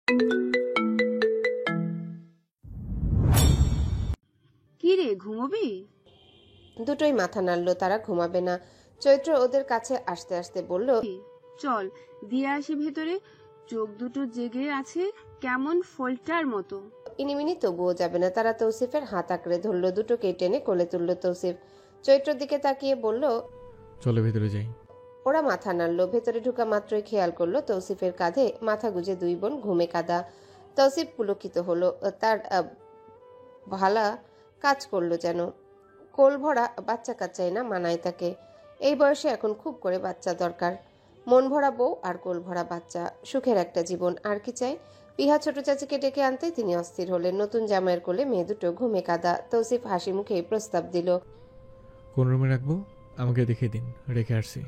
কি রে, ঘুমোবি? দুটোই মাথা নাড়ল, তারা ঘুমাবে না। চৈত্র ওদের কাছে আসতে আসতে বলল, চল দিয়ে আসি ভেতরে। চোখ দুটো জেগে আছে কেমন ফলটার মতো। ইনিমিনি তবুও যাবে না। তারা তৌসিফের হাত আঁকড়ে ধরল, দুটোকেই টেনে কোলে তুলল তৌসিফ। চৈত্রর দিকে তাকিয়ে বলল, চলো ভেতরে যাই। ওরা মাথা নাড়ল। ভেতরে ঢুকা মাত্রই খেয়াল করলো তৌসিফের কাঁধে মাথা গুজে দুই বোন ঘুমে কাদা। তৌসিফ পুলকিত হলো, তার ভালা কাজ করলো যেন। কোল ভরা বাচ্চা কাচ্চাই না মানায় তাকে। এই বয়সে এখন খুব করে বাচ্চা দরকার। মন ভরা বউ আর কোল ভরা বাচ্চা, সুখের একটা জীবন। আর কি চাই? পিহা ছোট চাচিকে ডেকে আনতে তিনি অস্থির হলেন। নতুন জামাইয়ের কোলে মেয়ে দুটো ঘুমে কাদা। তৌসিফ হাসি মুখে প্রস্তাব দিল, কোন রুমে রাখবো আমাকে দেখিয়ে দিন, রেখে আসছি।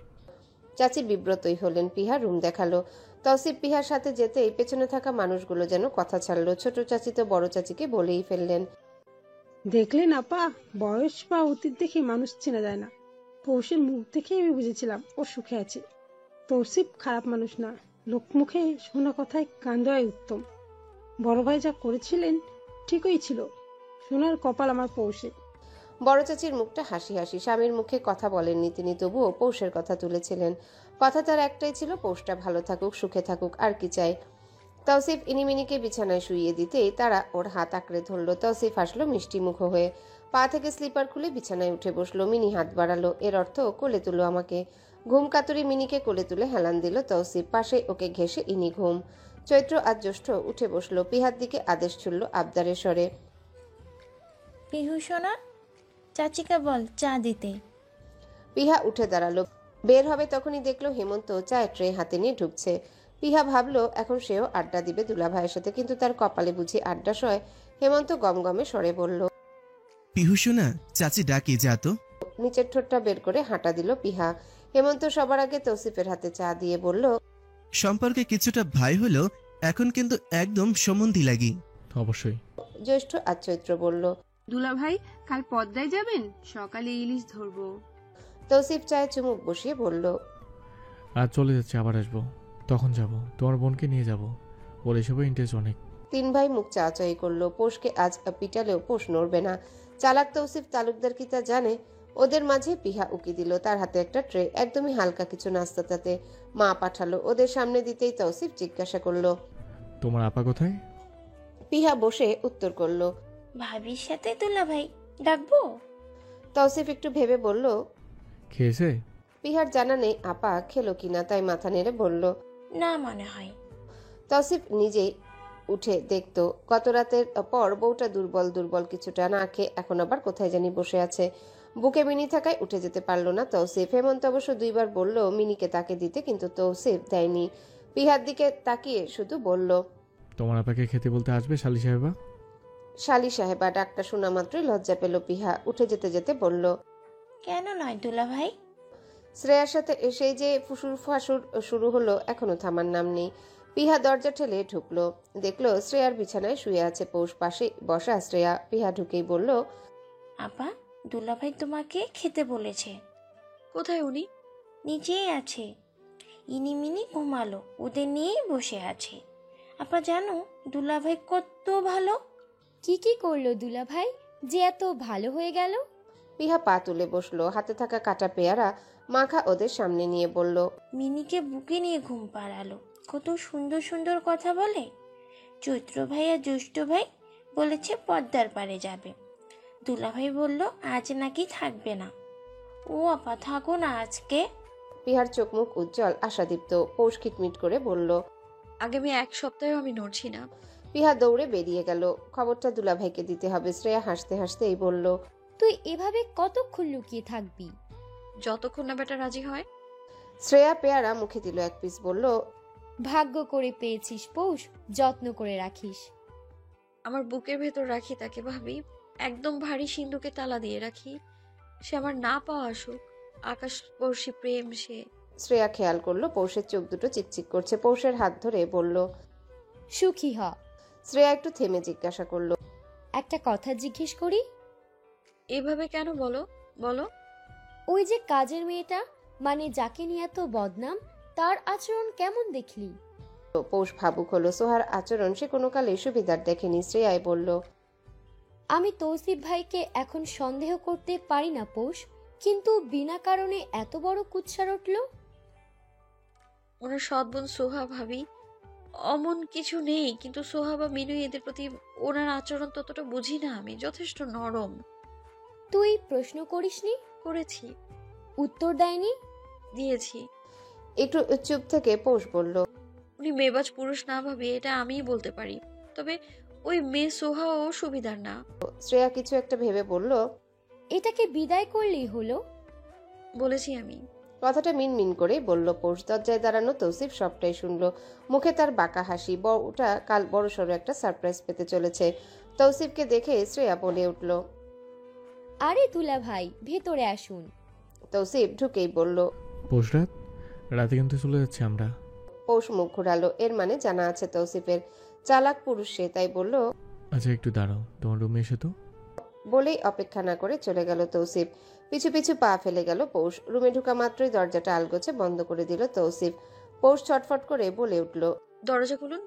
চাচি বিব্রতই হলেন। পিহা রুম দেখালো। তৌসিফ পিহার সাথে যেতেই পেছনে থাকা মানুষগুলো যেন কথা ছাড়লো। ছোট চাচি তো বড় চাচিকে বলেই ফেললেন, দেখলেন আপা, বয়স বা অতীত দেখে মানুষ চেনা যায় না। পৌষের মুখ দেখেই আমি বুঝেছিলাম ও সুখে আছে। তৌসিফ খারাপ মানুষ না, লোকমুখে শোনা কথায় কান দেওয়াই উত্তম। বড় ভাই যা করেছিলেন ঠিকই ছিল। সোনার কপাল আমার পৌষে। বড় চাচির মুখটা হাসি হাসি। স্বামীর মুখে কথা বলেননি তিনি, তবুও পৌষের কথা তুলেছিলেন। কথা তার একটাই ছিল, পৌষটা ভালো থাকুক, সুখে থাকুক, আর কি চাই। তৌসিফ ইনিমিনিকে বিছানায় শুইয়ে দিতেই তারা ওর হাত আঁকড়ে ধরল। তৌসিফ হাসলো মিষ্টি মুখ হয়ে, পা থেকে স্লিপার খুলে বিছানায় উঠে বসলো। মিনি হাত বাড়ালো, এর অর্থ কোলে তুলো আমাকে। ঘুম কাতুরি মিনিকে কোলে তুলে হেলান দিল তৌসিফ। পাশে ওকে ঘেঁষে ইনি ঘুম। চৈত্র আর জ্যৈষ্ঠ উঠে বসলো। পিহার দিকে আদেশ ছুড়ল আবদারের স্বরে, পিহু সোনা, চাচিকা বল চা দিতে। পিহা উঠে দাঁড়ালো। বের হবে তখনই দেখলো হেমন্ত চায়ের ট্রে হাতে নিয়ে ঢুকছে। পিহা ভাবলো এখন সেও আড্ডা দিবে দুলাভাইয়ের সাথে, কিন্তু তার কপালে বুঝি আড্ডা সয়। হেমন্ত গমগমে স্বরে বলল, পিহু সোনা, চাচি ডাকে, যা তো। নিচের ঠোঁটটা বের করে হাঁটা দিল পিহা। হেমন্ত সবার আগে তৌসিফের হাতে চা দিয়ে বলল, সম্পর্কে কিছুটা ভাই হলো, এখন কিন্তু একদম সম্বন্ধী লাগি। অবশ্যই। জ্যৈষ্ঠ আর চৈত্র বলল, দুলা ভাই কাল পদ্মায় যাবেন? সকালে ইলিশ ধরবো। তৌসিফ চায়ে চুমুক বসিয়ে বলল, আজ চলে যাচ্ছে, আবার আসবো, তখন যাব, তোমার বোনকে নিয়ে যাব, ওর এসবে ইন্টারেস্ট অনেক। তিন ভাই মুখ চাচাই করলো। পোষকে আজ পিটালেও পোষ নড়বে না। চালাক তৌসিফ তালুকদার কি তা জানে? ওদের মাঝে পিহা উকি দিল, তার হাতে একটা ট্রে, একদমই হালকা কিছু নাস্তা তাতে। মা পাঠালো। ওদের সামনে দিতেই তৌসিফ জিজ্ঞাসা করলো, তোমার আপা কোথায়? পিহা বসে উত্তর করলো। ভাবির সাথে দুলা ভাই ডাকবো? তৌসিফ একটু ভেবে বলল, খেয়েছে? পিহার জানা নেই আপা খেলো কিনা, তাই মাথা নেড়ে বলল। না মনে হয়। তৌসিফ নিজেই উঠে দেখতো গত রাতের পর বউটা দুর্বল দুর্বল কিছুটা, না খেয়ে এখন আবার কোথায় জানি বসে আছে। বুকে মিনি থাকায় উঠে যেতে পারলো না তৌসিফ। হেমন্ত অবশ্য দুইবার বলল মিনিকে তাকে দিতে, কিন্তু তৌসিফ দেয়নি। পিহার দিকে তাকিয়ে শুধু বলল, তোমার আপাকে খেতে বলতে আসবে শালি সাহেবা? শালি সাহেবা ডাকটা শোনা মাত্রই লজ্জা পেল পিহা। উঠে যেতে যেতে বলল, কেন নয় দুলা ভাই? শ্রেয়ার সাথে এসেই যে ফুসুর ফাসুর শুরু হলো, এখনো থামার নাম নেই। পিহা দরজা ঠেলে ঢুকলো, দেখলো শ্রেয়ার বিছানায় শুয়ে আছে পৌষ, পাশে বসা শ্রেয়া। পিহা ঢুকেই বলল, আপা, দুলা ভাই তোমাকে খেতে বলেছে। কোথায় উনি? নিচেই আছে, ইনিমিনি ঘুমালো, ওদের নিয়েই বসে আছে। আপা জানো দুলা ভাই কত ভালো? কি কি করলো দুলা ভাই যে এত ভালো হয়ে গেল? পিহা পা তুলে বসলো, হাতে থাকা কাটা পেয়ারা মাখা ওদের সামনে নিয়ে বলল, মিনিকে বুকে নিয়ে ঘুম পাড়ালো, কত সুন্দর সুন্দর কথা বলে। চৈত্র ভাই আর জ্যৈষ্ঠ ভাই বলেছে পদ্মার পাড়ে যাবে। দুলা ভাই বলল আজ নাকি থাকবে না। ও আপা থাকো না আজকে। পিহার চোখ মুখ উজ্জ্বল আশাদীপ্ত। পৌষ খিটমিট করে বলল, আগামী এক সপ্তাহেও আমি নড়ছি না। পিহা দৌড়ে বেরিয়ে গেল। খবরটা দুলাভাইকে দিতে হবে। শ্রেয়া হাসতে হাসতেই বলল, তুই এভাবে কতক্ষণ লুকিয়ে থাকবি? যতক্ষণ না বেটা রাজি হয়। শ্রেয়া পেয়ারা মুখে দিল এক পিস, বলল, ভাগ্য করে পেয়েছিস পৌষ, যত্ন করে রাখিস। আমার বুকের ভেতর রাখি তাকে ভাবি, একদম ভারী সিন্ধুকে তালা দিয়ে রাখি। সে আমার না পাওয়া আসুক, আকাশবর্ষী প্রেম সে। শ্রেয়া খেয়াল করলো পৌষের চোখ দুটো চিকচিক করছে। পৌষের হাত ধরে বলল, সুখী হ। শ্রেয়া একটু থেমে জিজ্ঞাসা করলো, একটা কথা জিজ্ঞেস করি? এভাবে কেন বলো বলো। ওই যে কাজের মেয়েটা, মানে যাকে নিয়ে এত বদনাম, তার আচরণ কেমন দেখলি? পৌষ ভাবুক হলো। সোহার আচরণ সে কোনো কালে সুবিধার দেখেনি। শ্রেয়াই বলল, আমি তৌসিফ ভাইকে এখন সন্দেহ করতে পারি না পৌষ, কিন্তু বিনা কারণে এত বড় কুৎসা উঠল। ওনার সৎ বোন সোহা ভাবি, অমন কিছু নেই, কিন্তু সোহা বা মিনু এদের প্রতি ওনার আচরণ ততটা বুঝি না আমি। যথেষ্ট নরম। তুই প্রশ্ন করিসনি? করেছি, উত্তর দেয়নি? দিয়েছি। একটু চুপ থেকে পৌষ বলল, উনি মেবাজ পুরুষ না ভাবি এটা আমিই বলতে পারি, তবে ওই মেয়ে সোহাও সুবিধার না। শ্রেয়া কিছু একটা ভেবে বলল, এটাকে বিদায় করলেই হলো। বলেছি আমি। কথাটা মিনমিন করে বলল পৌষ। দরজায় দাঁড়ানো তৌসিফ সবটাই শুনলো। মুখে তার বাঁকা হাসি। ওটা কাল বড়সড় একটা সারপ্রাইজ পেতে চলেছে। তৌসিফকে দেখে শ্রেয়া বলে উঠল, আরে দুলা ভাই, ভেতরে আসুন। তৌসিফ ঢুকেই বলল, পৌষরাত, রাতে কিন্তু চলে যাচ্ছি আমরা। পৌষ মুখ ঘুরালো। এর মানে জানা আছে তৌসিফের। চালাক পুরুষ সে, তাই বলল, আচ্ছা একটু দাঁড়াও, তোমার রুমে এসে তো। বলেই অপেক্ষা না করে চলে গেল তৌসিফ। পিছু পিছু পা ফেলে গেল পৌষ। রুমে ঢুকা মাত্রই দরজাটা আলগোছে বন্ধ করে দিল তৌসিফ। পৌষ ছটফট করে বলে উঠল, দরজা খুলুন,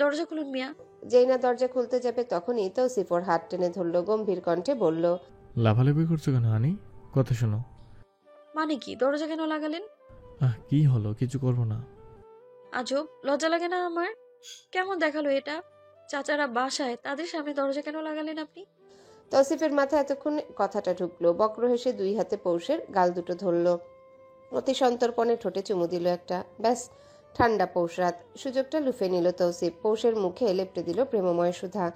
দরজা খুলুন মিয়া। যেই না দরজা খুলতে যাবে তখনই তৌসিফ ওর হাত টেনে ধরল। গম্ভীর কণ্ঠে বলল, লাফালাফি করছো কেন হানি? কথা শোনো। মানে কি? দরজা কেন লাগালেন? কি হলো? কিছু করবো না। আজব, লজ্জা লাগে না আমার? কেমন দেখালো এটা? চাচারা বাসায়, তাদের সামনে দরজা কেন লাগালেন আপনি? তৌসিফের মাথায় এতক্ষণ কথাটা ঢুকলো। বক্র হেসে দুই হাতে পৌষের গাল দুটো ধরল। অতি সন্তর্পণে ঠোঁটে চুমু দিল একটা। ব্যাস, ঠান্ডা পৌষ রাত। সুযোগটা লুফে নিল তৌসিফ। পৌষের মুখে লেপটে দিল প্রেমময় সুধা।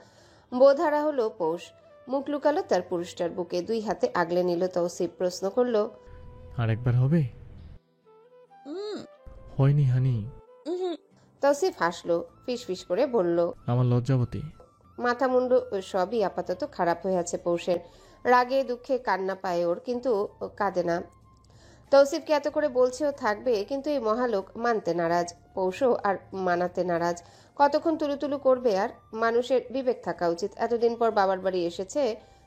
বোধারা হলো পৌষ। মুখ লুকালো তার পুরুষটার বুকে। দুই হাতে আগলে নিল তৌসিফ। প্রশ্ন করলো, আর একবার হবে? হুম। হয়নি হানি। তৌসিফ হাসলো। ফিসফিস করে বলল, আমার লজ্জাবতী। মাথা মুন্ডু সবই আপাতত খারাপ হয়ে আছে পৌষের। রাগে দুঃখে কান্না পায় ওর, কিন্তু কাঁদে না। তৌসিফকে এত করে বলছেও থাকবে, কিন্তু এই মহালোক মানতে নারাজ। পৌষও আর মানাতে নারাজ। কতক্ষণ তুলু করবে আর? মানুষের বিবেক থাকা উচিত। এতদিন পর বাবার বাড়ি এসেছে,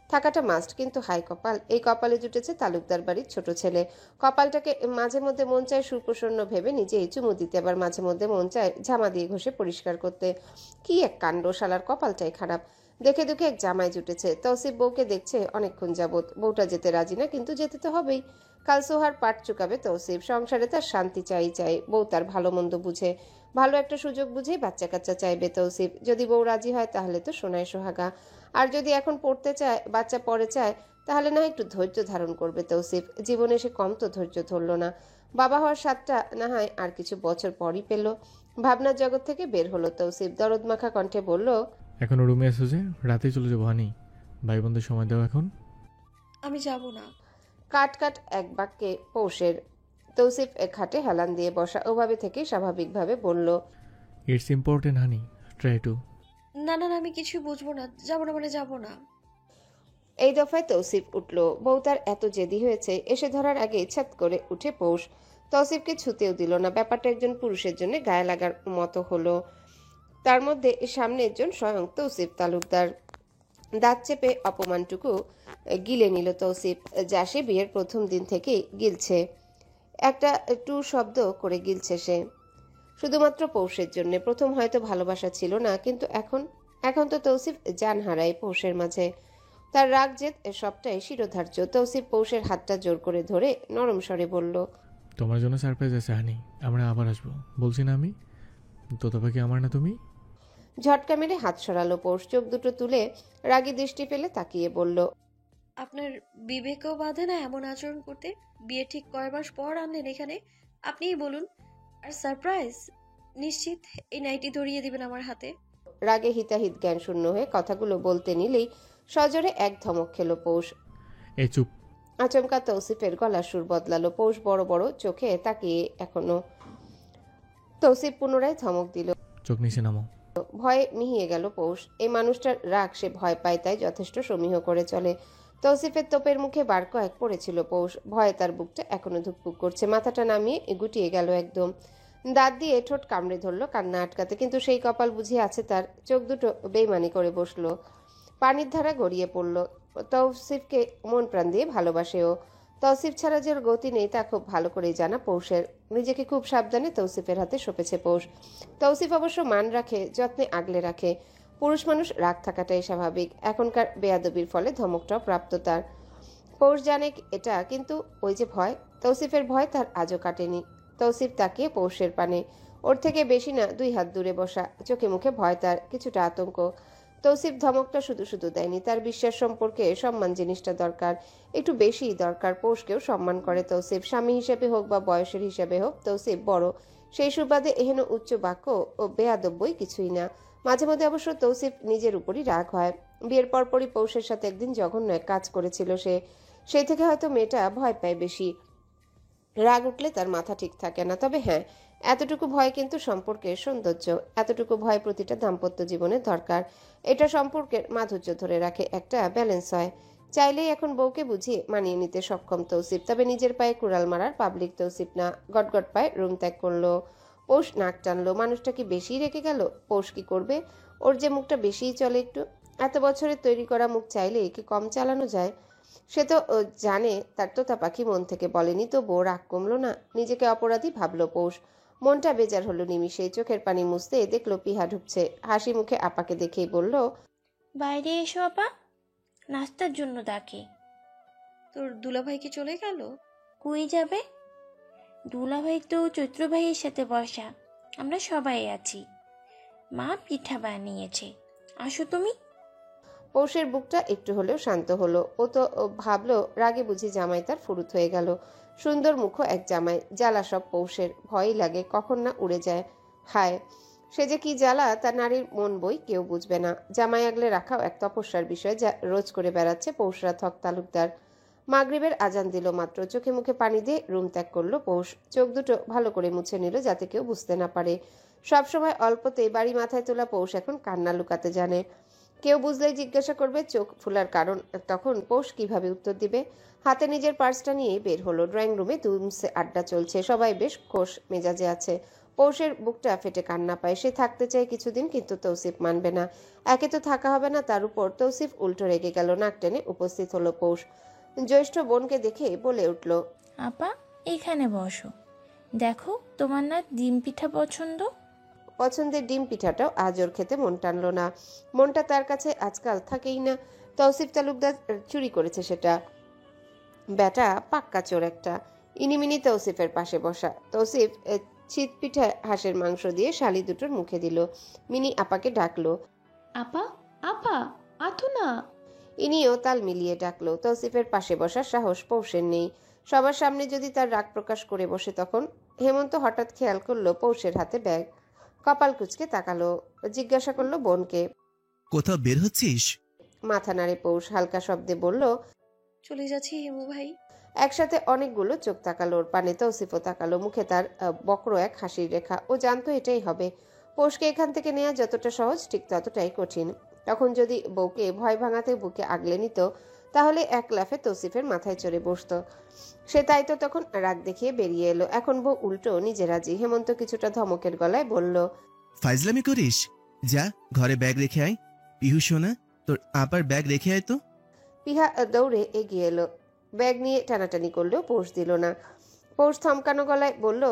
থাকাটা মাস্ট, কিন্তু হাই কপাল। এই কপালে জুটেছে তালুকদার বাড়ির ছোট ছেলে। কপালটাকে মাঝে মধ্যে মন চায় সুপ্রসন্ন ভেবে নিজেই চুমু দিতে, আবার মাঝে মধ্যে মন চায় ঝামা দিয়ে ঘষে পরিষ্কার করতে। কি এক কাণ্ড! শালার কপালটাই খারাপ। দেখে দুঃখে এক জামাই জুটেছে। তৌসিফ বউকে দেখছে অনেকক্ষণ যাবৎ। বউটা যেতে রাজি না, কিন্তু যেতে তো হবেই। কাল সোহার পাট চুকাবে তৌসিফ। সংসারে তার শান্তি চাই। বউ তার ভালো মন্দ বুঝে, ভালো একটা সুযোগ বুঝেই বাচ্চা কাচ্চা চাইবে তৌসিফ। যদি বউ রাজি হয় তাহলে তো সোনায় সোহাগা। আর যদি এখন পড়তে চায়, বাচ্চা পরে চায়, তাহলে না একটু ধৈর্য ধারণ করবে তৌসিফ। জীবনে সে কম তো ধৈর্য ধরল না। বাবা হওয়ার স্বাদটা না হয় আর কিছু বছর পরই পেল। ভাবনার জগৎ থেকে বের হলো তৌসিফ। দরদ মাখা কণ্ঠে বলল, এখনো রুমে এসো যে? রাতেই চলে যাবো হানি। ভাই বোনদের সময় দাও এখন। আমি যাব না। কাট এক বাক্যে পৌষের। তৌসিফ খাটে হেলান দিয়ে বসা। ওভাবে থেকে স্বাভাবিকভাবে বলল, it's important honey, try to. না, আমি কিছু বুঝবো না। যাবো না মানে যাবো না। এই দফায় তৌসিফ উঠল। বউ তার এত জেদি হয়েছে, এসে ধরার আগে ছাত করে উঠে পৌষ। তৌসিফকে ছুতেও দিল না। ব্যাপারটা একজন পুরুষের জন্য গায়ে লাগার মতো হলো। তার মধ্যে সামনে একজন স্বয়ং তৌসিফ তালুকদার। দাঁত চেপে অপমানটুকু গিলে নিল তৌসিফ, যা সে বিয়ের প্রথম দিন থেকেই গিলছে। একটা টু শব্দ করে গিলছে সে, শুধুমাত্র পৌষের জন্য। প্রথম হয়তো ভালোবাসা ছিল না, কিন্তু এখন তো তৌসিফ জান হারায় পৌষের মাঝে। তার রাগ জেদ সবটাই শিরোধার্য। তৌসিফ পৌষের হাতটা জোর করে ধরে নরম স্বরে বলল, তোমার জন্য সারপ্রাইজ আছে হানি, আমরা আবার আসবো। বলছি না আমি? তো তবে কি আমার না তুমি? ঝটকা মেরে হাত সরালো পৌষ। চোখ দুটো তুলে রাগী দৃষ্টি ফেলে তাকিয়ে বলল, আপনার বিবেকও বাধে না এমন আচরণ করতে? বিয়ে ঠিক কয় মাস পর আনলেন এখানে, আপনিই বলুন। আর সারপ্রাইজ নিশ্চিত এই নাইটি ধরিয়ে দিবেন আমার হাতে? রাগে হিতাহিত জ্ঞান শূন্য হয়ে কথাগুলো বলতে নিলেই সজোরে এক ধমক খেলো পৌষ। এই চুপ! আচমকা তৌসিফের গলার সুর বদলালো। পৌষ বড় বড় চোখে তাকিয়ে এখনো। তৌসিফ পুনরায় ধমক দিল। চোখ নিচে নামো। ভয়ে মিহিয়ে গেল পৌষ। এই মানুষটার রাগ সে ভয় পায়, তাই যথেষ্ট সমীহ করে চলে। তৌসিফের তোপের মুখে বার কয়েক পড়েছিল পৌষ। ভয়ে তার বুকটা এখনো ধুকপুক করছে। মাথাটা নামিয়ে গুটিয়ে গেল একদম। দাঁত দিয়ে ঠোঁট কামড়ে ধরলো কান্না আটকাতে, কিন্তু সেই কপাল বুঝিয়ে আছে তার। চোখ দুটো বেইমানি করে বসলো। পানির ধারা গড়িয়ে পড়ল। তৌসিফকে মন প্রাণ দিয়ে ভালোবাসেও। তৌসিফ ছাড়া যে ওর গতি নেই তা খুব ভালো করেই জানা পৌষের। নিজেকে খুব সাবধানে তৌসিফের হাতে সঁপেছে পৌষ। তৌসিফ অবশ্য মান রাখে, যত্নে আগলে রাখে। পুরুষ মানুষ রাগ থাকাটাই স্বাভাবিক। এখনকার বেয়াদবির ফলে ধমকটাও প্রাপ্ত তার। পৌষ জানে এটা, কিন্তু ওই যে ভয়, তৌসিফের ভয় তার আজও কাটেনি। তৌসিফ তাকিয়ে পৌষের পানে। ওর থেকে বেশি না 2 হাত দূরে বসা, চোখে মুখে ভয়, তার কিছুটা আতঙ্ক। তৌসিফ ধমকটা শুধু শুধু দেয়নি, তার বিশ্বাস সম্পর্কে সম্মান জিনিসটা দরকার, একটু বেশিই দরকার। পৌষকেও সম্মান করে তৌসিফ, স্বামী হিসেবে হোক বা বয়সের হিসেবে হোক তৌসিফ বড়। সেই সুবাদে এহেন উচ্চ বাক্য ও বেয়াদব্যই কিছুই না। মাঝে মধ্যে অবশ্য তৌসিফ নিজের উপরই রাগ হয়। বিয়ের পরপরই পৌষের সাথে একদিন জঘন্য এক কাজ করেছিল সে, সেই থেকে হয়তো মেয়েটা ভয় পায় বেশি। রাগ উঠলে তার মাথা ঠিক থাকে না। তবে হ্যাঁ, এতটুকু ভয় কিন্তু সম্পর্কের সৌন্দর্য, এতটুকু ভয় প্রতিটা দাম্পত্য জীবনের দরকার। এটা সম্পর্কের মাধুর্য ধরে রাখে, একটা ব্যালেন্স হয়। চাইলেই এখন বউকে বুঝিয়ে মানিয়ে নিতে সক্ষম তৌসিফ, তবে নিজের পায়ে কুড়াল মারার পাবলিক তৌসিফ না। গটগট পায়ে রুম ত্যাগ করলো। পৌষ নাক টানলো। মানুষটা কি বেশি রেখে গেল? পৌষ কি করবে? ওর যে মুখটা বেশিই চলে একটু। এত বছরের তৈরি করা মুখ চাইলে কি কম চালানো যায়? সে তো জানে তার তোতা পাখি মন থেকে বলেনি, তো বউ রাগ কমলো না। নিজেকে অপরাধী ভাবলো পৌষ। মনটা বেজার হলো নিমিষে। চোখের পানি মুছতে দেখলো পিহা ঢুকছে। হাসি মুখে আপাকে দেখেই বলল, বাইরে এসো আপা, নাস্তার জন্য ডাকে। তোর দুলাভাই কি চলে গেল? কই যাবে? দুলাভাই তো চৈত্র ভাইয়ের সাথে বসা, আমরা সবাই আছি। মা পিঠা বানিয়েছে, আসো তুমি। পৌষের বুকটা একটু হলেও শান্ত হলো। ও তো ভাবলো রাগে বুঝি জামাই তার ফুরুত হয়ে গেল। সুন্দর মুখো এক জামাই, জ্বালা সব পৌষের। ভয়ই লাগে কখন না উড়ে যায়। হায়, সে যে কি জ্বালা তার নারীর মন বই কেউ বুঝবে না। জামাই আগলে রাখাও এক তপস্যার বিষয়, যা রোজ করে বেড়াচ্ছে পৌষরাত হক তালুকদার। মাগরিবের আজান দিল মাত্র, চোখে মুখে পানি দিয়ে রুম ত্যাগ করলো পৌষ। চোখ দুটো ভালো করে মুছে নিল যাতে কেউ বুঝতে না পারে। সবসময় অল্পতেই বাড়ি মাথায় তোলা পৌষ এখন কান্না লুকাতে জানে। কেউ বুঝলেই জিজ্ঞাসা করবে চোখ ফুলার কারণ, তখন পৌষ কিভাবে উত্তর দিবে? হাতে নিজের পার্সটা নিয়ে বের হলো। ড্রয়িং রুমে দুমসে আড্ডা চলছে, সবাই বেশ খোশ মেজাজে আছে। পৌষের বুকটা ফেটে কান্না পায়। সে থাকতে চায় কিছুদিন, কিন্তু তৌসিফ মানবে না। একে তো থাকা হবে না, তার উপর তৌসিফ উল্টো রেগে গেল। নাক টেনে উপস্থিত হলো পৌষ। জ্যৈষ্ঠ বোনকে দেখে বলে উঠল, আপা এখানে বসো, দেখো তোমার না ডিম পিঠা পছন্দ। পছন্দের ডিম পিঠাটাও আজ ওর খেতে মন টানলো না। মনটা তার কাছে আজকাল থাকেই না। তৌসিফ তালুকদার চুরি করেছে সেটা। ব্যাটা পাক্কা চোর একটা। ইনিমিনি তৌসিফের পাশে বসা। তৌসিফ চিত পিঠা হাঁসের মাংস দিয়ে শালি দুটোর মুখে দিল। মিনি আপাকে ডাকলো। আপা, আপা, আতো না। ইনিও তাল মিলিয়ে ডাকলো। তৌসিফের পাশে বসার সাহস পৌষের নেই। সবার সামনে যদি তার রাগ প্রকাশ করে বসে তখন। হেমন্ত হঠাৎ খেয়াল করলো পৌষের হাতে ব্যাগ। কপাল কুচকে তাকালো। জিজ্ঞাসা করলো বোনকে, কোথাও বের হচ্ছিস? মাথা নাড়ে পৌষ। হালকা শব্দে বলল, চলে যাচ্ছি হেমু ভাই। একসাথে অনেকগুলো চোখ তাকালো ওর পানে। তৌসিফও তাকালো। মুখে তার বক্র এক হাসির রেখা। ও জানতো এটাই হবে। পৌষকে এখান থেকে নেওয়া যতটা সহজ ঠিক ততটাই কঠিন। তখন যদি বউকে ভয় ভাঙাতে বুকে আগলে নিত, তাহলে এক লাফে তৌসিফের মাথায় চড়ে বসতো সে। তাই তো তখন রাগ দেখিয়ে বেরিয়ে এলো। এখন বউ উল্টো নিজে রাজি। হেমন্ত কিছুটা ধমকের গলায় বলল, ফাইজলামি করিস? যা ঘরে ব্যাগ রেখে আয়। পিহু সোনা, তোর আপার ব্যাগ রেখে আয় তো। পিহা দৌড়ে এগিয়ে এলো। ব্যাগ নিয়ে টানাটানি করলেও পৌষ দিল না। পৌষ থমকানো গলায় বলল,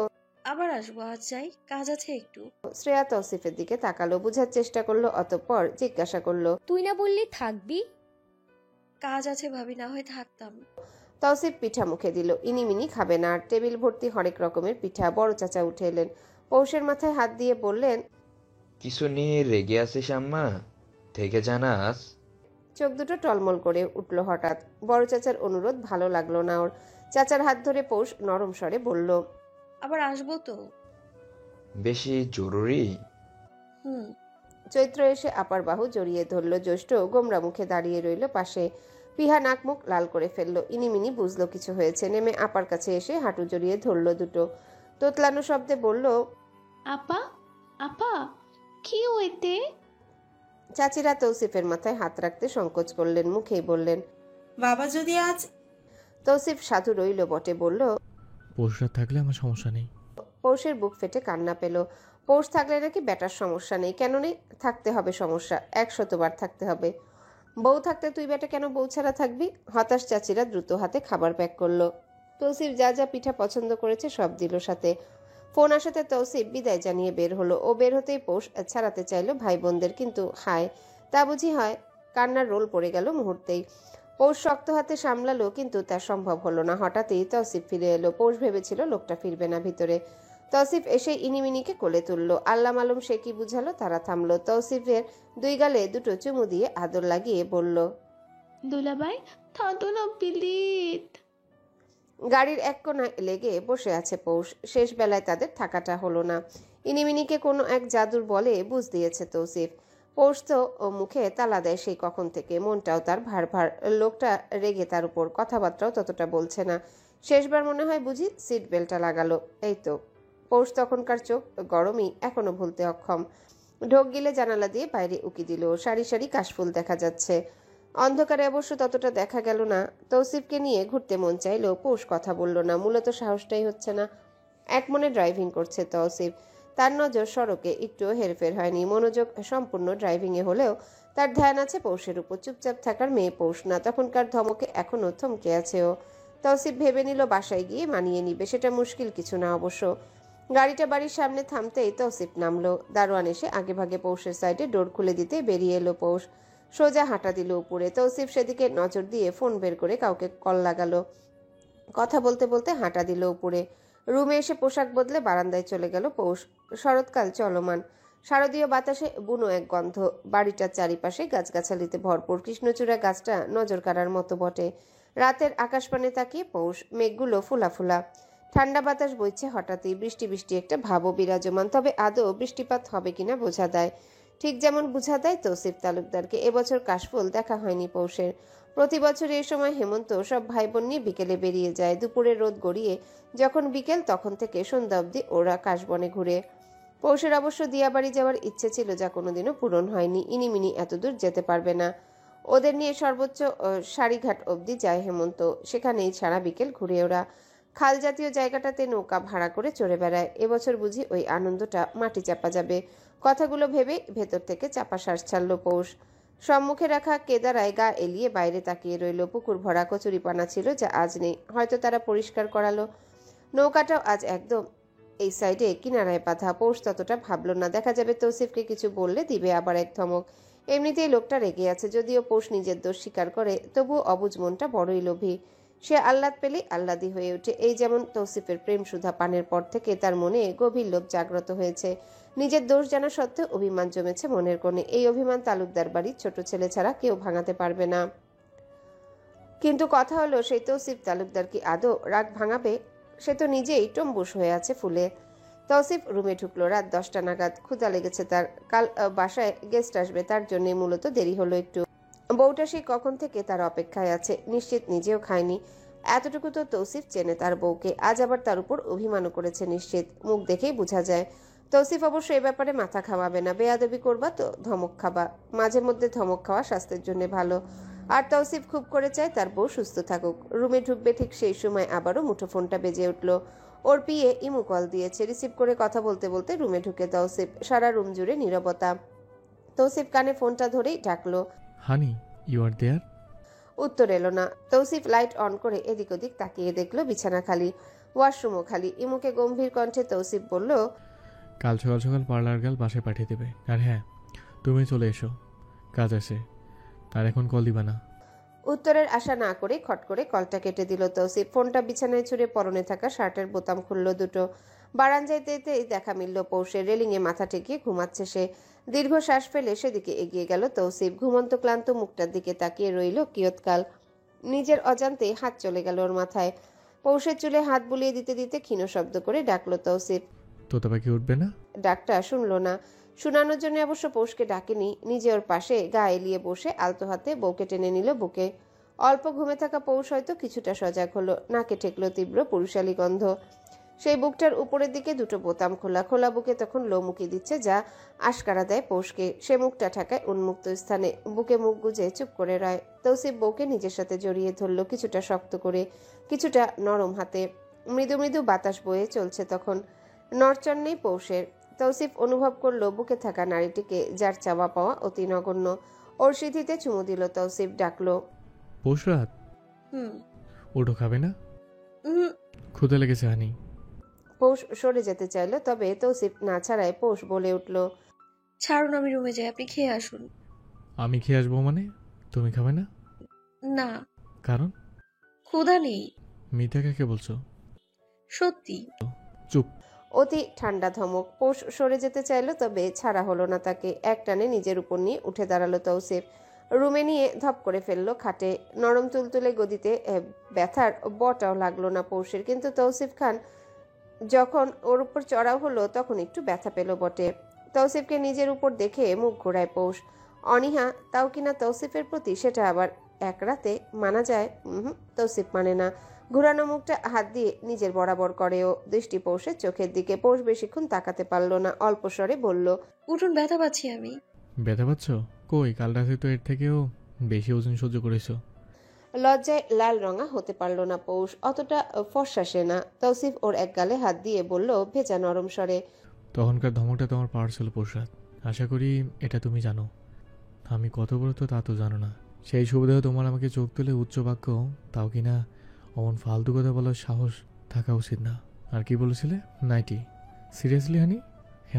আবার আসবো, আজ যাই, কাজ আছে একটু। শ্রেয়া তৌসিফের দিকে তাকালো, বুঝার চেষ্টা করলো, অতঃপর জিজ্ঞাসা করলো, তুই না বললি থাকবি? কাজ আছে ভাবি, না হয় থাকতাম। তৌসিফ পিঠা মুখে দিল। ইনিমিনি খাবে না। আর টেবিল ভর্তি হরেক রকমের পিঠা। বড় চাচা উঠে এলেন। পৌষের মাথায় হাত দিয়ে বললেন, কিছু নিয়ে রেগে আছিস আম্মা? থেকে জানাস। চোখ দুটো টলমল করে উঠল হঠাৎ। বড় চাচার অনুরোধ ভালো লাগলো না ওর। চাচার হাত ধরে পৌষ নরম স্বরে বলল, আবার আসবো তো। বেশি জরুরি? হুম। চৈত্র এসে আপার বাহু জড়িয়ে ধরল। জ্যৈষ্ঠ গোমরা মুখে দাঁড়িয়ে রইল পাশে। পিহা নাক মুখ লাল করে ফেলল। ইনিমিনি বুঝলো কিছু হয়েছে। নেমে আপার কাছে এসে হাঁটু জড়িয়ে ধরল দুটো। তোতলানো শব্দে বলল, আপা, আপা, কি হইতে? চাচিরা তৌসিফের মাথায় হাত রাখতে সংকোচ করলেন। মুখেই বললেন, বাবা যদি আজ। তৌসিফ সাধু রইল বটে, বলল, পৌষরা থাকলে আমার সমস্যা নেই। পৌষের বুক ফেটে কান্না পেল। পৌষ থাকলে নাকি ব্যাটার সমস্যা নেই। কেন নেই? থাকতে হবে সমস্যা, 100 বার থাকতে হবে। বউ থাকতে তুই বেটা কেন বউ ছাড়া থাকবি? হতাশ চাচিরা দ্রুত হাতে খাবার প্যাক করলো। তৌসিফ যা যা পিঠা পছন্দ করেছে সব দিল সাথে। ফোন আসাতে তৌসিফ বিদায় জানিয়ে বের হলো। ও বের হতেই পৌষ ছাড়াতে চাইলো ভাই বোনদের, কিন্তু হায়, তা বুঝি হয়? কান্নার রোল পড়ে গেল মুহূর্তেই। পৌষ শক্ত হাতে সামলালো, কিন্তু তা সম্ভব হলো না। হঠাৎই তৌসিফ ফিরে এলো। পৌষ ভেবেছিল লোকটা ফিরবে না ভিতরে। তৌসিফ এসে ইনিমিনিকে কোলে তুললো। আল্লাহ মালুম সে কি বুঝালো, তারা থামলো। তৌসিফের দুই গালে দুটো চুমু দিয়ে আদর লাগিয়ে বলল, দুলাভাই থাতো না প্লিজ। গাড়ির এক কোণায় লেগে বসে আছে পৌষ। শেষ বেলায় তাদের থাকাটা হলো না। ইনিমিনিকে কোনো এক জাদুর বলে বুঝ দিয়েছে তৌসিফ। পৌষ তো ও মুখে তালা দেয় সেই কখন থেকে। মনটাও তার ভার ভার। লোকটা রেগে তার উপর, কথাবার্তাও ততটা বলছে না। শেষবার মনে হয় বুঝি সিট বেল্টটা লাগালো। এই তো। পৌষ তখনকার চোখ গরমই এখনো ভুলতে অক্ষম। ঢোক গিলে জানালা দিয়ে বাইরে উকি দিল। সারি সারি কাশফুল দেখা যাচ্ছে। অন্ধকারে অবশ্য ততটা দেখা গেল না। তৌসিফকে নিয়ে ঘুরতে মন চাইলেও পৌষ কথা বলল না। মূলত সাহসটাই হচ্ছে না। এক মনে ড্রাইভিং করছে তৌসিফ। তার নজর সড়কে একটুও হেরফের হয়নি। মনোযোগ সম্পূর্ণ ড্রাইভিংয়ে হলেও তার ধ্যান আছে পৌষের উপর। চুপচাপ থাকার মেয়ে পৌষ না। তখনকার ধমকে এখনও থমকে আছে ও। তৌসিফ ভেবে নিল বাসায় গিয়ে মানিয়ে নিবে। সেটা মুশকিল কিছু না অবশ্য। গাড়িটা বাড়ির সামনে থামতেই তৌসিফ নামলো। দারোয়ান এসে আগে ভাগে পৌষের সাইডে ডোর খুলে দিতে বেরিয়ে এলো পৌষ। সোজা হাঁটা দিল উপরে। তৌসিফ সেদিকে নজর দিয়ে ফোন বের করে কাউকে কল লাগালো। কথা বলতে বলতে হাঁটা দিল উপরে। রুমে এসে পোশাক বদলে বারান্দায় চলে গেল পৌষ। শরৎকাল চলমান। শারদীয় বাতাসে বুনো এক গন্ধ। বাড়িটার চারিপাশে গাছগাছালিতে ভরপুর। কৃষ্ণচূড়া গাছটা নজর কাড়ার মতো বটে। রাতের আকাশপানে তাকিয়ে পৌষ। মেঘগুলো ফুলা ফুলা। ঠান্ডা বাতাস বইছে হঠাৎই। বৃষ্টি বৃষ্টি একটা ভাবও বিরাজমান। তবে আদৌ বৃষ্টিপাত হবে কিনা বোঝা দেয়। ঠিক যেমন বুঝা দেয় তৌসিফ তালুকদারকে। এবছর কাশফুল দেখা হয়নি পৌষের। প্রতি বছর এই সময় হেমন্ত সব ভাই বোন নিয়ে বিকেলে বেরিয়ে যায়। দুপুরে রোদ গড়িয়ে যখন বিকেল, তখন থেকে সন্ধ্যা অবধি ওরা কাশবনে ঘুরে। পৌষের অবশ্য দিয়াবাড়ি যাওয়ার ইচ্ছে ছিল, যা কোনোদিনও পূরণ হয়নি। ইনিমিনি এতদূর যেতে পারবে না। ওদের নিয়ে সর্বোচ্চ সারিঘাট অবধি যায় হেমন্ত। সেখানেই সারা বিকেল ঘুরে ওরা। খাল জাতীয় জায়গাটাতে নৌকা ভাড়া করে চড়ে বেড়ায়। এবছর বুঝি ওই আনন্দটা মাটি চাপা যাবে। কথাগুলো ভেবে ভেতর থেকে চাপা শ্বাস ছাড়ল পৌষ। সম্মুখে রাখা কেদারায় গা এলিয়ে বাইরে তাকিয়ে রইল। পুকুর ভরা কচুরিপানা ছিল, যা আজ নেই। হয়তো তারা পরিষ্কার করালো। নৌকাটাও আজ একদম এই সাইডে কিনারায় বাঁধা। পৌষ ততটা ভাবলো না। দেখা যাবে তৌসিফকে কিছু বললে দিবে আবার এক ধমক। এমনিতেই লোকটা রেগে আছে। যদিও পৌষ নিজের দোষ স্বীকার করে, তবুও অবুঝ মনটা বড়ই লোভী। সে আহ্লাদ পেলেই আহ্লাদী হয়ে ওঠে। এই যেমন তৌসিফের প্রেম সুধা পানের পর থেকে তার মনে গভীর লোভ জাগ্রত হয়েছে। নিজের দোষ জানা সত্ত্বেও অভিমান জমেছে মনের কোণে। এই অভিমান তালুকদার বাড়ির ছোট ছেলে ছাড়া কেউ ভাঙাতে পারবে না। কিন্তু কথা হলো, সেই তৌসিফ তালুকদার কি আদৌ রাগ ভাঙাবে? সে তো নিজেই টম্বুস হয়ে আছে ফুলে। তৌসিফ রুমে ঢুকলো রাত 10টা নাগাদ। ক্ষুধা লেগেছে তার। কাল বাসায় গেস্ট আসবে, তার জন্যই মূলত দেরি হলো একটু। বউটা সেই কখন থেকে তার অপেক্ষায় আছে। নিশ্চিত নিজেও খায়নি। এতটুকু তো তৌসিফ চেনে তার বউকে। আজ আবার তার উপর অভিমানও করেছে নিশ্চিত। মুখ দেখেই বোঝা যায়। তৌসিফ অবশ্য এ ব্যাপারে মাথা খাওয়াবে না। বেয়াদবি করবা তো ধমক খাবা। মাঝে মধ্যে ধমক খাওয়া স্বাস্থ্যের জন্য ভালো। আর তৌসিফ খুব করে চায় তার বউ সুস্থ থাকুক। রুমে ঢুকবে ঠিক সেই সময় আবারও মুঠোফোনটা বেজে উঠল। ওর পিয়ে ইমু কল দিয়েছে। রিসিভ করে কথা বলতে বলতে রুমে ঢুকে তৌসিফ। সারা রুম জুড়ে নীরবতা। তৌসিফ কানে ফোনটা ধরেই ডাকলো, হানি, ইউ আর দেয়ার? উত্তর এলো না। তৌসিফ লাইট অন করে এদিক ওদিক তাকিয়ে দেখলো বিছানা খালি, ওয়াশরুমও খালি। ইমুকে গম্ভীর কণ্ঠে তৌসিফ বলল, কাল সকাল সকাল পার্লার গার্ল বাসায় পাঠিয়ে দেবে। আর হ্যাঁ, তুমি চলে এসো, কাজ আছে। আর এখন কল দিবা না। উত্তরের আশা না করে খট করে কলটা কেটে দিল তৌসিফ। ফোনটা বিছানায় ছুঁড়ে পরনে থাকা শার্টের বোতাম খুলল দুটো। বারান্দায় যেতেই দেখা মিলল পৌষের। রেলিংয়ে মাথা ঠেকিয়ে ঘুমাচ্ছে সে। দীর্ঘ শ্বাস ফেলে সেদিকে এগিয়ে গেল তৌসিফ। ঘুমন্ত ক্লান্ত মুখটার দিকে তাকিয়ে রইল কিয়ৎকাল। নিজের অজান্তেই হাত চলে গেল ওর মাথায়। পৌষের চুলে হাত বুলিয়ে দিতে দিতে ক্ষীণ শব্দ করে ডাকলো তৌসিফ। তোতা পাখি উঠবে না? ডাকটা শুনল না। শোনানোর জন্য অবশ্য পৌষকে ডাকেনি। নিজে ওর পাশে গা এলিয়ে বসে আলতো হাতে বউকে টেনে নিল বুকে। অল্প ঘুমে থাকা পৌষ হয়তো কিছুটা সজাগ হলো। নাকে ঠেকলো তীব্র পুরুষালী গন্ধ। সেই বুকটার উপরের দিকে দুটো বোতাম খোলা। খোলা বুকে তখন লো মুকি দিচ্ছে, যা আশকারা দেয় পৌষকে। সে মুখটা ঠেকায় উন্মুক্ত স্থানে। বুকে মুখ গুজে চুপ করে রয়। তৌসিফ বউকে নিজের সাথে জড়িয়ে ধরলো, কিছুটা শক্ত করে, কিছুটা নরম হাতে। মৃদু মৃদু বাতাস বয়ে চলছে তখন। নড়চড় নেই পৌষের। তৌসিফ অনুভব করলো বুকে থাকা নারীটিকে, যার চাওয়া পাওয়া অতি নগণ্য। ওর সিঁথিতে চুমু দিল তৌসিফ, ডাকলো, পৌষ রাত, হুম। ওঠো, খাবে না? উম, ক্ষুধা লেগেছে হানি। পৌষ সরে যেতে চাইল, তবে তৌসিফ না ছাড়ায় পৌষ বলে উঠল, ছাড়ুন, আমি রুমে যাই, আপনি খেয়ে আসুন। আমি খেয়ে আসবো মানে? তুমি খাবে না? না, কারণ? ক্ষুধা নেই। মিথ্যা কাকে বলছো? সত্যি। চুপ। অতি ঠান্ডা ধমক। পৌষ সরে যেতে চাইল, তবে ছাড়া হলো না তাকে। একটানে নিজের উপর নিয়ে উঠে দাঁড়ালো তৌসিফ। রুমে নিয়ে ধপ করে ফেললো খাটে। নরম তুলতুলে গদিতে ব্যথার বটাও লাগলো না পৌষের, কিন্তু তৌসিফ খান যখন ওর উপর চড়াও হলো তখন একটু ব্যথা পেল বটে। তৌসিফকে নিজের উপর দেখে মুখ ঘোরায় পৌষ। অনীহা তাও কিনা তৌসিফের প্রতি, সেটা আবার এক রাতে মানা যায়? তৌসিফ মানে না। ঘুরানো মুখটা হাত দিয়ে নিজের বরাবর করেও। দৃষ্টি পৌষের চোখের দিকে। পৌষ বেশিক্ষণ তাকাতে পারল না, অল্প স্বরে বলল, উঠুন, ব্যথা পাচ্ছি আমি। ব্যথা পাচ্ছ? কই, কাল রাতে তো এর থেকেও বেশি ওজন সহ্য করেছো। লজ্জায় লাল রঙা হতে পারল না পৌষ। অতটা ফর্সা সে না। তৌসিফ ওর এক গালে হাত দিয়ে বলল ভেজা নরম স্বরে, তখনকার ধমকটা তোমার পাওয়ার ছিল পৌষ রাত। আশা করি এটা তুমি জানো। আমি কত বড় তো তা তো জানো না। সেই সুবিধা তোমার আমাকে চোখ তুলে উচ্চ বাক্য, তাও কিনা অমন ফালতু কথা বলার সাহস থাকা উচিত না। আর কি বলেছিলে? নাইটি? সিরিয়াসলি হানি?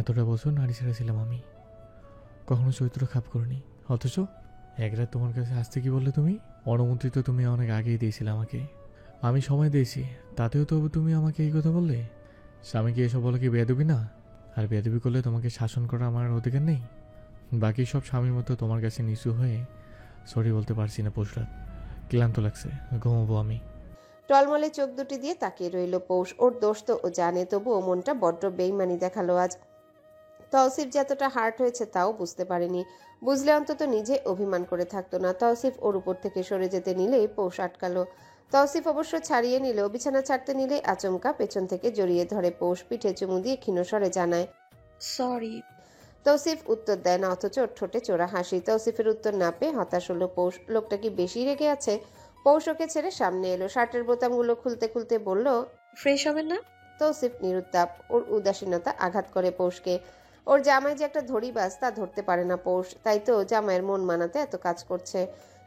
এতটা বছর নারী ছেড়ে ছিলাম আমি, কখনো চরিত্র খাপ করিনি। অথচ এক রাত তোমার কাছে আসতে কি বললে তুমি? অনুমতি তো তুমি অনেক আগেই দিয়েছিলে আমাকে। আমি সময় দিয়েছি, তাতেও তবু তুমি আমাকে এই কথা বললে? স্বামীকে এসব বলে কি বেয়াদবি না? আর বেয়াদবি করলে তোমাকে শাসন করা আমার অধিকার নেই? বাকি সব স্বামীর মতো তোমার কাছে নিচু হয়ে সরি বলতে পারছি না পৌষরাত। ক্লান্ত লাগছে, ঘুমাবো আমি। টলমলে চোখ দুটি দিয়ে তাকিয়ে রইল পৌষ। ওর দোষ তো ও জানে, তবুও মনটা বড্ড বেইমানি দেখালো আজ। তৌসিফ যতটা হার্ট হয়েছে তাও বুঝতে পারেনি। বুঝলে অন্তত নিজে অভিমান করে থাকতো না। তৌসিফ ওর উপর থেকে সরে যেতে নিলেই পৌষ আটকালো। তৌসিফ অবশ্য ছাড়িয়ে নিলেও বিছানা ছাড়তে নিলে আচমকা পেছন থেকে জড়িয়ে ধরে পৌষ। পিঠে চুমু দিয়ে ক্ষীণস্বরে জানায়, সরি। তৌসিফ উত্তর দেয় না, অথচ ঠোঁটে চোরা হাসি। তৌসিফের উত্তর না পেয়ে হতাশ হলো পৌষ। লোকটা কি বেশি রেগে আছে? পৌষ ওকে ছেড়ে সামনে এলো। শার্টের বোতামগুলো খুলতে খুলতে বলল, ফ্রেশ হবেন না? তৌসিফ নিরুত্তাপ। ওর উদাসীনতা আঘাত করে পৌষকে। ওর জামাই যে একটা ধরিবাজ তা ধরতে পারে না পৌষ। তাই তো জামাইয়ের মন মানাতে এত কাজ করছে।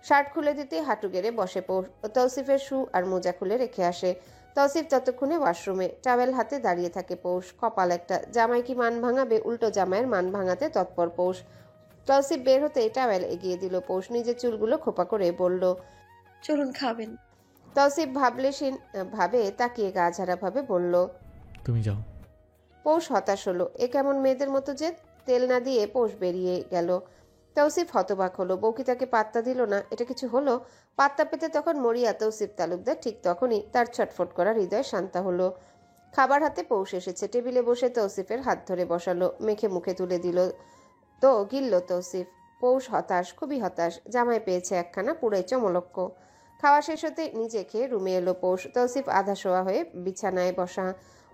শার্ট খুলে দিতে হাঁটু গেড়ে বসে পৌষ। তৌসিফের শু আর মোজা খুলে রেখে আসে। তৌসিফ ততক্ষণে ওয়াশরুমে। টাওয়েল হাতে দাঁড়িয়ে থাকে পৌষ। কপাল একটা, জামাই কি মান ভাঙাবে? উল্টো জামাইয়ের মান ভাঙাতে তৎপর পৌষ। তৌসিফ বের হতে টাওয়েল এগিয়ে দিল পৌষ। নিজের চুলগুলো খোপা করে বলল, চলুন, খাবেন। তৌসিফ ভাবলেশীন ভাবে তাকিয়ে গা ঝাড়া ভাবে বলল, তুমি যাও। পৌষ হতাশ হলো। এ কেমন মেয়েদের মতো যে? তেল না দিয়ে পৌষ বেরিয়ে গেল। তৌসিফ হতবাক হলো। বউকি তাকে পাত্তা দিল না, এটা কিছু হলো? পাত্তা পেতে তখন মরিয়া তৌসিফ তালুকদার। ঠিক তখনই তার ছটফট করা হৃদয় শান্ত হলো। খাবার হাতে পৌষ এসেছে। টেবিলে বসে তৌসিফের হাত ধরে বসালো, মেখে মুখে তুলে দিল। তো গিলল তৌসিফ। পৌষ হতাশ, খুবই হতাশ। জামাই পেয়েছে একখানা, পুরাই চমলক্ষ। খাওয়া শেষ হতে নিজে খেয়ে রুমে এলো পৌষ। তৌসিফ আধা শোয়া হয়ে বিছানায় বসা।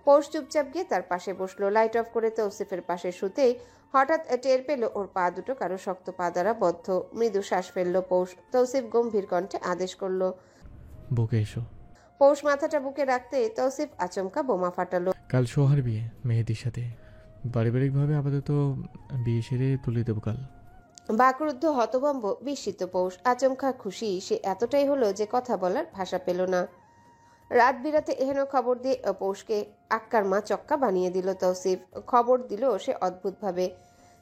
পৌষ চুপচাপ গিয়ে তার পাশে বসলো। লাইট অফ করে তৌসিফের পাশে শুতেই হঠাৎ টের পেল ওর পা দুটো কারো শক্ত পা দ্বারা বদ্ধ। মৃদু শ্বাস ফেললো পৌষ। তৌসিফ গম্ভীর কণ্ঠে আদেশ করলো, বুকে এসো। পৌষ মাথাটা বুকে রাখতে তৌসিফ আচমকা বোমা ফাটালো। কাল সোহার বিয়ে মেহেদির সাথে। পারিবারিকভাবে আপাতত বিয়ে সেরে তুলে দেবো কাল। বাকরুদ্ধ হতভম্ব বিস্মিত পৌষ। আচমকা খুশি সে এতটাই হলো যে কথা বলার ভাষা পেল না। রাত বিরাতে এহেন খবর দিয়ে পৌষকে আক্কার মা চক্কা বানিয়ে দিল তৌসিফ। খবর দিল সে অদ্ভুতভাবে।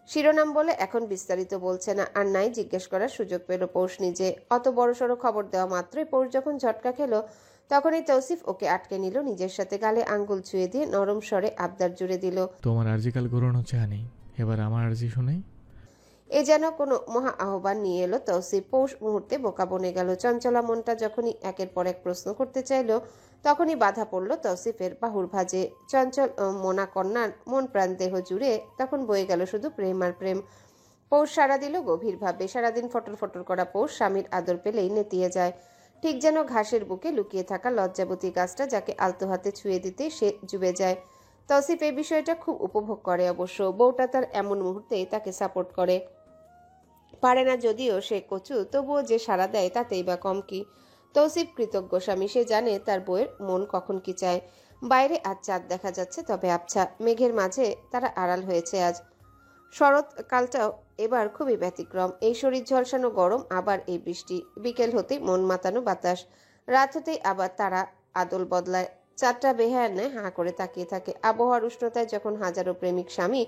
শিরোনাম বলে এখন বিস্তারিত বলছে না, আর নাই জিজ্ঞেস করার সুযোগ পেল পৌষ নিজে। অত বড়সড় খবর দেওয়া মাত্রই পৌষ যখন ঝটকা খেলো, তখনই তৌসিফ ওকে আটকে নিল নিজের সাথে। গালে আঙ্গুল ছুঁয়ে দিয়ে নরম স্বরে আবদার জুড়ে দিল, তোমার আর্জি কাল গ্রহণ হচ্ছে হানি, এবার আমার আর্জি শোনাই। এ যেন কোনো মহা আহ্বান নিয়ে এলো তৌসিফ। পৌষ মুহূর্তে বোকা বনে গেল। চঞ্চলা মনটা যখনই একের পর এক প্রশ্ন করতে চাইল, তখনই বাধা পড়ল তৌসিফের বাহুর ভাঁজে। চঞ্চল মোনা কন্যার মন প্রাণ দেহ জুড়ে তখন বয়ে গেল শুধু প্রেম আর প্রেম। পৌষ সাড়া দিল গভীরভাবে। সারাদিন ফটর ফটর করা পৌষ স্বামীর আদর পেলেই নেতিয়ে যায়। ঠিক যেন ঘাসের বুকে লুকিয়ে থাকা লজ্জাবতী গাছটা, যাকে আলতো হাতে ছুঁয়ে দিতে সে জুবে যায়। তৌসিফ এই বিষয়টা খুব উপভোগ করে অবশ্য। বউটা তার এমন মুহূর্তে তাকে সাপোর্ট করে। পারে না যদিও সে কচু, তবুও যে সাড়া দেয় তাতেই বা কম কি। তৌসিফ কৃতজ্ঞ স্বামী। সে জানে তার বউয়ের মন কখন কি চায়। বাইরে আজ চাঁদ দেখা যাচ্ছে, তবে আবছা। মেঘের মাঝে তারা আড়াল হয়েছে আজ। শরৎকালটাও এবার খুবই ব্যতিক্রম। এই শরীর ঝলসানো গরম, আবার এই বৃষ্টি। বিকেল হতেই মন মাতানো বাতাস, রাত হতেই আবার তারা আদল বদলায়। চারটা বেহায়ার ন্যায় হাঁ করে তাকিয়ে থাকে। আবহাওয়ার উষ্ণতায় যখন হাজারো প্রেমিক স্বামী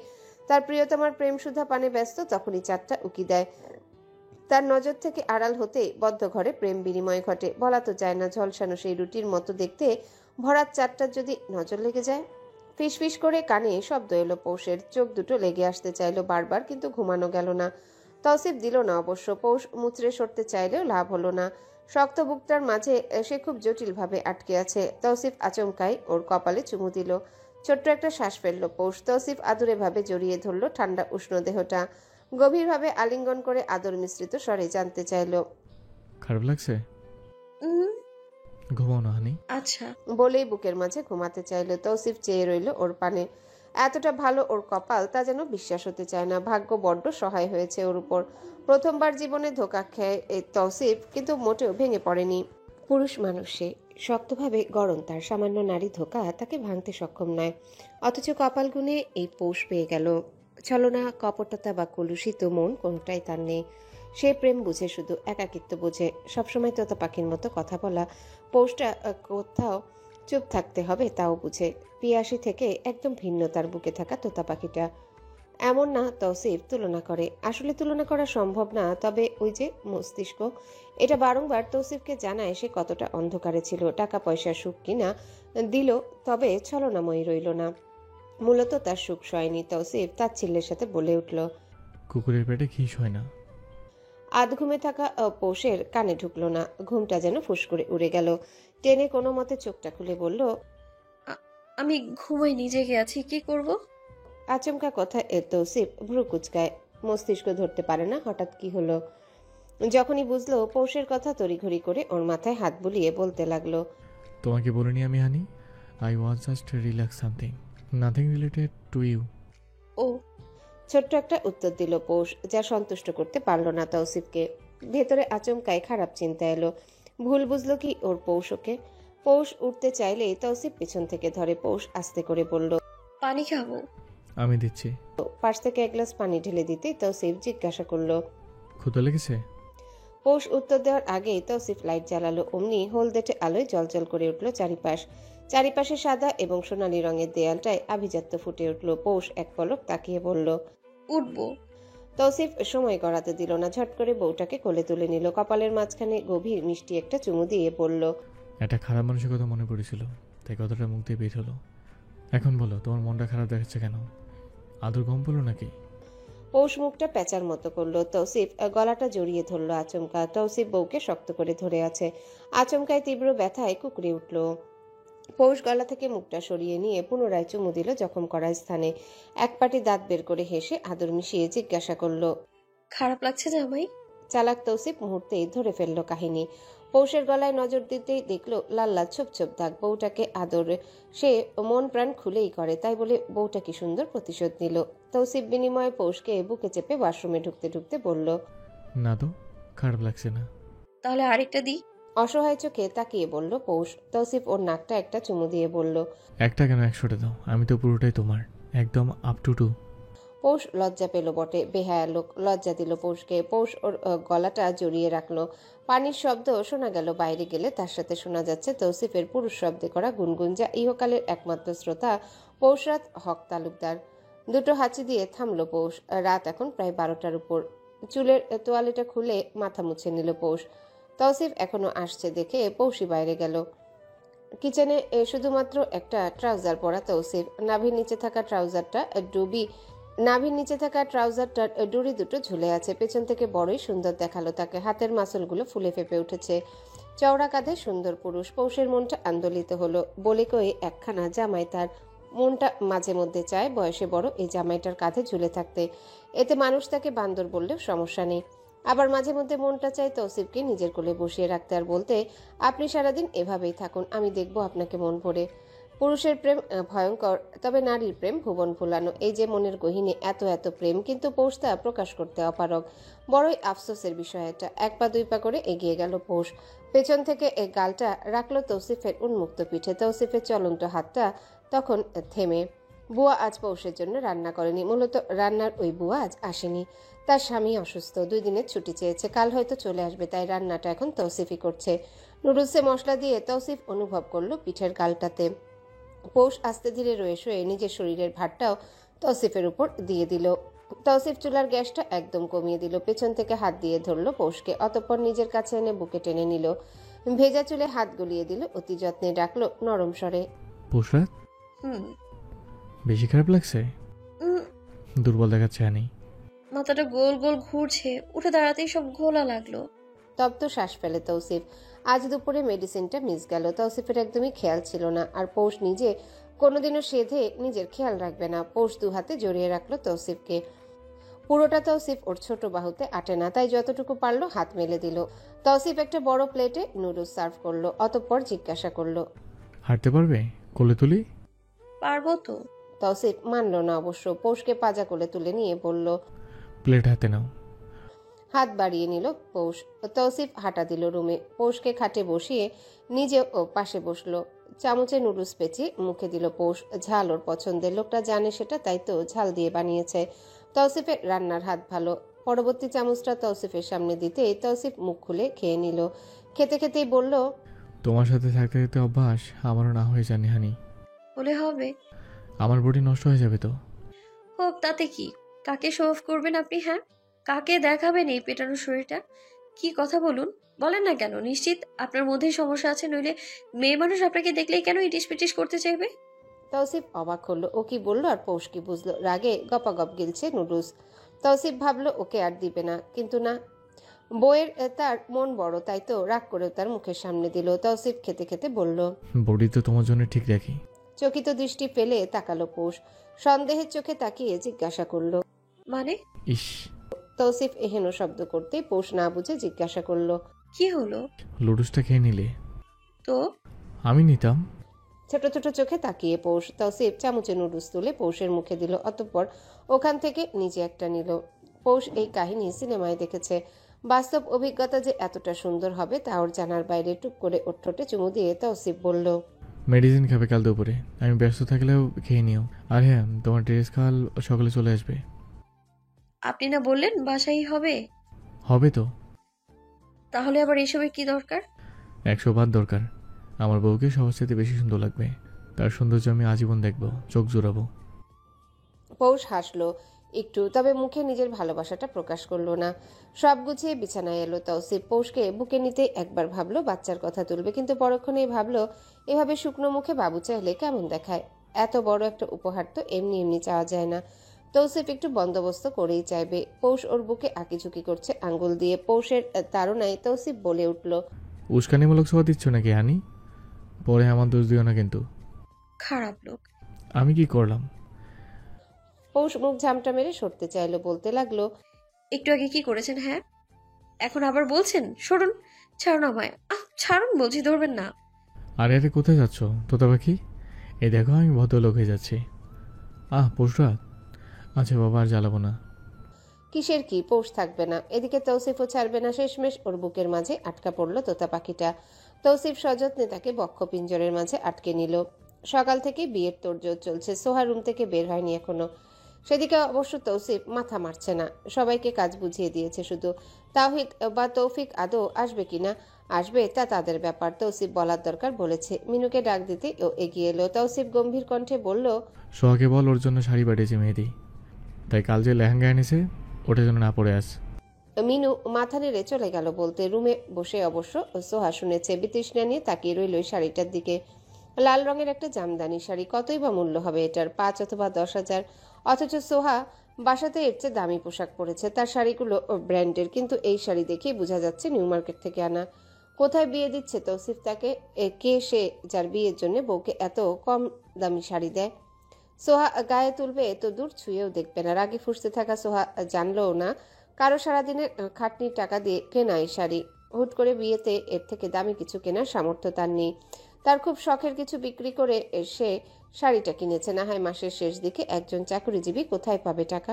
তার প্রিয়তমার প্রেম সুধা পানে ব্যস্ত, তখনই চারটা উকি দেয়। তার নজর থেকে আড়াল হতে বদ্ধ ঘরে প্রেম বিনিময় ঘটে। বলা তো যায় না, ঝলসানো সেই রুটির মতো দেখতে ভরাট চারটার যদি নজর লেগে যায়। ফিসফিস করে কানে শব্দ এলো পৌষের। চোখ দুটো লেগে আসতে চাইলো বারবার, কিন্তু ঘুমানো গেল না। তৌসিফ দিল না অবশ্য। পৌষ মুচড়ে সরতে চাইলেও লাভ হলো না। শক্ত বুকটার মাঝে সে খুব জটিলভাবে আটকে আছে। তৌসিফ আচমকাই ওর কপালে চুমু দিল। ছোট্ট একটা শ্বাস ফেললো পৌষ। তৌসিফ আদুরে ভাবে জড়িয়ে ধরল ঠান্ডা উষ্ণ দেহটা। গভীরভাবে আলিঙ্গন করে আদর মিশ্রিত স্বরে জানতে চাইল, খারাপ লাগছে? উম, ঘুমাও না হানি। আচ্ছা। বলেই বুকের মাঝে ঘুমাতে চাইল। তৌসিফ চেয়ে রইল ওর পানে। এতটা ভালো ওর কপাল, তা যেন বিশ্বাস হতে চায় না। ভাগ্য বড্ড সহায় হয়েছে ওর উপর। প্রথমবার জীবনে ধোঁকা খেয়ে এই তৌসিফ কিন্তু মোটেও ভেঙে পড়েনি। পুরুষ মানুষ সে, শক্তভাবে গরম। তার সামান্য নারী ধোঁকা তাকে ভাঙতে সক্ষম নয়। অথচ কপাল গুনে এই পৌষ পেয়ে গেল। ছলনা, কপটতা বা কলুষিত মন কোনোটাই তার নেই। সে প্রেম বুঝে, শুধু একাকিত্ব বোঝে। সবসময় তোতা পাখির মতো কথা বলা। পৌষটা কোথাও চুপ থাকতে হবে তাও বুঝে। পিয়াসী থেকে একদম ভিন্ন তার বুকে থাকা তোতা পাখিটা। এমন না তৌসিফ তুলনা করে, আসলে তুলনা করা সম্ভব না। তবে ওই যে মস্তিষ্ক, এটা বারংবার তৌসিফকে জানায় সে কতটা অন্ধকারে ছিল। টাকা পয়সার সুখ কিনা দিল, তবে ছলনাময়ী রইল না। মূলত তার সুখ সয়নি। তৌসিফ তার ছিল্লের সাথে বলে উঠল, কুকুরের পেটে খিস হয় না। আধ ঘুমে থাকা পৌষের কানে ঢুকলো না। ঘুমটা যেন ফুস করে উড়ে গেল। টেনে কোনো মতে চোখটা খুলে বলল, আমি ঘুমাইনি, জেগে আছি, কি করব? আচমকা কথা তৌসিফ ভ্রু কুচকায়। মস্তিষ্ক ধরতে পারে না হঠাৎ কি হলো। যখনই বুঝলো পৌষের কথা, তড়িঘড়ি করে ওর মাথায় হাত বুলিয়ে বলতে লাগলো, তোমাকে বলিনি আমি honey, I was just relax something, nothing related to you. ও, ছোট্ট একটা উত্তর দিল পৌষ, যা সন্তুষ্ট করতে পারল না তৌসিফকে। ভেতরে আচমকায় খারাপ চিন্তা এলো। ভুল বুঝলো কি ওর পৌষকে? পৌষ উঠতে চাইলেই তৌসিফ পিছন থেকে ধরে। পৌষ আস্তে করে বলল, পানি খাবো। আমি দিচ্ছি। পাশ থেকে এক গ্লাস পানি ঢেলে দিতে তৌসিফ জিজ্ঞাসা করলো, ক্ষুধা লেগেছে? পৌষ উত্তর দেওয়ার আগেই তৌসিফ লাইট জ্বালালো। অমনি হলদেটে আলোয় জলজল করে উঠল চারিপাশ। চারিপাশে সাদা এবং সোনালী রঙের দেয়ালটায় আভিজাত্য ফুটে উঠল। পৌষ এক পলক তাকিয়ে বলল, উঠবো। তৌসিফ সময় গড়াতে দিল না। ঝট করে বউটাকে কোলে তুলে নিল। কপালের মাঝখানে গভীর মিষ্টি একটা চুমু দিয়ে বলল, একটা খারাপ মানুষের কথা মনে পড়েছিল, তাই কথাটা মুখ দিয়ে বের হলো। এখন বলো, তোমার মনটা খারাপ দেখাচ্ছে কেন? আদর কম পড়লো নাকি? পৌষ মুখটা প্যাঁচার মতো করলো। তৌসিফ গলাটা জড়িয়ে ধরলো আচমকা। তৌসিফ বউকে শক্ত করে ধরে আছে। আচমকায় তীব্র ব্যথায় কুকড়ে উঠল। পৌষ গলা থেকে মুখটা সরিয়ে নিয়ে পুনরায় চুমু দিল জখম করা স্থানে। এক পাটি দাঁত বের করে হেসে আদর মিশিয়ে জিজ্ঞাসা করলো, খারাপ লাগছে জামাই? চালাক তৌসিফ মুহূর্তেই ধরে ফেলল কাহিনী। পৌষের গলায় নজর দিতেই দেখলো লাল লাল ছোপ ছোপ দাগ। বউটাকে আদর সে মন প্রাণ খুলেই করে, তাই বলে বউটা কি সুন্দর প্রতিশোধ নিল। তৌসিফ বিনিময়ে পৌষকে বুকে চেপে ওয়াশরুমে ঢুকতে ঢুকতে বলল, না তো, খারাপ লাগছে না। তাহলে আরেকটা দিই। অসহায় চোখে তাকিয়ে বলল পৌষ। তৌসিফ ওর নাকটা একটা চুমু দিয়ে বলল, একটা কেন, 100টা দাও, আমি তো পুরোটাই তোমার, একদম আপ টু টু। পৌষ লজ্জা পেল বটে। বেহায়া লোক লজ্জা দিল পৌষকে। পৌষ ওর গলাটা জড়িয়ে রাখলো। পানির শব্দ শোনা গেল বাইরে গেলে। তার সাথে শোনা যাচ্ছে তৌসিফের পুরুষ শব্দে করা গুনগুন, যা ইহকালের একমাত্র শ্রোতা পৌষরাত হক তালুকদার। দুটো হাঁচি দিয়ে থামলো পৌষ। রাত এখন প্রায় 12টার উপর। চুলের তোয়ালেটা খুলে মাথা মুছে নিল পৌষ। তৌসিফ এখনো আসছে দেখে পৌষী বাইরে গেল। কিচেনে শুধুমাত্র একটা ট্রাউজার পরা তৌসিফ। নাভির নিচে থাকা ট্রাউজারটার ডুরি দুটো ঝুলে আছে। পেছন থেকে বড়ই সুন্দর দেখালো তাকে। হাতের মাসলগুলো ফুলে ফেপে উঠেছে। চওড়া কাঁধে সুন্দর পুরুষ। পৌষের মনটা আন্দোলিত হলো। বলে কয়ে একখানা জামাই তার। মনটা মাঝে মধ্যে চায় বয়সে বড় এই জামাইটার কাঁধে ঝুলে থাকতে। এতে মানুষ তাকে বান্দর বললেও সমস্যা নেই। আবার মাঝে মধ্যে মনটা চায় তৌসিফকে নিজের কোলে বসিয়ে রাখতে আর বলতে, আপনি সারাদিন এভাবেই থাকুন, আমি দেখব আপনাকে মন ভরে। পুরুষের প্রেম ভয়ঙ্কর, তবে নারীর প্রেম ভুবন ভুলানো। এই যে মনের গহীনে এত এত প্রেম, কিন্তু পৌষ তা প্রকাশ করতে অপারগ। বড়ই আফসোসের বিষয় এটা। এক পা দুই পা করে এগিয়ে গেল পৌষ। পেছন থেকে গালটা রাখলো তৌসিফের উন্মুক্ত পিঠে। তৌসিফের চলন্ত হাতটা তখন থেমে। বুয়া আজ পৌষের জন্য রান্না করেনি। মূলত রান্নার ওই বুয়া আজ আসেনি, তার স্বামী অসুস্থ, 2 দিনের ছুটি চেয়েছে, কাল হয়তো চলে আসবে, তাই রান্নাটা এখন তৌসিফই করছে। নুডলসে মশলা দিয়ে তৌসিফ অনুভব করলো পিঠের গালটাতে। পৌষ আস্তে ধীরে রয়ে শুয়ে নিজের শরীরের ভারটাও তৌসিফের উপর দিয়ে দিল। তৌসিফ চুলার গ্যাসটা একদম কমিয়ে দিল, পেছন থেকে হাত দিয়ে ধরল পৌষকে, অতঃপর নিজের কাছে এনে বুকে টেনে নিল, ভেজা চুলে হাত গলিয়ে দিল, অতি যত্নে ডাকলো নরম স্বরে, পোশরাত, হুম বেশি খারাপ লাগছে? উম, দুর্বল দেখাচ্ছে আনি। মাথাটা গোল গোল ঘুরছে, উঠে দাঁড়াতেই সব ঘোলা লাগলো। তপ্ত শ্বাস ফেলে তৌসিফ। আজ দুপুরে মেডিসিনটা মিস গেল, তৌসিফের একদমই খেয়াল ছিল না। আর পৌষ নিজে কোনোদিনও সেধে নিজের খেয়াল রাখবে না। পৌষ 2 হাতে জড়িয়ে রাখলো তৌসিফকে। পুরোটা তৌসিফ ওর ছোট বাহুতে আটে না, তাই যতটুকু পারলো হাত মেলে দিল। তৌসিফ একটা বড় প্লেটে নুডলস সার্ভ করলো, অতঃপর জিজ্ঞাসা করলো, হাঁটতে পারবে? কোলে তুলি? পারবো তো। তৌসিফ মানল না অবশ্য। পৌষকে পাজা কোলে তুলে নিয়ে বলল, প্লেট হাতে নাও। হাত বাড়িয়ে নিল পৌষ। তৌসিফ হাঁটা দিল রুমে, পৌষকে খাটে বসিয়ে নিজেও পাশে বসলো। চামচে নুডলস পেঁচিয়ে মুখে দিল পৌষ। ঝাল ওর পছন্দের, লোকটা জানে সেটা, তাই তো ঝাল দিয়ে বানিয়েছে। তৌসিফের রান্নার হাত ভালো। পরবর্তী চামচটা তৌসিফের সামনে দিতে তৌসিফ মুখ খুলে খেয়ে নিল। খেতে খেতেই বলল, তোমার সাথে থাকতে থাকতে অভ্যাস আমারও না হয়ে জানি হানি। হলে হবে। আমার বডি নষ্ট হয়ে যাবে তো। হোক, তাতে কি? কাকে শো অফ করবেন আপনি? হ্যাঁ, কাকে দেখাবেন এই পেটানো শরীরটা? কি কথা বলুন, বলেন না কেন? নিশ্চিত আপনার মধ্যেই সমস্যা আছে, নইলে মেয়ে মানুষ আপনাকে দেখলেই কেন ইটিস পিটিস করতে চাইবে? তৌসিফ অবাক হলো। ও কি বললো আর পৌষ কি বুঝলো? রাগে গপাগপ গিলছে নুডলস। তৌসিফ ভাবলো ওকে আর দিবে না, কিন্তু না, বইয়ের তার মন বড়, তাই তো রাগ করেও তার মুখের সামনে দিল। তৌসিফ খেতে খেতে বলল, বডি তো তোমার জন্য ঠিক রাখি। চকিত দৃষ্টি ফেলে তাকালো পৌষ। সন্দেহের চোখে তাকিয়ে জিজ্ঞাসা করলো, মানে? ইস, তৌসিফ এহেন শব্দ করতেই পৌষ না বুঝে জিজ্ঞাসা করলো, কি হলো? লুডুসটা খেয়ে নিলে? তো আমি নিতাম। ছোট ছোট চোখে তাকিয়ে পৌষ। তৌসিফ চামচে নুডলস তুলে পৌষের মুখে দিল, অতঃপর ওখান থেকে নিজে একটা নিল। পৌষ এই কাহিনী সিনেমায় দেখেছে, বাস্তব অভিজ্ঞতা যে এতটা সুন্দর হবে তা ওর জানার বাইরে। টুক করে ওর ঠোঁটে চুমু দিয়ে তৌসিফ বলল, মেডিসিন খাবে কাল দুপুরে, আমি ব্যস্ত থাকলেও খেয়ে নিও। আর হ্যাঁ, তোমার ড্রেস কাল সকালে চলে আসবে। আপনি না বললেন বাসাই হবে? হবে তো। তাহলে আবার এসবের কি দরকার? 100 বার দরকার। আমার বউকে সবার সাথে বেশি সুন্দর লাগবে, তার সৌন্দর্য আমি আজীবন দেখবো, চোখ জোড়াবো। পৌষ হাসলো একটু, তবে মুখে নিজের ভালোবাসাটা প্রকাশ করলো না। সব গুছিয়ে বিছানায় এলো তৌসিফ। পৌষকে বুকে নিতে একবার ভাবলো বাচ্চার কথা তুলবে, কিন্তু পরক্ষণেই ভাবলো এভাবে শুকনো মুখে বাবু চাইলে কেমন দেখায়। এত বড় একটা উপহার তো এমনি এমনি চাওয়া যায় না। তৌসিফ একটু বন্দোবস্ত করেই চাইবে। পৌষ ওর বুকে আঁকিঝুঁকি করছে আঙ্গুল দিয়ে। পৌষের তাড়নায় তৌসিফ বলে উঠল, উস্কানিমূলক ছোঁয়া দিচ্ছ নাকি হানি? পরে আমার দোষ দিও না কিন্তু। খারাপ লোক। আমি কি করলাম? পৌষ মুখ ঝামটা মেরে সরতে চাইলো, বলতে লাগলো, একটু আগে কি করেছেন? হ্যাঁ, এখন আবার বলছেন? সরুন, ছাড়ুন আমায়। ছাড়ুন বলছি, ধরবেন না। আরে আরে, কোথায় যাচ্ছ তোতা পাখি? এই দেখো আমি ভদ্রলোক হয়ে যাচ্ছি। পোশরাত, আচ্ছা বাবা আর জ্বালাবো না। কিসের কি? পৌষ থাকবে না, এদিকে তৌসিফও ছাড়বে না। শেষমেশ ওর বুকের মাঝে আটকা পড়লো তোতা পাখিটা। তৌসিফ সযত্নে তাকে বক্ষ পিঞ্জরের মাঝে আটকে নিল। সকাল থেকে বিয়ের তোড়জোড় চলছে, সোহা রুম থেকে বের হয়নি এখনো। সেদিকে অবশ্য তৌসিফ মাথা মারছে না, সবাইকে কাজ বুঝিয়ে দিয়েছে। শুধু তাওহিদ বা তৌফিক আদৌ আসবে কিনা, আসবে তা তাদের ব্যাপার। তৌসিফ বলার দরকার বলেছে। মিনুকে ডাক দিতে ও এগিয়ে এলো। তৌসিফ গম্ভীর কণ্ঠে বলল, সোহাকে বল ওর জন্য শাড়ি পাঠিয়েছে মেহেদি, তাই কাল যে লেহেঙ্গা এনেছে ওটা যেন না পরে আস। মিনু মাথা নেড়ে চলে গেল বলতে। রুমে বসে অবশ্য সোহা শুনেছে। বিতৃষ্ণা নিয়ে তাকিয়ে রইল ওই শাড়িটার দিকে। লাল রঙের একটা জামদানি শাড়ি, কতই বা মূল্য হবে এটার? 5 অথবা 10,000। অথচ সোহা বাসাতে এর চেয়ে দামি পোশাক পরেছে। তার শাড়িগুলো ব্র্যান্ডের, কিন্তু এই শাড়ি দেখেই বোঝা যাচ্ছে নিউ মার্কেট থেকে আনা। কোথায় বিয়ে দিচ্ছে তৌসিফ তাকে? কে সে যার বিয়ের জন্য বউকে এত কম দামি শাড়ি দেয়? সোহা গায়ে তুলবে তো দূর, ছুঁয়েও দেখবে না। রাগে ফুঁসতে থাকা সোহা জানলও না কারো সারাদিনের খাটনির টাকা দিয়ে কেনা এই শাড়ি। হুট করে বিয়েতে এর থেকে দামি কিছু কেনার সামর্থ্য তার নেই। তার খুব শখের কিছু বিক্রি করে সে শাড়িটা কিনেছে। না হয় মাসের শেষ দিকে একজন চাকরিজীবী কোথায় পাবে টাকা?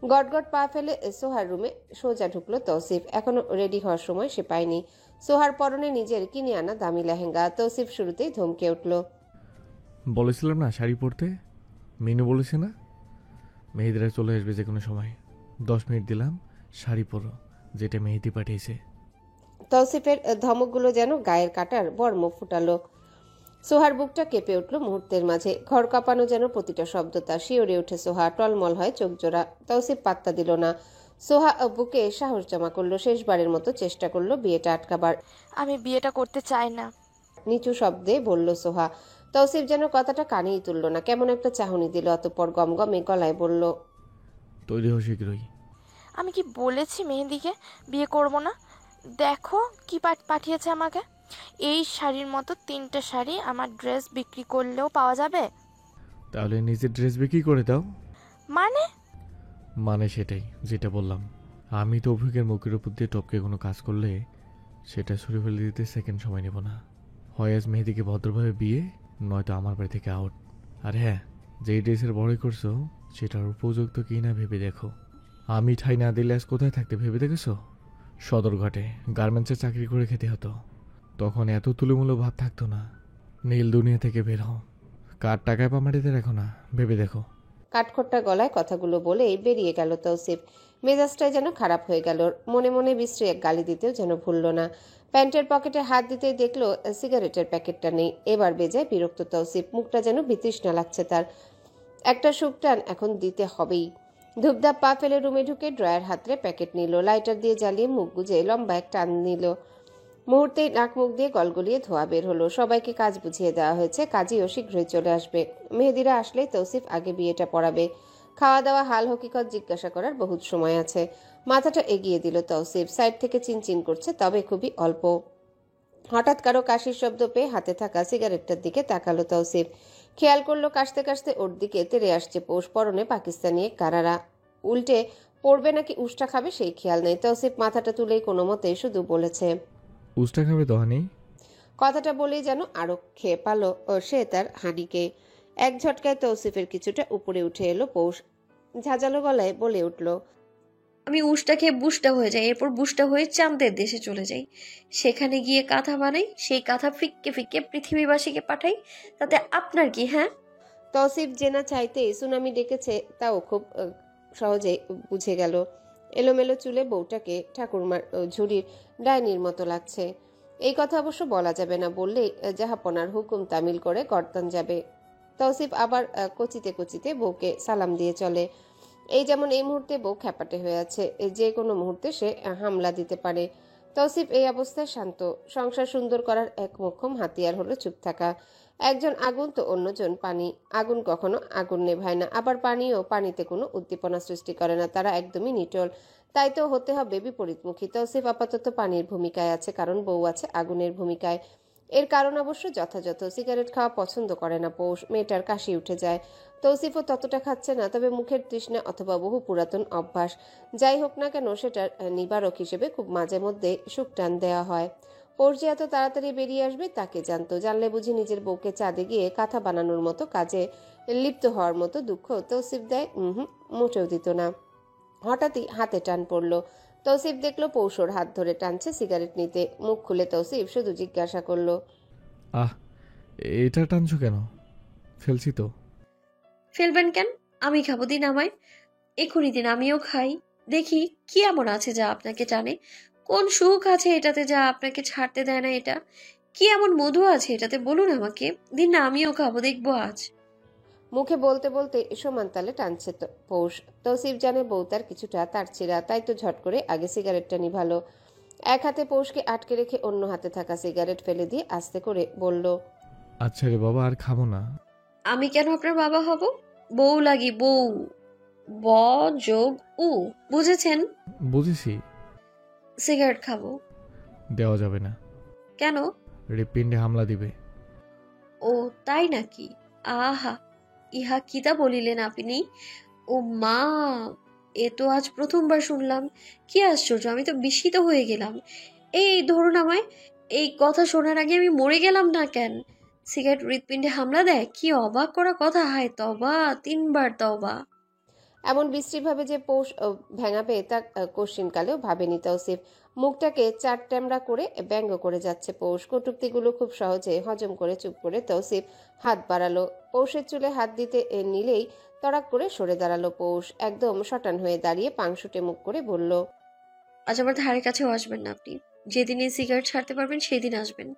গটগট পা ফেলে সোহার রুমে সোজা ঢুকলো তৌসিফ। এখনো রেডি হওয়ার সময় সে পায়নি। সোহার পরনে নিজের কিনে আনা দামি লেহেঙ্গা। তৌসিফ শুরুতেই ধমকে উঠল, বলেছিলাম না শাড়ি পরতে? মিনু বলেছে না মেহেদিরা চলে আসবে যে কোনো সময়। 10 মিনিট দিলাম, শাড়ি পরো, যেটা মেহেদি পাঠিয়েছে। তৌসিফের ধমকগুলো যেন গায়ের কাটার বর্ম ফুটালো। সোহার বুকটা কেঁপে উঠল মুহূর্তের মাঝে। ঘর কাঁপানো যেন প্রতিটা শব্দ তার। শিওরে উঠে সোহা, টলমল হয় চোখ জোড়া। তৌসিফ পাত্তা দিল না। সোহা বুকে সাহস জমা করলো, শেষবারের মতো চেষ্টা করলো বিয়েটা আটকাবার। আমি বিয়েটা করতে চাই না, নিচু শব্দে বলল সোহা। তৌসিফ যেন কথাটা কানেই তুলল না, কেমন একটা চাহনি দিল, অতঃপর গমগমে গলায় বলল, তৈরি হও শীঘ্রই। আমি কি বলেছি মেহেদিকে বিয়ে করব না? দেখো কি পাঠিয়েছে আমাকে। এই শাড়ির মতো 3টে শাড়ি আমার ড্রেস বিক্রি করলেও পাওয়া যাবে। তাহলে নিজের ড্রেস বিক্রি করে দাও। মানে সেটাই যেটা বললাম। আমি তো অভিজ্ঞের মুখের উপর দিয়ে টপকে কোনো কাজ করলে সেটা সরে ফেলে দিতে সেকেন্ড সময় নেব না। হয় আজ মেহেদিকে ভদ্রভাবে বিয়ে, নয়তো আমার বাড়ি থেকে আউট। আর হ্যাঁ, যেই ড্রেসের বড়ই করছো সেটার উপযুক্ত কি না ভেবে দেখো। আমি ঠাই না দিলে আজ কোথায় থাকতে ভেবে দেখেছো? সদরঘাটে গার্মেন্টসে চাকরি করে খেতে হতো। তখন এত তুলোমুলো ভাব থাকতো না। নীল দুনিয়া থেকে বের হও, কার টাকায় পা মাটিতে রাখো না, ভেবে দেখো। কাঠখোট্টা গলায় কথাগুলো বলেই বেরিয়ে গেল তৌসিফ। মেজাজটাই যেন খারাপ হয়ে গেল। মনে মনে বিশ্রী এক গালি দিতেও যেন ভুলল না। প্যান্টের পকেটে হাত দিতেই দেখলো সিগারেটের প্যাকেটটা নেই। এবার বেজায় বিরক্ত তৌসিফ। মুখটা যেন বিতৃষ্ণা লাগছে তার। একটা সুকটান এখন দিতে হবেই। ধূপধাপ পা ফেলে রুমে ঢুকে ড্রয়ার হাতড়ে প্যাকেট নিল। লাইটার দিয়ে জ্বালিয়ে মুখ গুজে লম্বা এক টান নিল। মুহূর্তেই নাক মুখ দিয়ে গলগলিয়ে ধোয়া বের হলো। সবাইকে কাজ বুঝিয়ে দেওয়া হয়েছে, কাজীও শীঘ্রই চলে আসবে। মেহেদিরা আসলেই তৌসিফ আগে বিয়েটা পড়াবে। খাওয়া দাওয়া হাল হকিকত জিজ্ঞাসা করার বহুত সময় আছে। মাথাটা এগিয়ে দিল তৌসিফ। সাইড থেকে চিনচিন করছে, তবে খুবই অল্প। হঠাৎ কারো কাশির শব্দ পেয়ে হাতে থাকা সিগারেটটার দিকে তাকালো তৌসিফ। খেয়াল করলো কাশতে কাশতে ওর দিকে তেড়ে আসছে পৌষ, পরনে পাকিস্তানি এক গারারা। উল্টে পড়বে নাকি উষ্টা খাবে সেই খেয়াল নেই। তৌসিফ মাথাটা তুলেই কোনো মতে শুধু বলেছে, উষ্টা খাবে তো হানি। কথাটা বলেই যেন আরো খেয়ে পালো সে তার হানিকে। এক ঝটকায় তৌসিফের কিছুটা উপরে উঠে এলো পৌষ। ঝাঁঝালো গলায় বলে উঠল, আমি উষ্টা খেয়ে বুষ্টা হয়ে যাই, এরপর বুষ্টা হয়ে চাঁদের দেশে চলে যাই। সেখানে গিয়ে কাঁথা বানাই, সেই কাঁথা ফিক্কে ফিক্কে পৃথিবীবাসীকে পাঠাই। তাতে আপনার কি? হ্যাঁ। তৌসিফ জেনা চাইতেই সুনামি ডেকেছে তাও খুব সহজে বুঝে গেল। এলোমেলো চুলে বউটাকে ঠাকুরমার ঝুড়ির ডাইনির মতো লাগছে। এই কথা অবশ্য বলা যাবে না, বললেই জাহাপনার হুকুম তামিল করে গর্দান যাবে। তৌসিফ আবার কচিতে কচিতে বউকে সালাম দিয়ে চলে। এই যেমন এই মুহূর্তে বউ খ্যাপাটে হয়ে আছে, যে কোনো মুহূর্তে সে হামলা দিতে পারে। তৌসিফ এই অবস্থায় শান্ত। সংসার সুন্দর করার এক মোক্ষম হাতিয়ার হলো চুপ থাকা। একজন আগুন তো অন্যজন পানি। আগুন কখনো আগুন নেভায় না, আবার পানিও পানিতে কোনো উদ্দীপনা সৃষ্টি করে না। তারা একদমই নিটল। তাই তো হতে হবে বিপরীতমুখী। তৌসিফ আপাতত পানির ভূমিকায় আছে, কারণ বউ আছে আগুনের ভূমিকায়। এর কারণ অবশ্য যথাযথ। সিগারেট খাওয়া পছন্দ করে না পৌষ, মেয়েটার কাশি উঠে যায়। তৌসিফও ততটা খাচ্ছে না, তবে মুখের তৃষ্ণা অথবা বহু পুরাতন অভ্যাস যাই হোক না কেন সেটার নিবারক হিসেবে খুব মাঝে মধ্যে সুকটান দেওয়া হয়। পৌষ যে এত তাড়াতাড়ি বেরিয়ে আসবে তাকে জানতো। জানলে বুঝি নিজের বউকে চাঁদে গিয়ে কাঁথা বানানোর মতো কাজে লিপ্ত হওয়ার মতো দুঃখ তৌসিফ দেয়? মোটেও দিত না। হঠাৎই হাতে টান পড়লো। তৌসিফ দেখলো পৌষর হাত ধরে টানছে সিগারেট নিতে। মুখ খুলে তৌসিফ শুধু জিজ্ঞাসা করলো, আহ, এটা টানছো কেন? ফেলছি তো। ফেলবেন কেন? আমি খাবো, দিন আমায়। এখনই দিন, আমিও খাই। দেখি কি এমন আছে যা আপনাকে টানে। কোন সুখ আছে এটাতে যা আপনাকে ছাড়তে দেয় না? এটা কি এমন মধু আছে এটাতে? বলুন আমাকে, দিন না, আমিও খাবো, দেখবো আজ। মুখে বলতে বলতে সমান তালে টানছে পৌষ। তৌসিফ জানে বউ তার কিছুটা তার ছিঁড়া, তাই তো ঝট করে আগে সিগারেটটা নিভালো। এক হাতে পৌষকে আটকে রেখে অন্য হাতে থাকা সিগারেট ফেলে দিয়ে আস্তে করে বলল, আচ্ছা রে বাবা, আর খাবো না। আমি কেন আপনার বাবা হব? বউ লাগি, বউ। ব যোগ উ, বুঝেছেন? বুঝেছি। সিগারেট খাবো। দেওয়া যাবে না। কেন? হৃৎপিণ্ডে হামলা দিবে। ও তাই নাকি? আহা, ইহা কিতা বলিলেন আপনি? ও মা, এ তো আজ প্রথমবার শুনলাম। কি আশ্চর্য, আমি তো বিস্মিত হয়ে গেলাম। এই ধরুন আমায়, এই কথা শোনার আগে আমি মরে গেলাম না কেন? সিগারেট হৃৎপিণ্ডে হামলা দেয়? কি অবাক করা কথা! হায় তবা, 3 বার তবা। এমন বিশ্রীভাবে যে পৌষ ভেঙাবে তা কোশ্চিনকালেও ভাবেনি তৌসিফ। মুখটাকে চার ট্যামড়া করে ব্যঙ্গ করে যাচ্ছে পৌষ। কটূক্তিগুলো খুব সহজে হজম করে চুপ করে তৌসিফ হাত বাড়ালো। পৌষের চুলে হাত দিতে নিলেই তড়াক করে সরে দাঁড়ালো পৌষ। একদম শটান হয়ে দাঁড়িয়ে পাংশুটে মুখ করে বলল, আজ আমার ধারে কাছেও আসবেন না আপনি। যেদিন এই সিগারেট ছাড়তে পারবেন সেদিন আসবেন।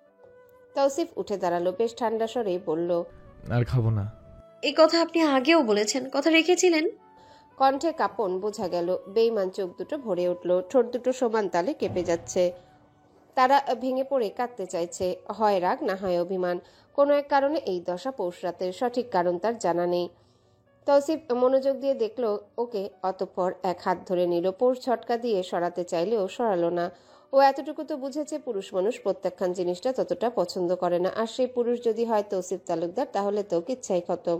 তৌসিফ উঠে দাঁড়ালো, বেশ ঠান্ডা স্বরে বলল, আর খাবো না। এই কথা আপনি আগেও বলেছেন, কথা রেখেছিলেন। কণ্ঠে কাঁপন বোঝা গেল। বেইমান চোখ দুটো ভরে উঠল, ঠোঁট দুটো সমান তালে কেঁপে যাচ্ছে। তারা ভেঙে পড়ে কাঁদতে চাইছে, হয় রাগ না হয় অভিমান। কোনো এক কারণে এই দশা পৌষ রাতের, সঠিক কারণ তার জানা নেই। তৌসিফ মনোযোগ দিয়ে দেখলো ওকে, অতঃপর এক হাত ধরে নিল। পৌষ ঝটকা দিয়ে সরাতে চাইলেও সরালো না। ও এতটুকু তো বুঝেছে পুরুষ মানুষ প্রত্যাখ্যান জিনিসটা ততটা পছন্দ করে না। আর সেই পুরুষ যদি হয় তৌসিফ তালুকদার, তাহলে তো কিচ্ছাই খতম।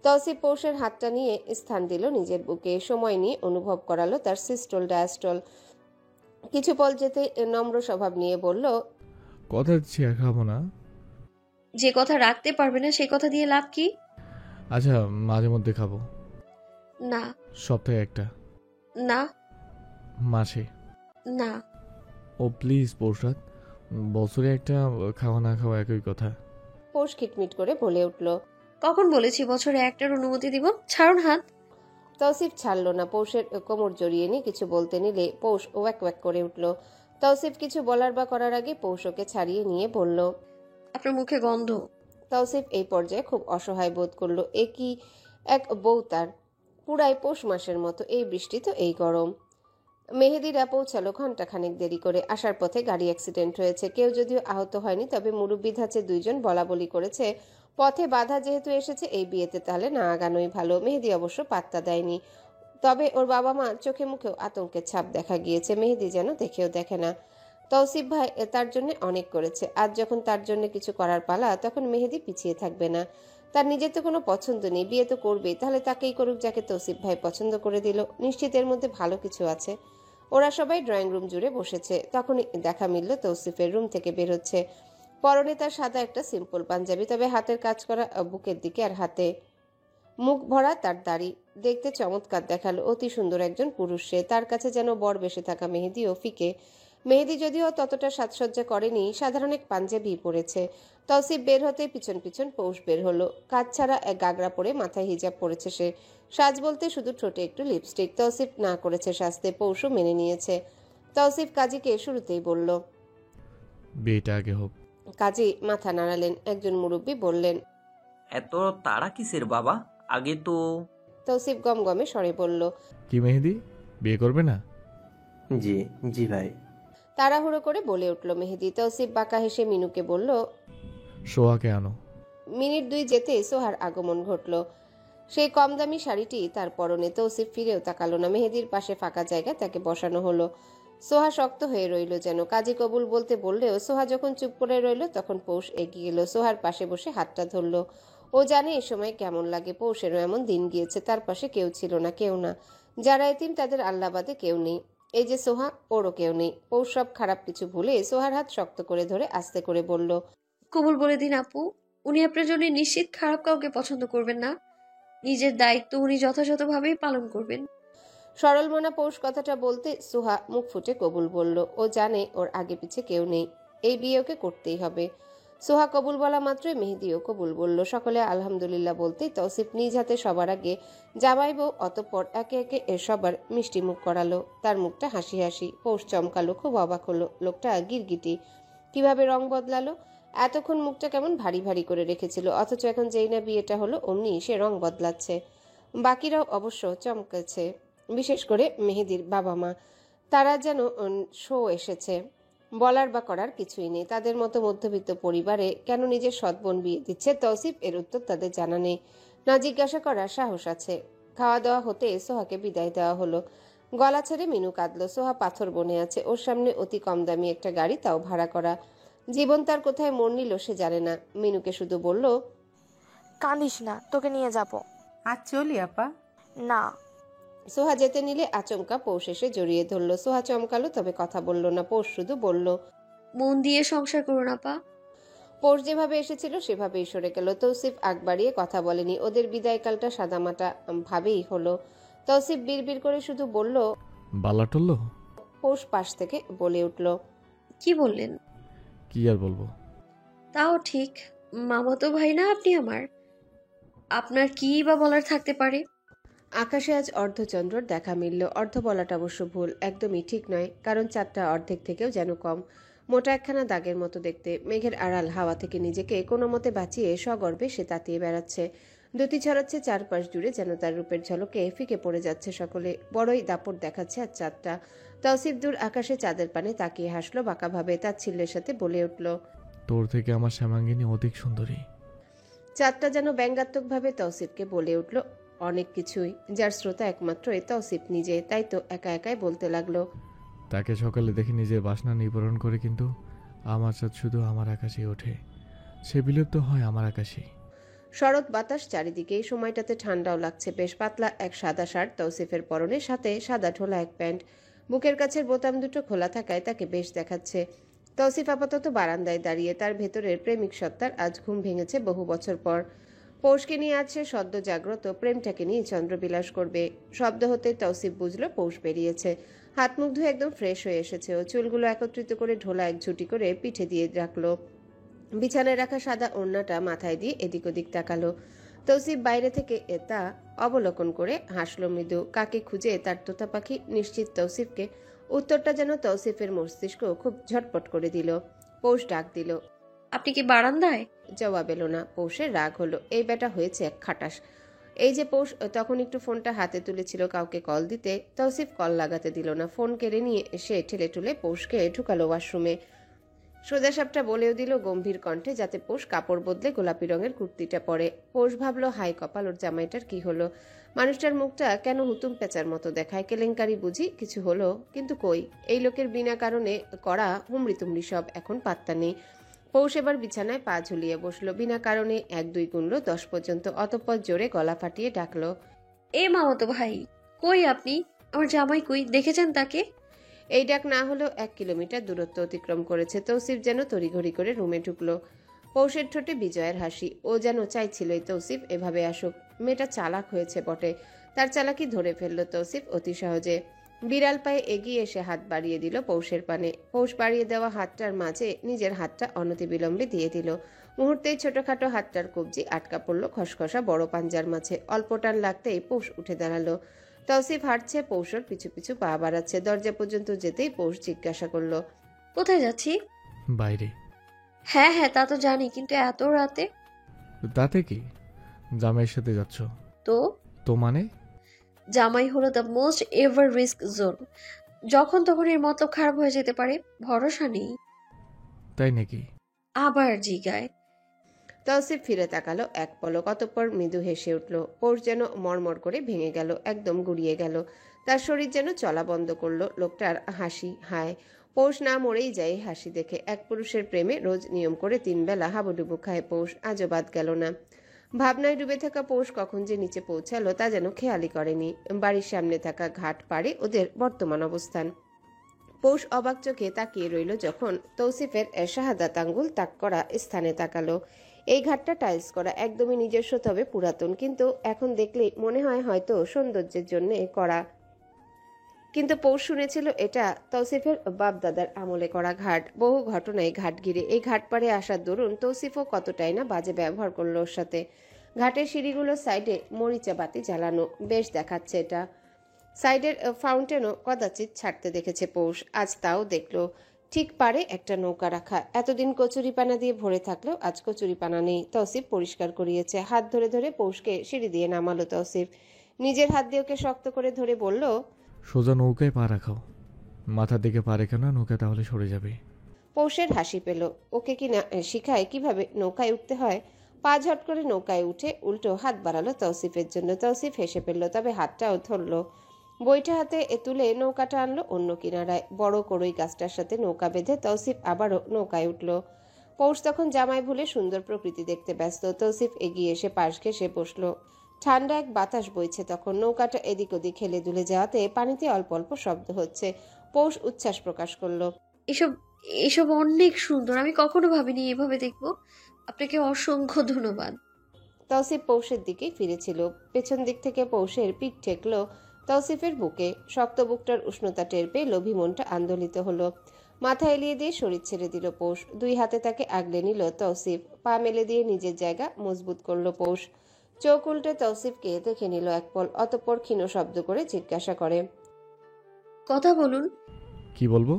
তৌসিফ পৌষের হাতটা নিয়ে স্থান দিল নিজের বুকে, সময় নিয়ে অনুভব করালো তার সিস্টল ডায়াস্টল। কিছু পল যেতে নম্র স্বভাব নিয়ে বলল, কথা দিচ্ছি আর খাবো না। যে কথা রাখতে পারবে না সে কথা দিয়ে লাভ কি? আচ্ছা, মাঝে মধ্যে খাবো। না। সপ্তাহে একটা। না। মাসে। না। ও প্লিজ পৌষরাত, বছরে একটা খাওয়া না খাওয়া একই কথা। পৌষ খিটমিট করে বলে উঠল, কখন বলেছি বছরে একটার অনুমতি দিব? ছাড়ুন হাত। তৌসিফ ছাড়ল না। পৌষের কোমর জড়িয়ে নিয়ে কিছু বলতে নিলে পৌষ ওয়াক ওয়াক করে উঠল। তৌসিফ কিছু বলার বা করার আগে পৌষ ওকে ছাড়িয়ে নিয়ে বলল, আপনার মুখে গন্ধ। তৌসিফ এই পর্যায়ে খুব অসহায় বোধ করলো। এ কি এক বউ তার, পুরাই পৌষ মাসের মতো। এই বৃষ্টি তো এই গরম। মেহেদিরা পৌঁছালো ঘন্টাখানেক দেরি করে। আসার পথে গাড়ি অ্যাক্সিডেন্ট হয়েছে। কেউ যদিও আহত হয়নি, তবে মুরব্বি ধাঁচে দুইজন বলা বলি করেছে পথে বাধা যেহেতু এসেছে এই বিয়েতে তাহলে না আগানোই ভালো। মেহেদি অবশ্য পাত্তা দেয়নি, তবে ওর বাবা মা চোখে মুখেও আতঙ্কের ছাপ দেখা গিয়েছে। মেহেদি যেন দেখেও দেখে না। তৌসিফ ভাই তার জন্য অনেক করেছে, আজ যখন তার জন্য কিছু করার পালা, তখন মেহেদি পিছিয়ে থাকবে না। তার নিজের তো কোনো পছন্দ নেই, বিয়ে তো করবেই, তাহলে তাকেই করুক যাকে তৌসিফ ভাই পছন্দ করে দিল। নিশ্চিত এর মধ্যে ভালো কিছু আছে। ওরা সবাই ড্রয়িং রুম জুড়ে বসেছে। তখনই দেখা মিলল তৌসিফের রুম থেকে বের হচ্ছে। পরনে তার সাদা একটা সিম্পল পাঞ্জাবি, তবে হাতের কাজ করা বুকের দিকে আর হাতে মুখ ভরা তার দাড়ি। দেখতে চমৎকার দেখালো, অতি সুন্দর একজন পুরুষ সে। তার কাছে যেন বর বেশে থাকা মেহেদি ও ফিকে। মেহেদি যদিও ততটা সাজসজ্জা করেনি, সাধারণ এক পাঞ্জাবি পরেছে। তৌসিফ বের হতে পিছন পিছন পৌষ বের হলো। কাজ ছাড়া এক গাগরা পরে মাথায় হিজাব পরেছে সে। সাজ বলতে শুধু ঠোঁটে একটু লিপস্টিক। তৌসিফ না করেছে সাজতে, পৌষও মেনে নিয়েছে। তৌসিফ কাজীকে শুরুতেই বলল, বিয়েটা আগে হোক। কাজী মাথা নাড়ালেন। একজন মুরব্বী বললেন, এত তাড়া কিসের বাবা, আগে তো। তৌসিফ গমগমে স্বরে বলল, কি মেহেদি, বিয়ে করবে না? জি জি ভাই। তাড়াহুড়ো করে বলে উঠল মেহেদি। তৌসিফ বাঁকা হেসে মিনুকে বলল, সোহাকে আনো। মিনিট দুই যেতে সোহার আগমন ঘটল। সেই কম দামি শাড়িটি তার পরনে। তৌসিফ ফিরেও তাকালো না। মেহেদির পাশে ফাঁকা জায়গা তাকে বসানো হলো। সোহা শক্ত হয়ে রইল যেন। কাজী কবুল বলতে বললেও সোহা যখন চুপ করে রইল, তখন পৌষ এগিয়ে এলো, সোহার পাশে বসে হাতটা ধরল। ও জানে এ সময় কেমন লাগে। পৌষেরও এমন দিন গিয়েছে, তার পাশে কেউ ছিল না, কেউ না। যারা এতিম তাদের আল্লাহবাদে কেউ নেই। এই যে সোহা, ওরও কেউ নেই। পৌষ সব খারাপ কিছু ভুলে সোহার হাত শক্ত করে ধরে আস্তে করে বলল, কবুল বলে দিন আপু, উনি আপনার জন্য নিশ্চিত খারাপ কাউকে পছন্দ করবেন না। নিজের দায়িত্ব উনি যথাযথভাবেই পালন করবেন। সরল মনা পৌষ কথাটা বলতে সোহা মুখ ফুটে কবুল বলল। ও জানে ওর আগে পিছে কেউ নেই, এই বিয়ে ওকে করতেই হবে। সোহা কবুল বলা মাত্রই মেহেদিও কবুল বলল। সকলে আলহামদুলিল্লাহ বলতেই তৌসিফ নিজ হাতে সবার আগে জামাই বউ, অতঃপর একে একে সবার মিষ্টি মুখ করালো। তার মুখটা হাসি হাসি। পৌষ চমকালো, খুব অবাক হলো। লোকটা গিরগিটি, কিভাবে রং বদলালো। এতক্ষণ মুখটা কেমন ভারী ভারী করে রেখেছিল, অথচ এখন যেই না বিয়েটা হলো অমনি সে রং বদলাচ্ছে। বাকিরাও অবশ্য চমকেছে, বিশেষ করে মেহেদির বাবা মা। তারা যেন শো এসেছে। বলার বা করার কিছুই নেই। তাদের মতো মধ্যবিত্ত পরিবারে কেন নিজের সৎবোন বিয়ে দিচ্ছে তৌসিফ, এর উত্তর তাদের জানা নেই, না জিজ্ঞাসা করার সাহস আছে। খাওয়া দাওয়া হতে সোহাকে বিদায় দেওয়া হলো। গলা ছেড়ে মিনু কাঁদলো। সোহা পাথর বনে আছে। ওর সামনে অতি কম দামি একটা গাড়ি, তাও ভাড়া করা। জীবন তার কোথায় মোড় নিল সে জানে না। মিনুকে শুধু বলল, কাঁদিস না, তোকে নিয়ে যাব। আজ চলি আপা। না। সোহা যেতে নিলে আচমকা পৌষ এসে জড়িয়ে ধরলো। সোহা চমকালো, তবে কথা বলল না। পৌষ শুধু বলল, মন দিয়ে সংসার করুন আপা। পৌষ যেভাবে এসেছিল সেভাবেই সরে গেল। তৌসিফ আগ বাড়িয়ে কথা বলেনি। ওদের বিদায়কালটা সাদামাটা ভাবেই হলো। তৌসিফ বিড়বিড় করে শুধু বলল, বালা টললো? পৌষ পাশ থেকে বলে উঠল, কি বললেন? কি আর বলবো। তাও ঠিক, মামাতো ভাই না আপনি আমার, আপনার কি বা বলার থাকতে পারে? আকাশে আজ অর্ধচন্দ্রর দেখা মিলল। অর্ধ বলাটা অবশ্য ভুল, একদমই ঠিক নয়, কারণ চাঁদটা অর্ধেক থেকেও যেন কম। মোটা একখানা দাগের মতো দেখতে, মেঘের আড়াল হাওয়া থেকে নিজেকে কোনো মতে বাঁচিয়ে সগর্বে সে তাতিয়ে বেড়াচ্ছে। দ্যুতি ছড়াচ্ছে চারপাশ জুড়ে, যেন তার রূপের ঝলকে ফিকে পড়ে যাচ্ছে সকলে। বড়ই দাপট দেখাচ্ছে আজ চাঁদটা। তৌসিফ দূর আকাশে চাঁদের পানে তাকিয়ে হাসলো বাঁকাভাবে, তার ছিল্লের সাথে বলে উঠল, তোর থেকে আমার শ্যামাঙ্গিনী অধিক সুন্দরী। চাঁদটা যেন ব্যঙ্গাত্মকভাবে তৌসিফকে বলে উঠল অনেক কিছুই, যার শ্রোতা একমাত্রই তৌসিফ নিজে। তাই তো একা একাই বলতে লাগলো, তাকে সকালে দেখে নিজের বাসনা নিবারণ করে, কিন্তু আমার চাঁদ শুধু আমার আকাশেই ওঠে, সে বিলুপ্ত হয় আমার আকাশেই। শরৎ বাতাস চারিদিকে, এই সময়টাতে ঠান্ডাও লাগছে বেশ। পাতলা এক সাদা শার্ট তৌসিফের পরনে, সাথে সাদা ঢোলা এক প্যান্ট। বুকের কাছের বোতাম দুটো খোলা থাকায় তাকে বেশ দেখাচ্ছে। তৌসিফ আপাতত বারান্দায় দাঁড়িয়ে, তার ভেতরের প্রেমিক সত্তার আজ ঘুম ভেঙেছে বহু বছর পর। পৌষকে নিয়ে আছে সদ্য জাগ্রত, প্রেমটাকে নিয়ে চন্দ্রবিলাস করবে। শব্দ হতে তৌসিফ বুঝলো পৌষ বেরিয়েছে। হাত মুখ ধুয়ে একদম ফ্রেশ হয়ে এসেছে ও। চুলগুলো একত্রিত করে ঢোলা এক ঝুটি করে পিঠে দিয়ে রাখলো। বিছানায় রাখা সাদা ওড়নাটা মাথায় দিয়ে এদিক ওদিক তাকালো। তৌসিফ বাইরে থেকে তা অবলোকন করে হাসলো মৃদু। কাকে খুঁজে তার তোতা পাখি নিশ্চিত তৌসিফকে। উত্তরটা যেন তৌসিফের মস্তিষ্ক খুব ঝটপট করে দিল। পৌষ ডাক দিল, আপনি কি বারান্দায়? জবাব এলো না। পৌষের রাগ হলো, এই বেটা হয়েছে এক খাটাস। এই যে পৌষ তখন একটু ফোনটা হাতে তুলেছিল কাউকে কল দিতে, তৌসিফ কল লাগাতে দিল না। ফোন কেড়ে নিয়ে সে ঠেলে ঠুলে পৌষকে ঢুকালো ওয়াশরুমে। সোজাসাপটা বলেও দিল গম্ভীর কণ্ঠে, যাতে পৌষ কাপড় বদলে গোলাপি রঙের কুর্তিটা পরে। পৌষ ভাবলো, হাই কপাল, ওর জামাইটার কি হলো? মানুষটার মুখটা কেন হুতুম পেঁচার মতো দেখায়? কেলেঙ্কারি বুঝি কিছু হলো? কিন্তু কই, এই লোকের বিনা কারণে করা হুমড়ি তুমড়ি সব এখন পাত্তা নেই। পৌষ এবার বিছানায় পা ঝুলিয়ে বসলো। বিনা কারণে 1-2 গুনলো 10 পর্যন্ত, অতঃপর জোরে গলা ফাটিয়ে ডাকলো, এ মামাতো ভাই, কই আপনি? আমার জামাই কই? দেখেছেন তাকে? এই ডাক না হলেও 1 কিলোমিটার দূরত্ব অতিক্রম করেছে। তৌসিফ যেন তড়িঘড়ি করে রুমে ঢুকলো। পৌষের ঠোঁটে বিজয়ের হাসি। ও যেন চাইছিল এই তৌসিফ এভাবে আসুক। মেয়েটা চালাক হয়েছে বটে, তার চালাকি ধরে ফেললো তৌসিফ অতি সহজে। বিড়াল পায়ে এগিয়ে এসে হাত বাড়িয়ে দিল পৌষের পানে। পৌষ বাড়িয়ে দেওয়া হাতটার মাঝে নিজের হাতটা অনতিবিলম্বে দিয়ে দিল। মুহূর্তেই ছোটখাটো হাতটার কবজি আটকা পড়লো খসখসা বড় পাঞ্জার মাঝে। অল্প টান লাগতেই পৌষ উঠে দাঁড়ালো। তৌসিফ হাঁটছে, পৌষর পিছু পিছু পা বাড়াচ্ছে। দরজা পর্যন্ত যেতেই পৌষ জিজ্ঞাসা করলো, কোথায় যাচ্ছি? বাইরে। হ্যাঁ হ্যাঁ, তা তো জানি, কিন্তু এত রাতে? তাতে কি, জামাইয়ের সাথে যাচ্ছ। তো মানে? জামাই হলো the most ever risk zone. যখন তখন এর মতলব খারাপ হয়ে যেতে পারে, ভরসা নেই। তাই নাকি? আবার জিগায়। তৌসিফ ফিরে তাকালো এক পলক, অতঃপর মৃদু হেসে উঠল। পৌষ যেন মরমর করে ভেঙে গেল, একদম গুড়িয়ে গেল। তার শরীর যেন চলা বন্ধ করলো লোকটার হাসি। হায়, পৌষ না মরেই যায় হাসি দেখে। এক পুরুষের প্রেমে রোজ নিয়ম করে 3 বেলা হাবুডুবু খায় পৌষ, আজও বাদ গেল না। ভাবনায় ডুবে থাকা পৌষ কখন যে নিচে পৌঁছালো তা যেন খেয়ালই করেনি। বাড়ির সামনে থাকা ঘাট পাড়ে ওদের বর্তমান অবস্থান। পৌষ অবাক চোখে তাকিয়ে রইল যখন তৌসিফের শাহাদাত আঙ্গুল তাক করা স্থানে তাকালো। এই ঘাটটা টাইলস করা, একদমই নিজস্ব, তবে পুরাতন। কিন্তু এখন দেখলে মনে হয় হয়তো সৌন্দর্যের জন্য করা। কিন্তু পৌষ শুনেছিল এটা তৌসিফের বাপদাদার আমলে করা ঘাট। বহু ঘটনায় ঘাট ঘিরে এই ঘাট পাড়ে আসার দরুন তৌসিফও কতটাই না বাজে ব্যবহার করলো ওর সাথে। ঘাটের সিঁড়িগুলোর সাইডে মরিচা বাতি জ্বালানো, বেশ দেখাচ্ছে এটা। সাইডের ফাউন্টেনও কদাচিৎ ছাড়তে দেখেছে পৌষ, আজ তাও দেখলো। ঠিক পারে একটা নৌকা রাখা। এতদিন কচুরিপানা দিয়ে ভরে থাকলেও আজ কচুরিপানা নেই। তৌসিফ পরিষ্কার করিয়েছে। হাত ধরে ধরে পৌষকে সিঁড়ি দিয়ে নামালো তৌসিফ। নিজের হাত দিয়ে ওকে শক্ত করে ধরে বলল, সোজা নৌকায় পা রাখাও, মাথার দিকে পা রেখো না, নৌকা তাহলে সরে যাবে। পৌষের হাসি পেল। ওকে কি না শিখায় কিভাবে নৌকায় উঠতে হয়। পা ঝট করে নৌকায় উঠে উল্টো হাত বাড়ালো তৌসিফের জন্য। তৌসিফ হেসে ফেলল, তবে হাতটাও ধরল। বইটা হাতে তুলে নৌকাটা আনলো অন্য কিনারায়। বড় কড়ই গাছটার সাথে নৌকা বেঁধে তৌসিফ আবারও নৌকায় উঠল। পৌষ তখন জামাই ভুলে সুন্দর প্রকৃতি দেখতে ব্যস্ত। তৌসিফ এগিয়ে এসে পাশ ঘেঁষে বসলো। ঠান্ডা এক বাতাস বইছে তখন। নৌকাটা এদিক ওদিক হেলে দুলে যাওয়াতে পানিতে অল্প অল্প শব্দ হচ্ছে। পৌষ উচ্ছ্বাস প্রকাশ করলো, এসব এসব অনেক সুন্দর, আমি কখনো ভাবিনি এভাবে দেখবো। আপনাকে অসংখ্য ধন্যবাদ। তৌসিফ পৌষের দিকেই ফিরেছিল। পেছন দিক থেকে পৌষের পিঠ ঠেকলো তৌসিফের বুকে। শক্ত বুকটার উষ্ণতা টের পেয়ে লোভী মনটা আন্দোলিত হলো। মাথা এলিয়ে দিয়ে শরীর ছেড়ে দিল পৌষ। দুই হাতে তাকে আগলে নিল তৌসিফ। পা মেলে দিয়ে নিজের জায়গা মজবুত করল পৌষ। চোখ উল্টে তৌসিফকে দেখে নিল এক পল, অতঃপর ক্ষীণ শব্দ করে জিজ্ঞাসা করে, কথা বলুন। কি বলবো?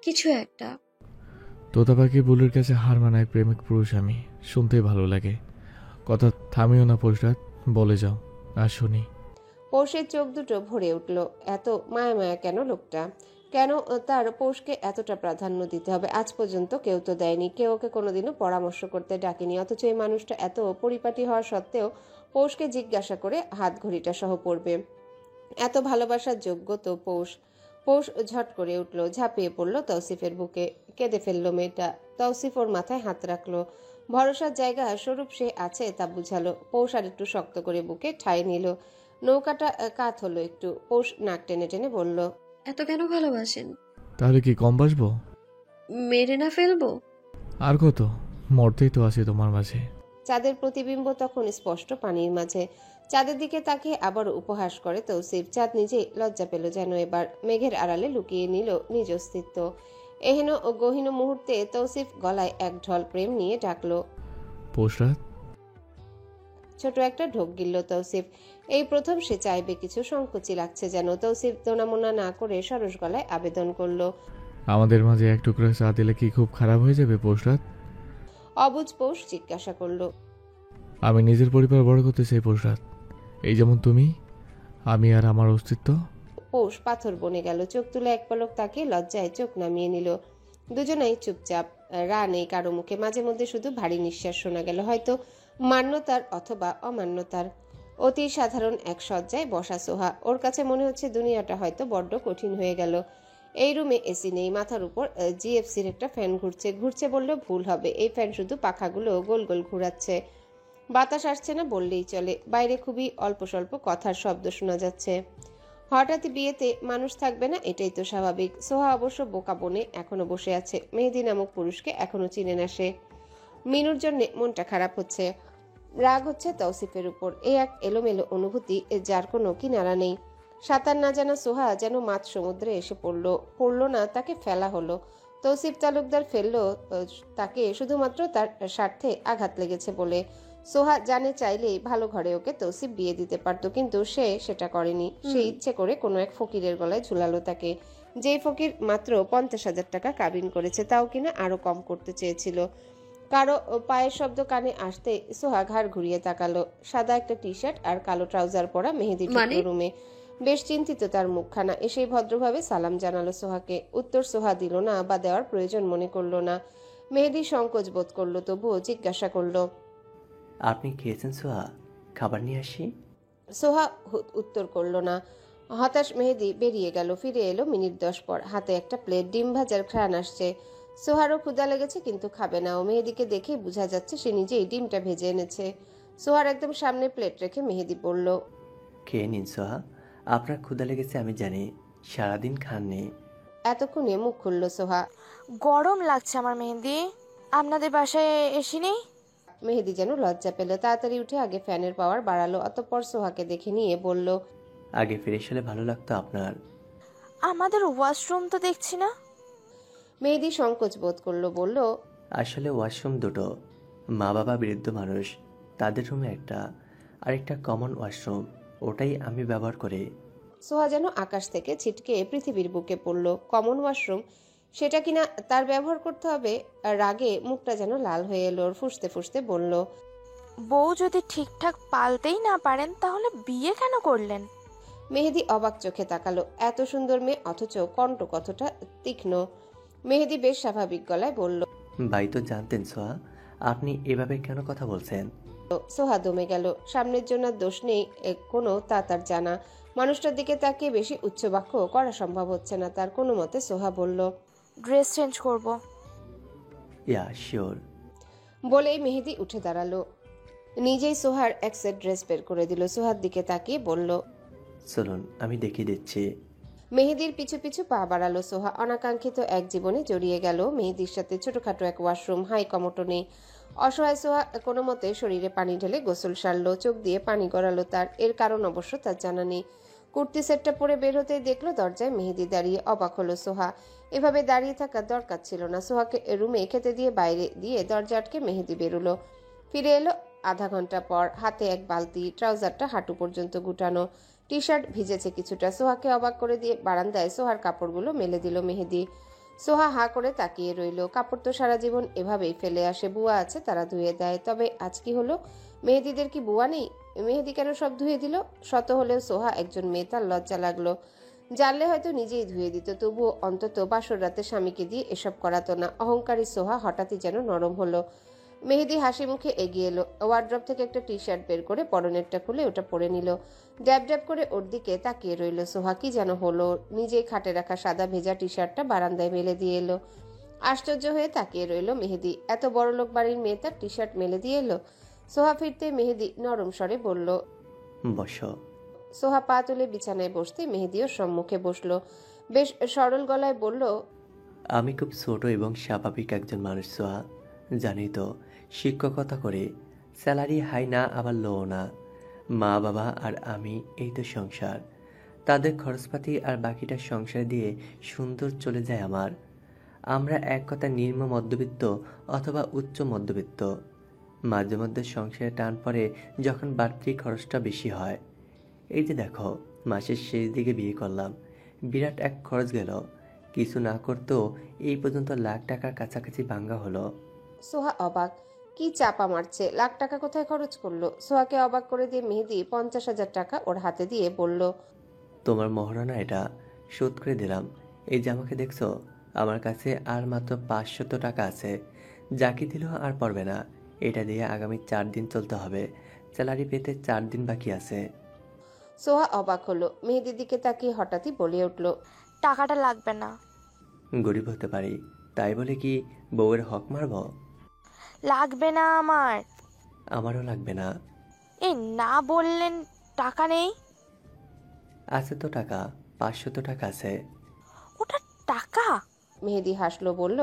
কিছু একটা। তোতা পাখি বুলের কাছে হার মানায় প্রেমিক পুরুষ আমি, শুনতেই ভালো লাগে। কথা থামিও না পৌষরাত, বলে যাও, আর শুনি। পৌষের চোখ দুটো ভরে উঠল। এত মায়া মায়া কেন লোকটা? কেন তার পৌষকে এতটা প্রাধান্য দিতে হবে? আজ পর্যন্ত কেউ তো দেয়নি, কেউ ওকে কোনোদিনও পরামর্শ করতে ডাকেনি। অথচ এই মানুষটা এত পরিপাটি হওয়া সত্ত্বেও পৌষকে জিজ্ঞাসা করে হাত ঘড়িটা সহ পড়বে। এত ভালোবাসার যোগ্য তো পৌষ। পৌষ ঝট করে উঠল, ঝাঁপিয়ে পড়ল তৌসিফের বুকে। কেঁদে ফেলল মেয়েটা। তৌসিফ ওর মাথায় হাত রাখলো। ভরসার জায়গা স্বরূপ সে আছে তা বুঝালো। পৌষ আর একটু শক্ত করে বুকে ঠাঁই নিল। নৌকাটা কাত হলো একটু। পৌষ নাক টেনে টেনে বলল, এত কেন ভালোবাসেন? তাহলে কি কম বাসবো? মেরে না ফেলবো? আর কত, মরতেই তো আছি তোমার মাঝে। চাঁদের প্রতিবিম্ব তখন স্পষ্ট পানির মাঝে। চাঁদের দিকে তাকিয়ে আবার উপহাস করে তৌসিফ। চাঁদ নিজেই লজ্জা পেল যেন এবার। মেঘের আড়ালে লুকিয়ে নিল নিজ অস্তিত্ব। এহেন ও গহীন মুহূর্তে তৌসিফ গলায় এক ঢল প্রেম নিয়ে ডাকলো, পৌষরাত। ছোট একটা ঢোক গিলল তৌসিফ। এই প্রথম সে চাইবে কিছু, সংকোচই লাগছে যেন। তৌসিফ দোনামোনা না করে সরস গলায় আবেদন করলো, আমাদের মাঝে এক টুকরো চা দিলে কি খুব খারাপ হয়ে যাবে পৌষরাত? অবুঝ পৌষ জিজ্ঞাসা করলো, আমি নিজের পরিবার বড় করতে চাই পৌষরাত, এই যেমন তুমি, আমি আর আমার অস্তিত্ব। পৌষ পাথর বনে গেল। চোখ তুলে এক পলক তাকিয়ে লজ্জায় চোখ নামিয়ে নিল। দুজনেই চুপচাপ। রা নেই কারো মুখে। মাঝে মধ্যে শুধু ভারী নিঃশ্বাস শোনা গেল, হয়তো মান্যতার অথবা অমান্যতার। অতি সাধারণ এক সজ্জায় বসা সোহা। ওর কাছে মনে হচ্ছে দুনিয়াটা হয়তো বড্ড কঠিন হয়ে গেল। এই রুমে এসি নেই, মাথার উপর জিএফসির একটা ফ্যান ঘুরছে। ঘুরছে বললেও ভুল হবে, এই ফ্যান শুধু পাখাগুলো গোল গোল ঘুরাচ্ছে। বাতাস আসছে না বললেই চলে। বাইরে খুবই অল্প স্বল্প কথার শব্দ শোনা যাচ্ছে। হঠাৎ বিয়েতে মানুষ থাকবে না, এটাই তো স্বাভাবিক। সোহা অবশ্য বোকা বনে এখনো বসে আছে। মেহেদি নামক পুরুষকে এখনো চিনে না সে। মিনুর জন্য মনটা খারাপ হচ্ছে, রাগ হচ্ছে তৌসিফের উপর। এ এক এলোমেলো অনুভূতি, যার কোনো কিনারা নেই। সাঁতার না জানা সোহা যেন মাঝ সমুদ্রে এসে পড়লো না, তাকে ফেলা হলো। তৌসিফ তালুকদার ফেললো তাকে শুধুমাত্র তার স্বার্থে আঘাত লেগেছে বলে। সোহা জানে চাইলেই ভালো ঘরে ওকে তৌসিফ বিয়ে দিতে পারত, কিন্তু সে সেটা করেনি। সে ইচ্ছে করে কোনো এক ফকিরের গলায় ঝুলালো তাকে, যেই ফকির মাত্র 50,000 টাকা কাবিন করেছে, তাও কিনা আরো কম করতে চেয়েছিল। কারো পায়ের শব্দ কানে আসতে সোহা ঘাড় ঘুরিয়ে তাকালো। সাদা একটা টি শার্ট আর কালো ট্রাউজার পরা মেহেদি রুমে। বেশ চিন্তিত তার মুখখানা। এসেই ভদ্রভাবে সালাম জানালো সোহাকে। উত্তর সোহা দিল না, বা দেওয়ার প্রয়োজন মনে করলো না। মেহেদি সংকোচ বোধ করলো, তবুও জিজ্ঞাসা করলো, আপনি খেয়েছেন সোহা? খাবার নিয়ে আসি? সোহা উত্তর করলো না। হতাশ মেহেদি বেরিয়ে গেল। ফিরে এলো মিনিট 10 পর। হাতে একটা প্লেট, ডিম ভাজার ঘ্রাণ আসছে। সোহারও ক্ষুধা লেগেছে, কিন্তু খাবে না ও। মেহেদিকে দেখেই বোঝা যাচ্ছে সে নিজেই ডিমটা ভেজে এনেছে। সোহার একদম সামনে প্লেট রেখে মেহেদি বলল, খেয়ে নিন সোহা, আপনার ক্ষুধা লেগেছে আমি জানি, সারাদিন খাননি। এতক্ষণে মুখ খুলল সোহা। গরম লাগছে আমার মেহেদি, আপনাদের বাসায় এসি নেই? মেহেদি যেন লজ্জা পেল। তাড়াতাড়ি উঠে আগে ফ্যানের পাওয়ার বাড়ালো, অতঃপর সোহাকে দেখে নিয়ে বলল, আগে ফ্রেশ হলে ভালো লাগতো আপনার। আমাদের ওয়াশরুম তো দেখছি না। মেহেদি সংকোচ বোধ করলো, বলল, আসলে ওয়াশরুম দুটো, মা বাবা বৃদ্ধ মানুষ, তাদের রুমে একটা, আরেকটা কমন ওয়াশরুম, ওটাই আমি ব্যবহার করি। সোহা যেন আকাশ থেকে ছিটকে পৃথিবীর বুকে পড়ল। কমন ওয়াশরুম, সেটা কিনা তার ব্যবহার করতে হবে? রাগে মুখটা যেন লাল হয়ে এলো। ফুসতে ফুসতে বলল, বউ যদি ঠিকঠাক পালতেই না পারেন তাহলে বিয়ে কেন করলেন? মেহেদি অবাক চোখে তাকালো। এত সুন্দর মেয়ে, অথচ কণ্ঠ কতটা তীক্ষ্ণ। মেহেদি বেশ স্বাভাবিক গলায় বলল, ভাই তো জানতেন সোহা, আপনি এভাবে কেন কথা বলছেন? সোহা দমে গেল। সামনের জন্য দোষ নেই কোনো, তা তার জানা। মানুষটার দিকে তাকিয়ে বেশি উচ্চ বাক্য করা সম্ভব হচ্ছে না তার। কোনো মতে সোহা বলল, ড্রেস চেঞ্জ করব। Yeah sure. বলেই মেহেদি উঠে দাঁড়ালো। নিজেই সোহার এক সেট ড্রেস বের করে দিল। সোহার দিকে তাকিয়ে বলল, চলুন আমি দেখিয়ে দিচ্ছি। মেহেদির পিছু পিছু পা বাড়ালো সোহা। অনাকাঙ্ক্ষিত এক জীবনে জড়িয়ে গেল মেহেদির সাথে। ছোটখাটো এক ওয়াশরুম, হাই কমোটো নেই। অসহায় সোহা কোনো মতে শরীরে পানি ঢেলে গোসল সারলো। চোখ দিয়ে পানি গড়ালো তার। এর কারণ অবশ্য তার জানা নেই। কুর্তি সেটটা পরে বের হতেই দেখলো দরজায় মেহেদি দাঁড়িয়ে। অবাক হলো সোহা। এভাবে দাঁড়িয়ে থাকার দরকার ছিল না। সোহাকে রুমে খেতে দিয়ে বাইরে দিয়ে দরজা আটকে মেহেদি বেরোলো। ফিরে এলো আধা ঘন্টা পর, হাতে এক বালতি, ট্রাউজারটা হাঁটু পর্যন্ত গুটানো, টি শার্ট ভিজেছে কিছুটা। সোহাকে অবাক করে দিয়ে বারান্দায় সোহার কাপড়গুলো মেলে দিল মেহেদি। সোহা হাঁ করে তাকিয়ে রইল। কাপড় তো সারা জীবন এভাবেই ফেলে আসে, বুয়া আছে তারা ধুয়ে দেয়। তবে আজ কি হলো? মেহেদিদের কি বুয়া নেই? মেহেদি কেন সব ধুয়ে দিল? শত হলেও সোহা একজন মেয়ে, তার লজ্জা লাগলো। জানলে হয়তো নিজেই ধুয়ে দিত, তবুও অন্তত বাসর রাতে স্বামীকে দিয়ে এসব করাতো না। অহংকারী সোহা হঠাৎই যেন নরম হলো। মেহেদি হাসি মুখে এগিয়ে এলো। ওয়ার্ড্রপ থেকে একটা টি শার্ট বের করে পরনেরটা খুলে ওটা পরে নিল। ড্যাব ড্যাব করে ওর দিকে তাকিয়ে রইল সোহা। কি যেন হলো? নিজেই খাটে রাখা সাদা ভেজা টি শার্টটা বারান্দায় মেলে দিয়ে এলো। আশ্চর্য হয়ে তাকিয়ে রইল মেহেদি। এত বড়লোক বাড়ির মেয়ে তার টি শার্ট মেলে দিয়ে এলো? সোহা ফিরতে মেহেদি নরম স্বরে বলল, বসো। সোহা পা তুলে বিছানায় বসতে মেহেদিও সম্মুখে বসলো। বেশ সরল গলায় বলল, আমি খুব ছোট এবং স্বাভাবিক একজন মানুষ সোহা। জানি তো, শিক্ষকতা করে স্যালারি হাই না আবার লো না। মা বাবা আর আমি, এই তো সংসার। তাদের খরচপাতি আর বাকিটা সংসার দিয়ে সুন্দর চলে যায় আমার। আমরা এক কথা নিম্ন মধ্যবিত্ত অথবা উচ্চ মধ্যবিত্ত। মাঝে মধ্যে সংসারে টান পড়ে যখন বাড়তি খরচটা বেশি হয়। এই যে দেখো, মাসের শেষ দিকে বিয়ে করলাম, বিরাট এক খরচ গেল। কিছু না করতেও এই পর্যন্ত লাখ টাকার কাছাকাছি ভাঙ্গা হলো। সোহা অবাক। কি চাপা মারছে? লাখ টাকা কোথায় খরচ করলো? সোহাকে অবাক করে দিয়ে মেহেদি 50,000 টাকা ওর হাতে দিয়ে বলল, তোমার মহারণা, এটা শোধ করে দিলাম। এই যে আমাকে দেখছো, আমার কাছে আর মাত্র 500 টাকা আছে। যাকে দিল আর পড়বে না। এটা দিয়ে আগামী 4 দিন চলতে হবে। স্যালারি পেতে 4 দিন বাকি আছে। সোহা অবাক হলো। মেহেদির দিকে তাকিয়ে হঠাৎই বলে উঠল, টাকাটা লাগবে না। গরিব হতে পারি, তাই বলে কি বউয়ের হক মারব? লাগবে না আমার। আমারও লাগবে না। এই না বললেন টাকা নেই? আছে তো টাকা, 500 টাকা আছে। ওটা টাকা? মেহেদি হাসলো, বলল,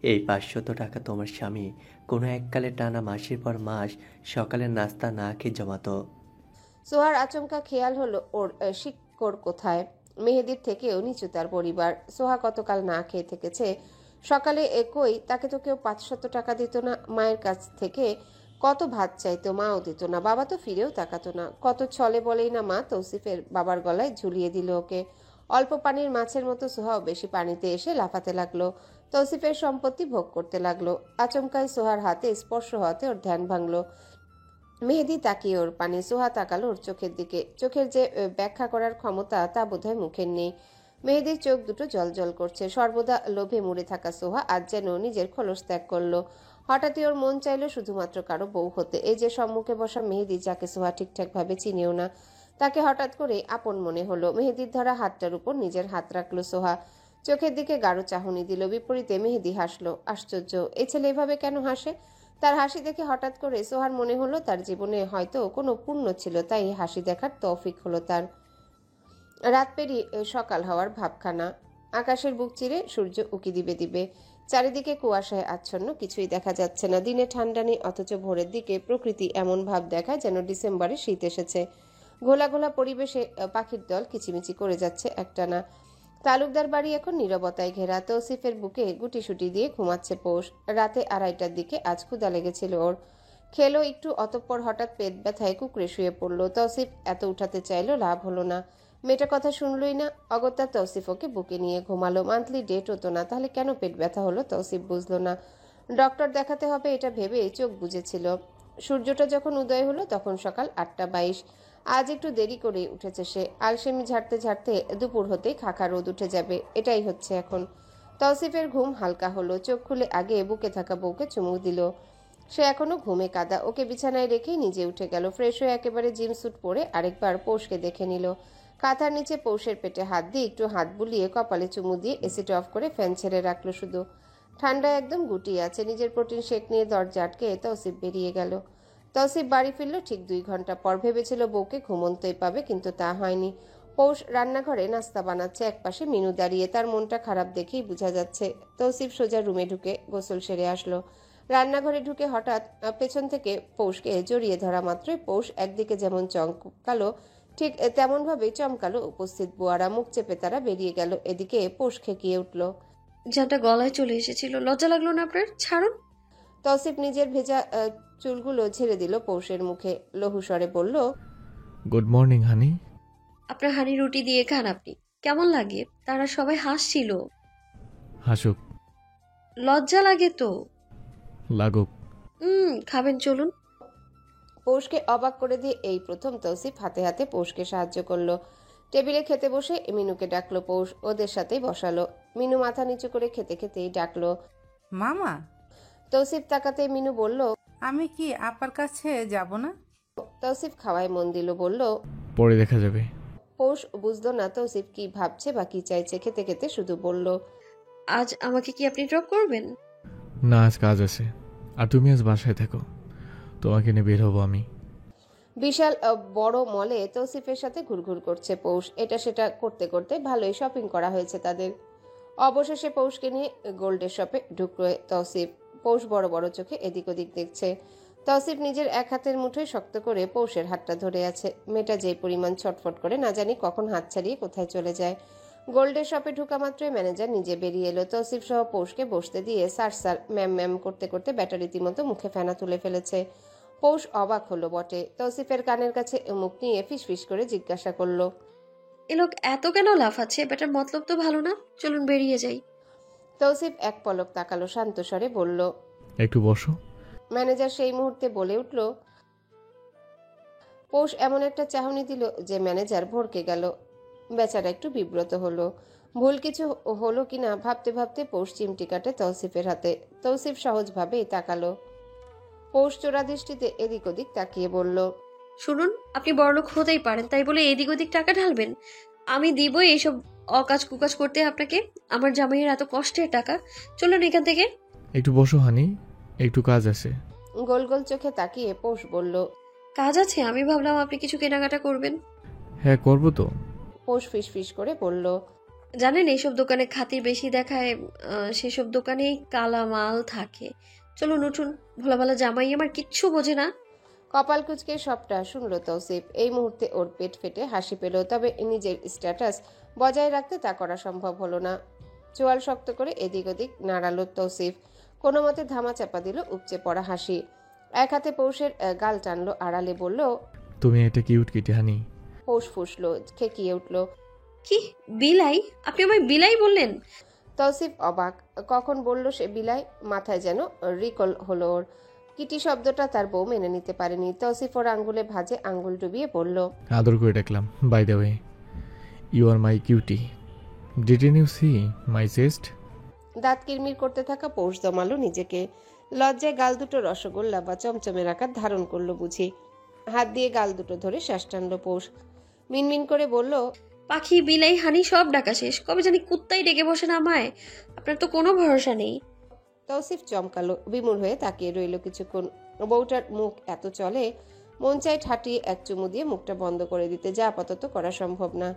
এই 500 টাকা তোমার স্বামী কোনো এককালে টানা মাসের পর মাস সকালের নাস্তা না খেয়ে জমাতো। সোহার আচমকা খেয়াল হলো ওর শিকড় কোথায়। মেহেদির থেকেও নিচু তার পরিবার। সোহা কতকাল না খেয়ে থেকেছে। সকালে একই, তাকে তো কেউ 500 টাকা দিত না। মায়ের কাছ থেকে কত ভাত চাইতো, মাও দিত না। বাবা তো ফিরেও তাকাতো না। কত ছলে বলেই না মা তৌসিফের বাবার গলায় ঝুলিয়ে দিল ওকে। অল্প পানির মাছের মতো সোহাও বেশি পানিতে এসে লাফাতে লাগলো। তৌসিফের সম্পত্তি ভোগ করতে লাগলো। আচমকাই সোহার হাতে স্পর্শ হওয়াতে ওর ধ্যান ভাঙলো। মেহেদি তাকিয়ে ওর পানে। সোহা তাকালো ওর চোখের দিকে। চোখের যে ব্যাখ্যা করার ক্ষমতা তা বোধহয় মুখের নেই। মেহেদির চোখ দুটো জলজল করছে। সর্বদা লোভে মুড়ে থাকা সোহা আজ যেন নিজের খোলস ত্যাগ করলো। হঠাৎই ওর মন চাইলো শুধুমাত্র কারো বউ হতে। এই যে সম্মুখে বসা মেহেদি, যাকে সোহা ঠিকঠাক ভাবে চিনেও না, তাকে হঠাৎ করে আপন মনে হলো। মেহেদির ধরা হাতটার উপর নিজের হাত রাখলো সোহা। চোখের দিকে গাঢ় চাহনি দিল। বিপরীতে মেহেদি হাসলো। আশ্চর্য, এই ছেলে এভাবে কেন হাসে? তার হাসি দেখে হঠাৎ করে সোহার মনে হলো তার জীবনে হয়তো কোনো পুণ্য ছিল, তাই হাসি দেখার তৌফিক হলো তার। রাত পেরিয়ে সকাল হওয়ার ভাবখানা। আকাশের বুক চিরে সূর্য উকি দিবে দিবে। চারিদিকে কুয়াশায় আচ্ছন্ন, কিছুই দেখা যাচ্ছে না। দিনে ঠান্ডা নেই, অথচ ভোরের দিকে প্রকৃতি এমন ভাব দেখায় যেন ডিসেম্বরে শীত এসেছে। ঘোলা ঘোলা পরিবেশে পাখির দল কিচিমিচি করে যাচ্ছে একটানা। তালুকদার বাড়ি এখন নীরবতায় ঘেরা। তৌসিফের বুকে গুটিসুটি দিয়ে ঘুমাচ্ছে পৌষ। রাতে 2:30টার দিকে আজ ক্ষুধা লেগেছিল ওর। খেলো একটু, অতঃপর হঠাৎ পেট ব্যথায় কুকড়ে শুয়ে পড়লো। তৌসিফ এত উঠাতে চাইলো, লাভ হলো না। মেয়েটা কথা শুনলই না। অগত্যা তৌসিফ ওকে বুকে নিয়ে ঘুমালো। মান্থলি ডেট হতো না, তাহলে কেন পেট ব্যথা হলো তৌসিফ বুঝলো না। ডক্টর দেখাতে হবে এটা ভেবে চোখ বুজেছিল। সূর্যটা যখন উদয় হলো তখন সকাল 8:22। আজ একটু দেরি করে উঠেছে সে। আলসেমি ঝাড়তে ঝাড়তে দুপুর হতেই খাখা রোদ উঠে যাবে, এটাই হচ্ছে এখন। তৌসিফের ঘুম হালকা হলো। চোখ খুলে আগে বুকে থাকা বউকে চুমুক দিল। সে এখনো ঘুমে কাদা। ওকে বিছানায় রেখেই নিজে উঠে গেল। ফ্রেশ হয়ে একেবারে জিম স্যুট পরে আরেকবার পৌষকে দেখে নিল। কাঁথার নিচে পৌষের পেটে হাত দিয়ে একটু হাত বুলিয়ে কপালে চুমু দিয়ে এসিটা অফ করে ফ্যান ছেড়ে রাখলো শুধু। ঠান্ডায় একদম গুটিয়ে আছে। নিজের প্রোটিন শেক নিয়ে দরজা আটকে তৌসিফ বেরিয়ে গেল। তৌসিফ বাড়ি ফিরল ঠিক 2 ঘন্টা পর। ভেবেছিল বউকে ঘুমন্তই পাবে, কিন্তু তা হয়নি। পৌষ রান্নাঘরে নাস্তা বানাচ্ছে, একপাশে মিনু দাঁড়িয়ে। তার মনটা খারাপ দেখেই বোঝা যাচ্ছে। তৌসিফ সোজা রুমে ঢুকে গোসল সেরে আসলো। রান্নাঘরে ঢুকে হঠাৎ পেছন থেকে পৌষকে জড়িয়ে ধরা মাত্রই পৌষ একদিকে যেমন চমকালো, ঠিক তেমনভাবেই চমকালো উপস্থিত বুয়ারা। মুখ চেপে তারা বেরিয়ে গেল। এদিকে পোষ খেকিয়ে উঠল। জানটা গলায় চলে এসেছিল, লজ্জা লাগলো না আপনার? ছাড়ুন। তৌসিফ নিজের ভেজা চুলগুলো ঝেড়ে দিল পৌষের মুখে। লঘুস্বরে বলল, গুড মর্নিং হানি। আপনার হানি রুটি দিয়ে খান আপনি। কেমন লাগে? তারা সবাই হাসছিল। হাসুক, লজ্জা লাগে তো। লাগুক। খাবেন, চলুন। পৌষকে অবাক করে দিয়ে এই প্রথম তৌসিফ হাতে হাতে পৌষকে সাহায্য করলো। টেবিলে খেতে বসে মিনুকে ডাকলো পৌষ। ওদের সাথেই বসালো। মিনু মাথা নিচু করে খেতে খেতেই ডাকলো, মামা। তৌসিফ তাকাতে মিনু বলল, আমি কি আপার কাছে যাব না? তৌসিফ খাওয়ায় মন দিল, বলল, পরে দেখা যাবে। পৌষ বুঝলো না তৌসিফ কি ভাবছে বা কি চাইছে। খেতে খেতে শুধু বলল, আজ আমাকে কি আপনি ড্রপ করবেন? না, আজ কাজ আছে। আর তুমি আজ বাসায় থাকো, তোমাকে নিয়ে বের হবো আমি। বিশাল বড় মলে তৌসিফের সাথে ঘুরঘুর করছে পৌষ। এটা সেটা করতে করতে ভালোই শপিং করা হয়েছে তাদের। অবশেষে পৌষকে নিয়ে গোল্ডের শপে ঢুকলো তৌসিফ। পৌষ বড় বড় চোখে এদিক ওদিক দেখছে। তৌসিফ নিজের এক হাতের মুঠোয় শক্ত করে পৌষের হাতটা ধরে আছে। মেয়েটা যে পরিমাণ ছটফট করে না জানি কখন হাত ছাড়িয়ে কোথায় চলে যায়। গোল্ডের শপে ঢুকা মাত্রই ম্যানেজার নিজে বেরিয়ে এলো। তৌসিফ সহ পৌষকে বসতে দিয়ে স্যার স্যার ম্যাম ম্যাম করতে করতে ব্যাটারি রীতিমতো মুখে ফেনা তুলে ফেলেছে। পৌষ অবাক হলো বটে। তৌসিফের কানের কাছে মুখ নিয়ে ফিসফিস করে জিজ্ঞাসা করলো, এ লোক এত কেন লাফাচ্ছে? বেটার মতলব তো ভালো না। চলুন বেরিয়ে যাই। তৌসিফ এক পলক তাকালো, শান্ত স্বরে বলল, একটু বসো। ম্যানেজার সেই মুহূর্তে বলে উঠল। পৌষ এমন একটা চাহনি দিল যে ম্যানেজার ভড়কে গেল। বেচারা একটু বিব্রত হলো। ভুল কিছু হলো কিনা ভাবতে ভাবতে পৌষ চিমটি কাটে তৌসিফের হাতে। তৌসিফ সহজভাবেই তাকালো। পৌষ চোরা দৃষ্টিতে এদিক ওদিক তাকিয়ে বলল, শুনুন, আপনি বড়লোক হতেই পারেন, তাই বলে এদিক ওদিক টাকা ঢালবেন? আমি দিব এইসব অকাজ কুকাজ করতে আপনাকে? আমার জামাইয়ের এত কষ্টের টাকা। চলুন এখান থেকে। একটু বসো হানি, একটু কাজ আছে। গোল গোল চোখে তাকিয়ে পৌষ বলল, কাজ আছে? আমি ভাবলাম আপনি কিছু কেনাকাটা করবেন। হ্যাঁ, করবো তো। পৌষ ফিস ফিস করে বলল, জানেন এইসব দোকানে খাতির বেশি দেখায়, সেসব দোকানেই কালা মাল থাকে। চলুন উঠুন। ভোলা ভালা জামাই আমার কিচ্ছু বোঝে না। কপাল কুচকে সবটা শুনল তৌসিফ। এই মুহূর্তে ওর পেট ফেটে হাসি পেল। তবে নিজের স্ট্যাটাস বজায় রাখতে তা করা সম্ভব হলো না। চোয়াল শক্ত করে এদিক ওদিক নাড়ালো তৌসিফ। কোনো মতে ধামা চাপা দিল উপচে পড়া হাসি। এক হাতে পৌষের গাল টানলো, আড়ালে বলল, তুমি একটা কিউট কিটি হানি। পৌষ ফুসলো, খেকিয়ে উঠল, কি বিলাই? আপনি আমায় বিলাই বললেন? তৌসিফ অবাক। কখন বলল সে বিলাই? মাথায় যেন রিকল হলো ওর। কিটি শব্দটা তার বউ মেনে নিতে পারেনি। তৌসিফ ওর আঙ্গুলে ভাঁজে আঙ্গুল ডুবিয়ে বলল, আদর করে ডাকলাম। By the way, you are my cutie. Didn't you see my chest? দাঁত কিরমির করতে থাকা পৌষ দমালো নিজেকে। লজ্জায় গাল দুটো রসগোল্লা বা চমচমের আকার ধারণ করলো বুঝি। হাত দিয়ে গাল দুটো ধরে শ্বাস টানলো পৌষ। মিনমিন করে বলল, পাখি বিলাই হানি সব ডাকা শেষ। কবে জানি কুত্তাই ডেকে বসে না আমায়। আপনার তো কোনো ভরসা নেই। তৌসিফ চমকালো, বিমূঢ় হয়ে তাকিয়ে রইল কিছুক্ষণ। বউটার মুখ এত চলে, মন চাই ঠাটিয়ে এক চুমু দিয়ে মুখটা বন্ধ করে দিতে, যা আপাতত করা সম্ভব না।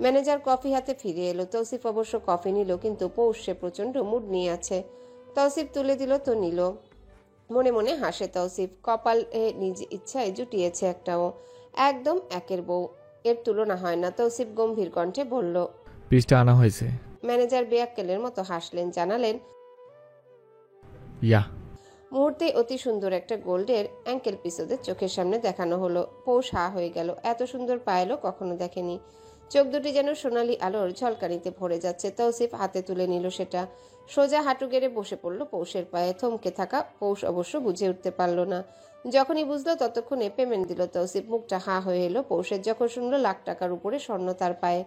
ম্যানেজার কফি হাতে ফিরে এলো। তৌসিফ অবশ্য কফি নিল, কিন্তু পৌষ সে প্রচন্ড মুড নিয়ে আছে। তৌসিফ তুলে দিল তো নিল। মনে মনে হাসে তৌসিফ। কপাল নিজ ইচ্ছায় জুটিয়েছে একটাও। একদম একের বউ, এর তুলনা হয় না। তৌসিফ গম্ভীর কণ্ঠে বলল, পিসটা আনা হয়েছে। ম্যানেজার বেয়াক্কেলের মতো হাসলেন, জানালেন, ইয়া। মুহূর্তে অতি সুন্দর একটা গোল্ডের অ্যাঙ্কেল পিস ওদের চোখের সামনে দেখানো হলো। পৌষ হা হয়ে গেল। এত সুন্দর পায়েলও কখনো দেখেনি। চোখ দুটি যেন সোনালি আলোর ঝলকানিতে ভরে যাচ্ছে। তৌসিফ হাতে তুলে নিল সেটা। সোজা হাঁটু গেড়ে বসে পড়ল পৌষের পায়ে। থমকে থাকা পৌষ অবশ্য বুঝে উঠতে পারল না। যখনই বুঝলো ততক্ষণে পেমেন্ট দিল তৌসিফ। মুখটা হা হয়ে এলো পৌষের যখন শুনলো লাখ টাকার উপরে স্বর্ণ তার পায়ে।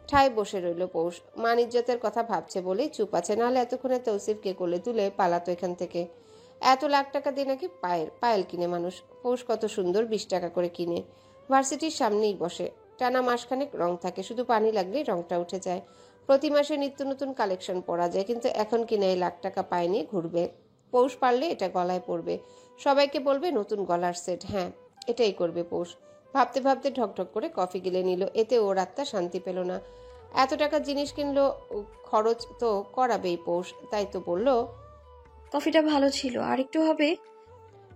ঠায় বসে রইল পৌষ। মান ইজ্জতের কথা ভাবছে বলেই চুপ আছে, নাহলে এতক্ষণে তৌসিফকে কোলে তুলে পালাতো এখান থেকে। এত লাখ টাকা দিয়ে নাকি পায়েল কিনে মানুষ। পৌষ কত সুন্দর 20 টাকা করে কিনে। ভার্সিটির সামনেই বসে। টানা মাসখানেক রং থাকে, শুধু পানি লাগলেই রংটা উঠে যায়। প্রতি মাসে নিত্য নতুন কালেকশন পরা যায়, কিন্তু এখন কিনে এই লাখ টাকা পায়ে নিয়ে ঘুরবে। পৌষ পারলে এটা গলায় পরবে, সবাইকে বলবে নতুন গলার সেট। হ্যাঁ, এটাই করবে পৌষ। ভাবতে ভাবতে ঢকঢক করে কফি গিলে নিল। এতে ওর আত্মা শান্তি পেল না। এত টাকার জিনিস কিনলো, খরচ তো করাবেই পৌষ। তাই তো বলল, কফিটা ভালো ছিল, আর একটু হবে?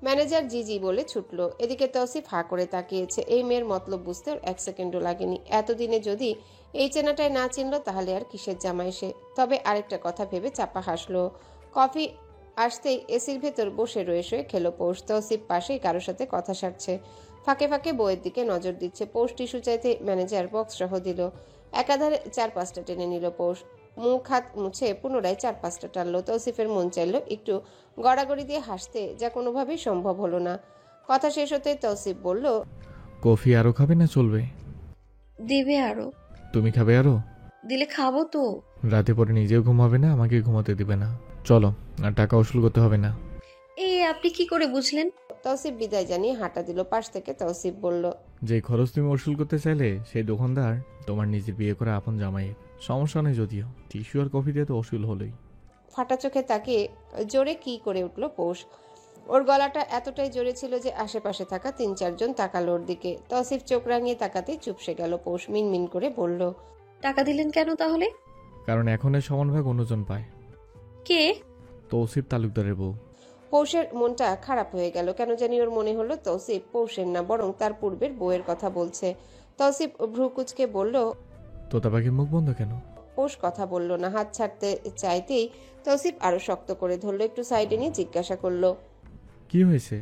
ম্যানেজার জি জি বলে ছুটলো। এদিকে তৌসিফ হাঁ করে তাকিয়েছে। এই মেয়ের মতলব বুঝতে ওর 1 সেকেন্ডও লাগেনি। এতদিনে যদি এই চেনাটায় না চিনল তাহলে আর কিসের জামাই সে। তবে আরেকটা কথা ভেবে চাপা হাসলো। কফি আসতেই এসির ভেতর বসে রয়ে শুয়ে খেলো পৌষ। তৌসিফ পাশেই কারোর সাথে কথা সারছে, ফাঁকে ফাঁকে বইয়ের দিকে নজর দিচ্ছে। পৌষ টিস্যু চাইতে ম্যানেজার বক্স সহ দিল। একাধারে 4-5টা টেনে নিল পৌষ। মুখ হাত মুছে পুনরায় 4-5টা টানলো। তৌসিফের মন চাইল একটু গড়াগড়ি দিয়ে হাসতে, যা কোনোভাবেই সম্ভব হলো না। কথা শেষ হতে তৌসিফ বলল, কফি আরো খাবে না চলবে? দিবে আরো। তুমি খাবে আরো? দিলে খাবো তো। রাতে পরে নিজেও ঘুমাবে না, আমাকে ঘুমাতে দিবে না। চলো, আর টাকা উসুল করতে হবে না। এই আপনি কি করে বুঝলেন? তৌসিফ বিদায় জানিয়ে হাঁটা দিল। পাশ থেকে তৌসিফ বলল, যে খরচ তুমি উসুল করতে চাইলে সেই দোকানদার তোমার নিজের বিয়ে করা আপন জামাইয়ের। সমস্যা নেই, যদিও টিস্যু আর কফি দিয়ে তো উসুল হলোই। ফাটা চোখে তাকিয়ে জোরে কি করে উঠল পৌষ। ওর গলাটা এতটাই জোরে ছিল যে আশেপাশে থাকা 3-4 জন তাকালো ওর দিকে। তৌসিফ চোখ রাঙিয়ে তাকাতেই চুপসে গেল পৌষ। মিনমিন করে বলল, টাকা দিলেন কেন তাহলে? কারণ এখন এর সমান ভাগ অন্যজন পায়। কে? তৌসিফ তালুকদারের বউ। পৌষের মনটা খারাপ হয়ে গেল। কেন জানি ওর মনে হলো তৌসিফ পৌষের না, বরং তার পূর্বের বউয়ের কথা বলছে। তৌসিফ ভ্রু কুচকে বলল, তোতা পাখির মুখ বন্ধ কেন? পৌষ কথা বলল না। হাত ছাড়তে চাইতেই তৌসিফ আরো শক্ত করে ধরলো। একটু সাইডে নিয়ে জিজ্ঞাসা করলো, কি হয়েছে?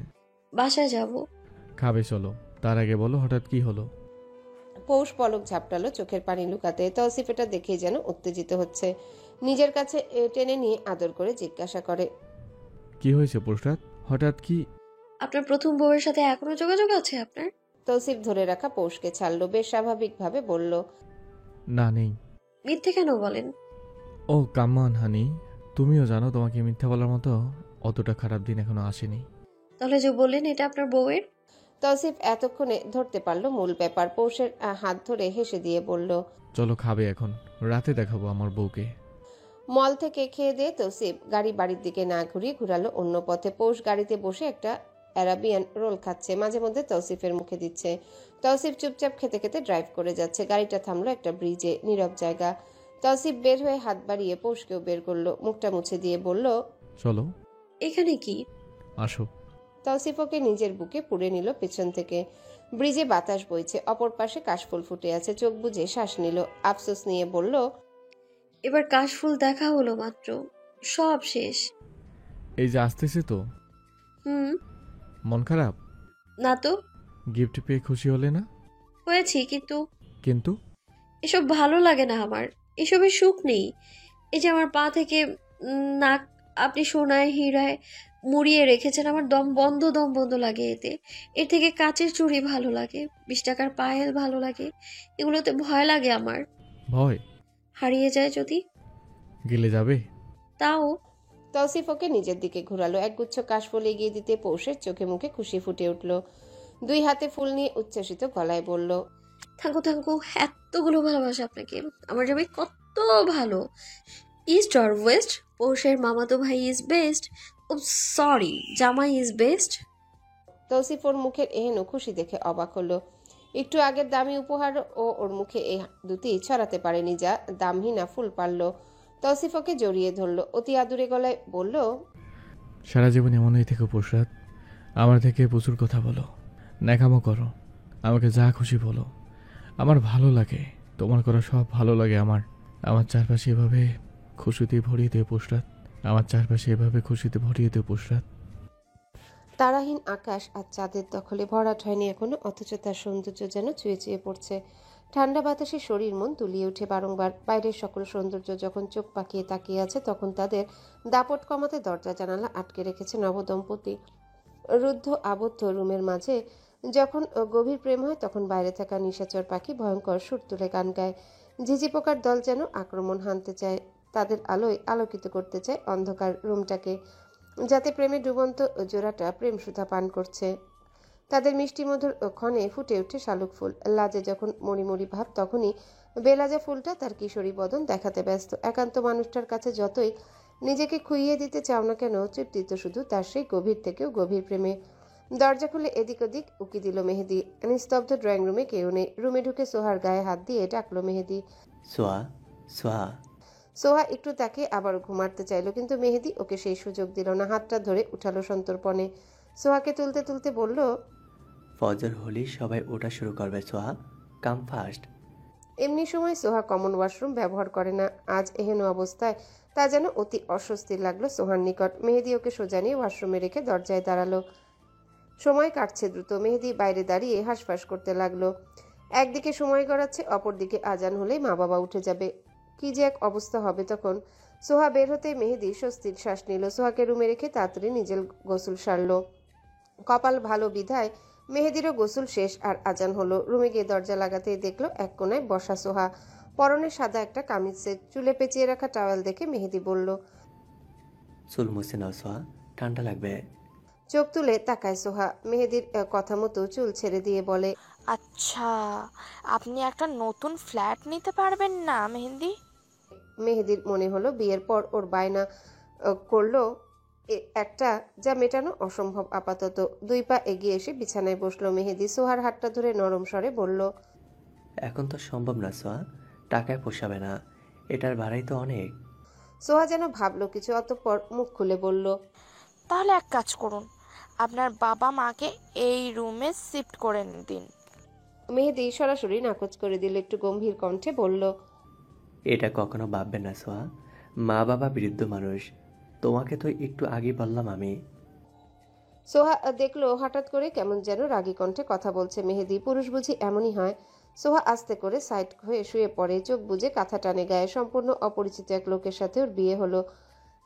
বাসায় যাব। খাবে চলো, তার আগে বলো হঠাৎ কি হলো? পৌষ পলক ঝাপটালো চোখের পানি লুকাতে। তৌসিফ এটা দেখেই যেন উত্তেজিত হচ্ছে। নিজের কাছে টেনে নিয়ে আদর করে জিজ্ঞাসা করে, কি হয়েছে প্রসাদ, হঠাৎ কি? আপনার প্রথম বউয়ের সাথে এখনো যোগাযোগ আছে আপনার? তৌসিফ ধরে রাখা পৌষকে ছাড়লো। বেশ স্বাভাবিকভাবে বলল, না নেই। মিথ্যে কেন বলেন? ও কামান হানি, তুমিও জানো তোমাকে মিথ্যা বলার মতো অতটা খারাপ দিন এখনো আসেনি। তাহলে যে বললেন এটা আপনার বউয়ের? তৌসিফ এতক্ষণে ধরতে পারলো মূল ব্যাপার। পৌষের হাত ধরে হেসে দিয়ে বলল, চলো খাবে এখন, রাতে দেখাবো আমার বউকে। মল থেকে খেয়ে দিয়ে তৌসিফ গাড়ি বাড়ির দিকে না ঘুরিয়ে ঘুরালো অন্য পথে। পৌষ গাড়িতে বসে একটা অ্যারাবিয়ান রোল খাচ্ছে, মাঝে মধ্যে তৌসিফের মুখে দিচ্ছে। তৌসিফ চুপচাপ খেতে খেতে ড্রাইভ করে যাচ্ছে। গাড়িটা থামলো একটা ব্রিজে, নীরব জায়গা। তৌসিফ বের হয়ে হাত বাড়িয়ে পৌষকেও বের করলো। মুখটা মুছে দিয়ে বলল, চলো। এখানে কি? আসো। তৌসিফ ওকে নিজের বুকে পুড়ে নিল পেছন থেকে। ব্রিজে বাতাস বইছে, অপর পাশে কাশফুল ফুটে আছে। চোখ বুজে শ্বাস নিল, আফসোস নিয়ে বলল, এবার কাশফুল দেখা হলো মাত্র, সব শেষ। এই যে আসতেছে তো। মন খারাপ? না তো। গিফট পেয়ে খুশি হলে না? হয়েছি, কিন্তু কিন্তু এসব ভালো লাগে না আমার। এসবের সুখ নেই। এই যে আমার পা থেকে নাক আপনি সোনায় হীরায় মুড়িয়ে রেখেছেন, আমার দম বন্ধ লাগে এতে। এর থেকে কাচের চুড়ি ভালো লাগে, 20 টাকার পায়েল ভালো লাগে। এগুলোতে ভয় লাগে আমার। ভয়? হারিয়ে যায় যদি? গেলে যাবে? তাও। তৌসিফ ওকে নিজের দিকে ঘোরালো। একগুচ্ছ কাশফুল এগিয়ে দিতে পৌষের চোখে মুখে খুশি ফুটে উঠল। 2 হাতে ফুল নিয়ে উচ্ছ্বসিত গলায় বলল, থাঙ্কু, এতগুলো ভালোবাসা আপনাকে। আমার জামাই কত ভালো। ইস্ট অর ওয়েস্ট, পৌষের মামাতো ভাই ইজ বেস্ট। ও সরি, জামাই ইজ বেস্ট। তৌসিফ ওর মুখের এহেন খুশি দেখে অবাক হলো। একটু আগের দামি উপহার ও ওর মুখে এই দুটি ছড়াতে পারেনি, যা দামহীনা ফুল পারল। তৌসিফ ওকে জড়িয়ে ধরলো, অতি আদুরে গলায় বলল, সারা জীবন এমনই থেকো প্রসাদ। আমার থেকে প্রচুর কথা বলো, ন্যাকামো করো, আমাকে যা খুশি বলো। আমার ভালো লাগে, তোমার করা সব ভালো লাগে আমার। আমার চারপাশে এভাবে খুশিতে ভরিয়ে দেও প্রসাদ, আমার চারপাশে এভাবে খুশিতে ভরিয়ে দেও প্রসাদ। তারাহীন আকাশ আর চাঁদের দখলে ভরাট হয়নি এখনো, অথচ তার সৌন্দর্য যেন চুয়ে চুয়ে পড়ছে। ঠান্ডা বাতাসে শরীর মন তুলিয়ে উঠে বারংবার। বাইরের সকল সৌন্দর্য যখন চোখ পাকিয়ে তাকিয়ে আছে, তখন তাদের দাপট কমাতে দরজা জানালা আটকে রেখেছে নবদম্পতি। রুদ্ধ আবদ্ধ রুমের মাঝে যখন গভীর প্রেম হয়, তখন বাইরে থাকা নিশাচর পাখি ভয়ঙ্কর সুর তুলে গান গায়। ঝিঝি পোকার দল যেন আক্রমণ হানতে চায়, তাদের আলোয় আলোকিত করতে চায় অন্ধকার রুমটাকে, যাতে প্রেমে ডুবন্ত জোড়াটা প্রেম সুধা পান করছে। তাদের মিষ্টি মধুর ক্ষণে ফুটে ওঠে শালুক ফুল। লাজে যখন মরিমরি ভাব, তখনই বেলাজা ফুলটা তার কিশোরী বদন দেখাতে ব্যস্ত। একান্ত মানুষটার কাছে যতই নিজেকে খুইয়ে দিতে চাও না কেন, চিন্তিত শুধু তার সেই গভীর থেকেও গভীর প্রেমে। দরজা খুলে এদিক ওদিক উকি দিল মেহেদি। নিস্তব্ধ ড্রয়িং রুমে কেউ নেই। রুমে ঢুকে সোহার গায়ে হাত দিয়ে ডাকলো মেহেদি। সোহা একটু তাকে আবার ঘুমাতে চাইলো, কিন্তু মেহেদি ওকে সেই সুযোগ দিল না। হাতটা ধরে উঠালো সন্তর্পণে। সোহাকে তুলতে তুলতে বলল, ফজর হলেই সবাই ওঠা শুরু করবে সোহা, কাম ফাস্ট। এমনি সময় সোহা কমন ওয়াশরুম ব্যবহার করে না। আজ এহেন অবস্থায় তা যেন অতি অস্বস্তির লাগলো সোহার নিকট। মেহেদি ওকে সোজা নিয়ে ওয়াশরুমে রেখে দরজায় দাঁড়ালো। সময় কাটছে দ্রুত। মেহেদি বাইরে দাঁড়িয়ে হাঁসফাঁস করতে লাগলো। একদিকে সময় গড়াচ্ছে, অপরদিকে আজান হলেই মা বাবা উঠে যাবে। কি যে এক অবস্থা হবে তখন। সোহা বের হতেই মেহেদি স্বস্তির শ্বাস নিল। সোহাকে রুমে রেখে তাড়াতাড়ি নিজের গোসল সারল। কপাল ভালো বিধায় মেহেদিরও গোসল শেষ আর আজান হলো। রুমে গিয়ে দরজা লাগাতেই দেখলো এক কোনায় বসা সোহা। পরনে সাদা একটা কামিজ সেট, চুলে পেঁচিয়ে রাখা টাওয়েল দেখে মেহেদি বলল, চুল মুছে নাও সোহা, ঠান্ডা লাগবে। চোখ তুলে তাকায় সোহা। মেহেদির কথা মতো চুল ছেড়ে দিয়ে বলে, আচ্ছা, আপনি একটা নতুন ফ্ল্যাট নিতে পারবেন না মেহেদি? মেহেদির মনে হলো বিয়ের পর ওর বায়না করলো একটা, যা মেটানো অসম্ভব আপাতত। 2 পা এগিয়ে এসে বিছানায় বসলো মেহেদি। সোহার হাতটা ধরে নরম স্বরে বলল, এখন তো সম্ভব না সোহা, টাকায় পোষাবে না, এটার ভাড়াই তো অনেক। সোহা যেন ভাবলো কিছু, অতঃপর মুখ খুলে বলল, তাহলে এক কাজ করুন, আপনার বাবা মাকে এই রুমে শিফট করে দিন। মেহেদি সরাসরি নাকচ করে দিল। একটু গম্ভীর কণ্ঠে বলল, এটা কখনো ভাববে না সোহা, মা বাবা বৃদ্ধ মানুষ, তোমাকে তো একটু আগে বললাম আমি। সোহা দেখলো হঠাৎ করে কেমন যেন রাগী কণ্ঠে কথা বলছে মেহেদি। পুরুষ বুঝি এমনই হয়। সোহা আস্তে করে সাইড হয়ে শুয়ে পড়ে, চোখ বুজে কাঁথা টানে গায়ে। সম্পূর্ণ অপরিচিত এক লোকের সাথে ওর বিয়ে হলো।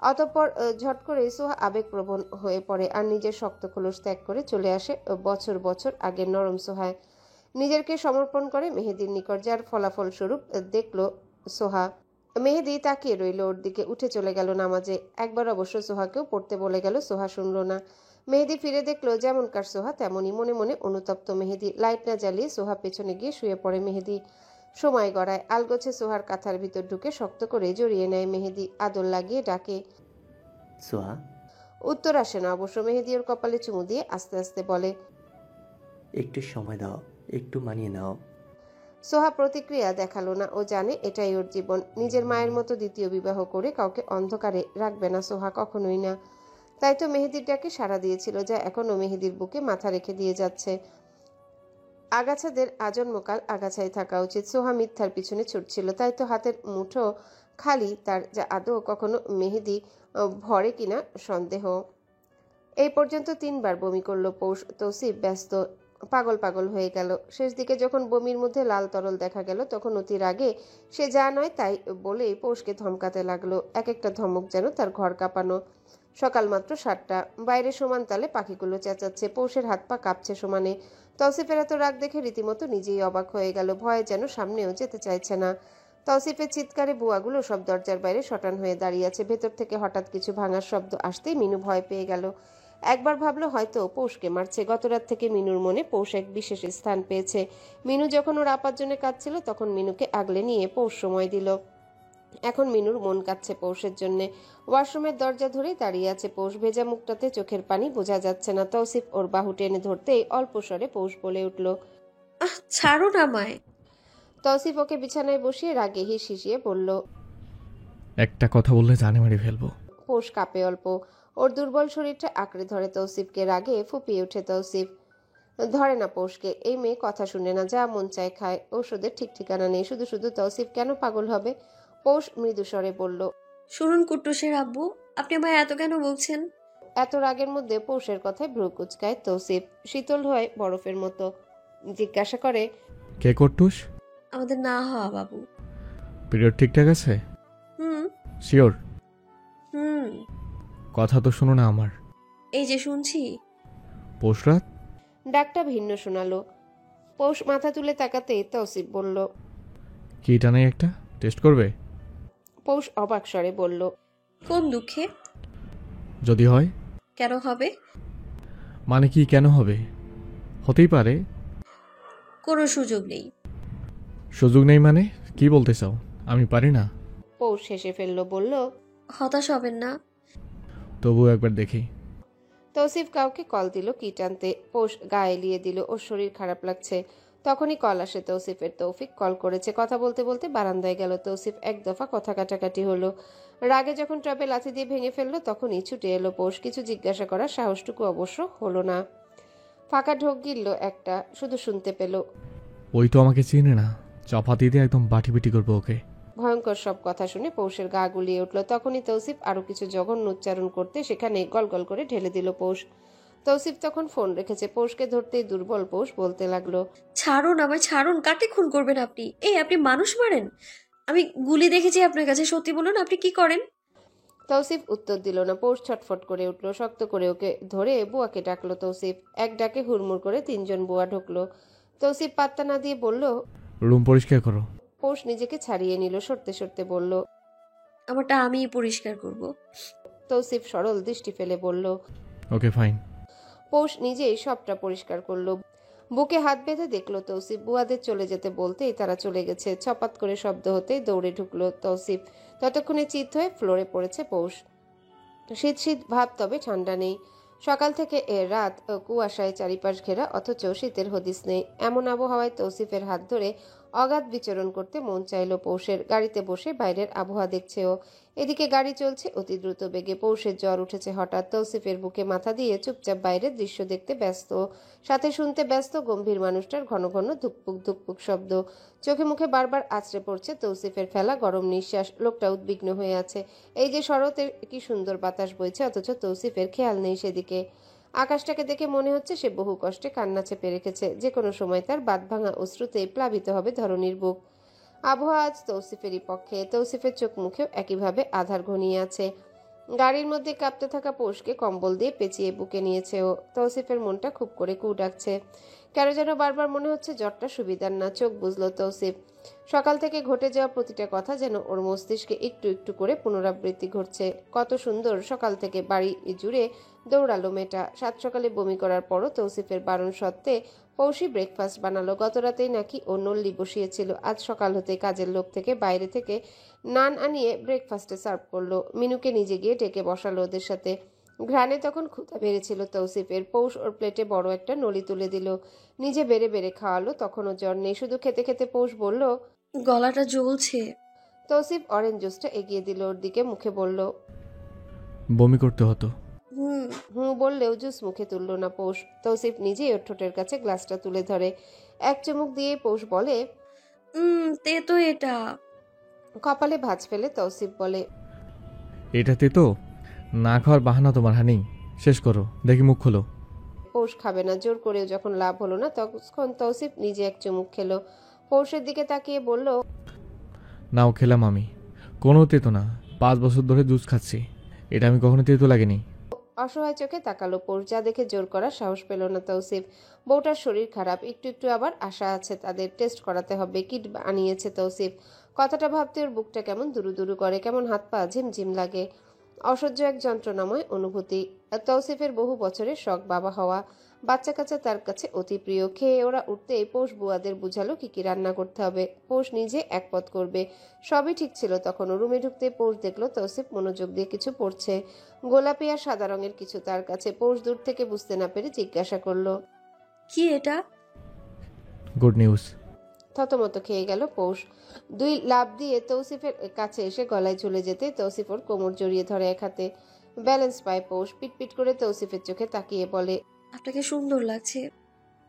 অতঃপর ঝট করে সোহা আবেগপ্রবণ হয়ে পড়ে আর নিজের শক্ত খোলস ত্যাগ করে চলে আসে বছর বছর আগের নরম সোহায়। নিজেকে সমর্পণ করে মেহেদির নিকট, যার ফলাফল স্বরূপ দেখলো সোহা। মেহেদি তাকিয়ে রইল ওর দিকে, উঠে চলে গেল নামাজে। একবার অবশ্য সোহাকেও পড়তে বলে গেল, সোহা শুনল না। মেহেদি ফিরে দেখলো যেমনকার সোহা তেমনই। মনে মনে অনুতপ্ত মেহেদি। লাইট না জ্বালিয়ে সোহা পেছনে গিয়ে শুয়ে পড়ে মেহেদি। সময় গড়ায়। আলগোছে সোহার কাঁথার ভিতর ঢুকে শক্ত করে জড়িয়ে নেয় মেহেদি। আদর লাগিয়ে ডাকে, সোহা। উত্তর আসে না অবশ্য। মেহেদি ওর কপালে চুমু দিয়ে আস্তে আস্তে বলে, একটু সময় দাও, একটু মানিয়ে নাও। সোহা প্রতিক্রিয়া দেখালো না। ও জানে এটাই ওর জীবন। নিজের মায়ের মতো দ্বিতীয় বিবাহ করে কাউকে অন্ধকারে রাখবে না সোহা, কখনোই না। তাই তো মেহেদির ডাকে সাড়া দিয়েছিল, যা এখনো মেহেদির বুকে মাথা রেখে দিয়ে যাচ্ছে। আগাছাদের আজন্মকাল আগাছায় থাকা উচিত। সোহা মিথ্যার পিছনে ছুটছিল, তাই তো হাতের মুঠো খালি তার, যা আদৌ কখনো মেহেদি ভরে কিনা সন্দেহ। এই পর্যন্ত 3 বার বমি করলো পৌষ। তৌসিফ ব্যস্ত, পাগল পাগল হয়ে গেল। শেষ দিকে যখন বমির মধ্যে লাল তরল দেখা গেল, তখন অতি রাগে সে যা নয় তাই বলেই পৌষকে ধমকাতে লাগলো। এক একটা ধমক যেন তার ঘর কাঁপানো। সকাল মাত্র 7টা, বাইরে সমান তালে পাখিগুলো চেঁচাচ্ছে। পৌষের হাত পা কাঁপছে সমানে। তৌসিফের এত রাগ দেখে রীতিমতো নিজেই অবাক হয়ে গেল। ভয়ে যেন সামনেও যেতে চাইছে না। তৌসিফের চিৎকারে বুয়াগুলো সব দরজার বাইরে শটান হয়ে দাঁড়িয়ে আছে। ভেতর থেকে হঠাৎ কিছু ভাঙার শব্দ আসতেই মিনু ভয় পেয়ে গেল। একবার ভাবলো হয়তো পৌষকে মারছে। গতরাত থেকে মিনুর মনে পৌষ এক বিশেষ স্থান পেয়েছে। মিনু যখন ওর আপার জন্য কাঁদছিল, তখন মিনুকে আগলে নিয়ে পৌষ সময় দিল। এখন মিনুর মন কাঁদছে পৌষের জন্যে। ওয়াশরুমের দরজা ধরেই দাঁড়িয়ে আছে পৌষ। ভেজা মুখটাতে চোখের পানি বোঝা যাচ্ছে না। তৌসিফ ওর বাহু টেনে ধরতেই অল্প স্বরে পৌষ বলে উঠল, ছাড়ো না আমায়। তৌসিফ ওকে বিছানায় বসিয়ে রাগে হিসিয়ে বলল, একটা কথা বললে জানে মারি ফেলবো। পৌষ কাঁপে অল্প। ওর দুর্বল শরীরটা আঁকড়ে ধরে তৌসিফকে। রাগে ফুপিয়ে ওঠে তৌসিফ। ধরে না পৌষকে। এই মেয়ে কথা শুনে না, যা মন চায় খায়। ঔষধের ঠিক ঠিকানা নেই। শুধু শুধু তৌসিফ কেন পাগল হবে? পৌষ মৃদু স্বরে বলল, শুনুন কুট্টুসের আব্বু, আপনি আমায় এত কেন বলছেন? এত রাগের মধ্যে পৌষের কথায় ভ্রু কুচকায় তৌসিফ। শীতল হয় বরফের মতো। জিজ্ঞাসা করে, কে কট্টুস? আমাদের না হওয়া বাবু। পিরিয়ড ঠিকঠাক আছে? হুম শিওর? হুম কথা তো শোনো না আমার। এই যে শুনছি। পৌষরাত? ডাকটা ভিন্ন শোনালো। পৌষ মাথা তুলে তাকাতেই তৌসিফ বলল, কি টানাই একটা টেস্ট করবে? পৌষ অবাক স্বরে বলল, কোন দুঃখে? যদি হয়? কেন হবে? মানে কি কেন হবে? হতেই পারে। কোনো সুযোগ নেই। সুযোগ নেই মানে কি বলতে চাও? আমি পারি না? পৌষ হেসে ফেললো, বলল, হতাশ হবেন না। তবু একবার দেখি। তৌসিফ কাউকে কল দিল কি টানতে। পৌষ গা এলিয়ে দিল। ওর শরীর খারাপ লাগছে। তখনই কল আসে তৌসিফের। তৌফিক কল করেছে। কথা বলতে বলতে বারান্দায় গেল তৌসিফ। এক দফা কথা কাটাকাটি হলো। রাগে যখন ট্রাপে লাথি দিয়ে ভেঙে ফেললো তখনই ছুটে এলো পৌষ। কিছু জিজ্ঞাসা করার সাহসটুকু অবশ্য হলো না। ফাঁকা ঢোক গিলল একটা, শুধু শুনতে পেল, ওই তো আমাকে চিনে না, চাপাতি দিয়ে একদম বাটি বিটি করবো ওকে। ভয়ঙ্কর সব কথা শুনে পৌষের গা গুলিয়ে উঠল। তখনই তৌসিফ আরো কিছু জঘন্য উচ্চারণ করতে সেখানে গলগল করে ঢেলে দিল পৌষ। তৌসিফ তখন ফোন রেখেছে। পৌষকে ধরতেই দুর্বল পৌষ বলতে লাগলো, ছাড়ুন আমায়, ছাড়ুন। কাকে খুন করবেন আপনি? এই আপনি মানুষ মারেন? আমি গুলি দেখেছি আপনার কাছে, সত্যি বলুন আপনি কি করেন? তৌসিফ উত্তর দিল না। পৌষ ছটফট করে উঠল, শক্ত করে ওকে ধরে বুয়াকে ডাকলো তৌসিফ। এক ডাকে হুড়মুড় করে 3 জন বুয়া ঢুকলো। তৌসিফ পাত্তা না দিয়ে বলল, রুম পরিষ্কার করো। পৌষ নিজেকে ছাড়িয়ে নিল, সরতে সরতে বলল, আমারটা আমিই পরিষ্কার করব। তৌসিফ সরল দৃষ্টি ফেলে বলল, ওকে ফাইন। পৌষ নিজেই সবটা পরিষ্কার করলো। বুকে হাত বেঁধে দেখলো তৌসিফ। বুয়াদের চলে যেতে বলতেই তারা চলে গেছে। ছপাত করে শব্দ হতেই দৌড়ে ঢুকলো তৌসিফ। ততক্ষণে চিত হয়ে ফ্লোরে পড়েছে পৌষ। শীত শীত ভাব, তবে ঠান্ডা নেই। সকাল থেকে রাত কুয়াশায় চারিপাশ ঘেরা, অথচ শীতের হদিস নেই। এমন আবহাওয়ায় তৌসিফের হাত ধরে অগাধ বিচরণ করতে মন চাইল পৌষের। গাড়িতে বসে বাইরের আবহাওয়া দেখছেও। এদিকে গাড়ি চলছে অতি দ্রুত বেগে। পৌষের জ্বর উঠেছে হঠাৎ। তৌসিফের বুকে মাথা দিয়ে চুপচাপ বাইরের দৃশ্য দেখতে ব্যস্ত, সাথে শুনতে ব্যস্ত গম্ভীর মানুষটার ঘন ঘন ধুকপুক ধুকপুক শব্দ। চোখে মুখে বারবার আছড়ে পড়ছে তৌসিফের ফেলা গরম নিঃশ্বাস। লোকটা উদ্বিগ্ন হয়ে আছে। এই যে শরতের কি সুন্দর বাতাস বইছে, অথচ তৌসিফের খেয়াল নেই সেদিকে। আকাশটাকে দেখে মনে হচ্ছে সে বহু কষ্টে কান্না চেপে রেখেছে। যে কোনো সময় তার বাঁধভাঙা অশ্রুতে প্লাবিত হবে ধরণীর বুক। আবহাওয়া আজ তৌসিফেরই পক্ষে। তৌসিফের চোখ মুখেও একইভাবে আধার ঘনিয়ে আছে। গাড়ির মধ্যে কাঁপতে থাকা পৌষকে কম্বল দিয়ে পেঁচিয়ে বুকে নিয়েছে ও। তৌসিফের মনটা খুব করে কু ডাকছে। কেন যেন বারবার মনে হচ্ছে জ্বরটা সুবিধার না। চোখ বুঝলো তৌসিফ। সকাল থেকে ঘটে যাওয়া প্রতিটা কথা যেন ওর মস্তিষ্কে একটু একটু করে পুনরাবৃত্তি ঘটছে। কত সুন্দর সকাল থেকে বাড়ি জুড়ে দৌড়ালো মেয়েটা। সাত সকালে বমি করার পরও তৌসিফের বারণ সত্ত্বে পৌষি ব্রেকফাস্ট বানালো। গতরাতেই নাকি ও নল্লি বসিয়েছিল। আজ সকাল হতে কাজের লোক থেকে বাইরে থেকে নান আনিয়ে ব্রেকফাস্টে সার্ভ করলো। মিনুকে নিজে গিয়ে ডেকে বসালো ওদের সাথে। ঘ্রাণে তখন ক্ষুধা বেড়েছিল তৌসিফের। পৌষ ওর প্লেটে বড় একটা নলি তুলে দিল। নিজে বেড়ে বেড়ে খাওয়ালো। তখনও জ্বর নেই, শুধু খেতে খেতে পৌষ বলল, গলাটা জ্বলছে। তৌসিফ অরেঞ্জ জুসটা এগিয়ে দিল ওর দিকে, মুখে বলল, বমি করতে হতো। হুম বললেও জুস মুখে তুলল না পৌষ। তৌসিফ নিজেই ওর ঠোঁটের কাছে গ্লাসটা তুলে ধরে। এক চুমুক দিয়ে পৌষ বলে, তেতো এটা। কপালে ভাঁজ ফেলে তৌসিফ বলে, এটাতে তো না খাওয়ার বাহানা তোমার হানি, শেষ করো, দেখি মুখ খোলো। পৌষ খাবে না। জোর করেও যখন লাভ হলো না তখন তৌসিফ নিজে এক চুমুক খেলো। পৌষের দিকে তাকিয়ে বলল, নাও খেলাম আমি, কোনো তেতো না, 5 বছর ধরে জুস খাচ্ছি, এটা আমি কখনো তেতো লাগেনি। অসহায় চোখে তাকালো পৌষ। যা দেখে জোর করার সাহস পেল না তৌসিফ। বউটার শরীর খারাপ, একটু একটু আবার আশা আছে তাদের, টেস্ট করাতে হবে। কিট আনিয়েছে তৌসিফ। কথাটা ভাবতে ওর বুকটা কেমন দুরু দুরু করে, কেমন হাত পা ঝিমঝিম লাগে। অসহ্য এক যন্ত্রণাময় অনুভূতি। তৌসিফের বহু বছরের শখ বাবা হওয়া। বাচ্চা কাচ্চা তার কাছে অতি প্রিয়। খেয়ে ওরা উঠতেই পৌষ বুয়াদের বুঝালো কি কি রান্না করতে হবে। পৌষ নিজে এক পদ করবে। সবই ঠিক ছিল তখন। রুমে ঢুকতে পৌষ দেখলো তৌসিফ মনোযোগ দিয়ে কিছু পড়ছে। গোলাপি আর সাদা রঙের কিছু তার কাছে। পৌষ দূর থেকে বুঝতে না পেরে জিজ্ঞাসা করলো, কি এটা? Good news. থতমত খেয়ে গেল পৌষ। 2 লাফ দিয়ে তৌসিফের কাছে এসে গলায় ঝুলে যেতে তৌসিফ ওর কোমর জড়িয়ে ধরে এক হাতে। ব্যালেন্স পায় পৌষ। পিটপিট করে তৌসিফের চোখে তাকিয়ে বলে, আপনাকে সুন্দর লাগছে।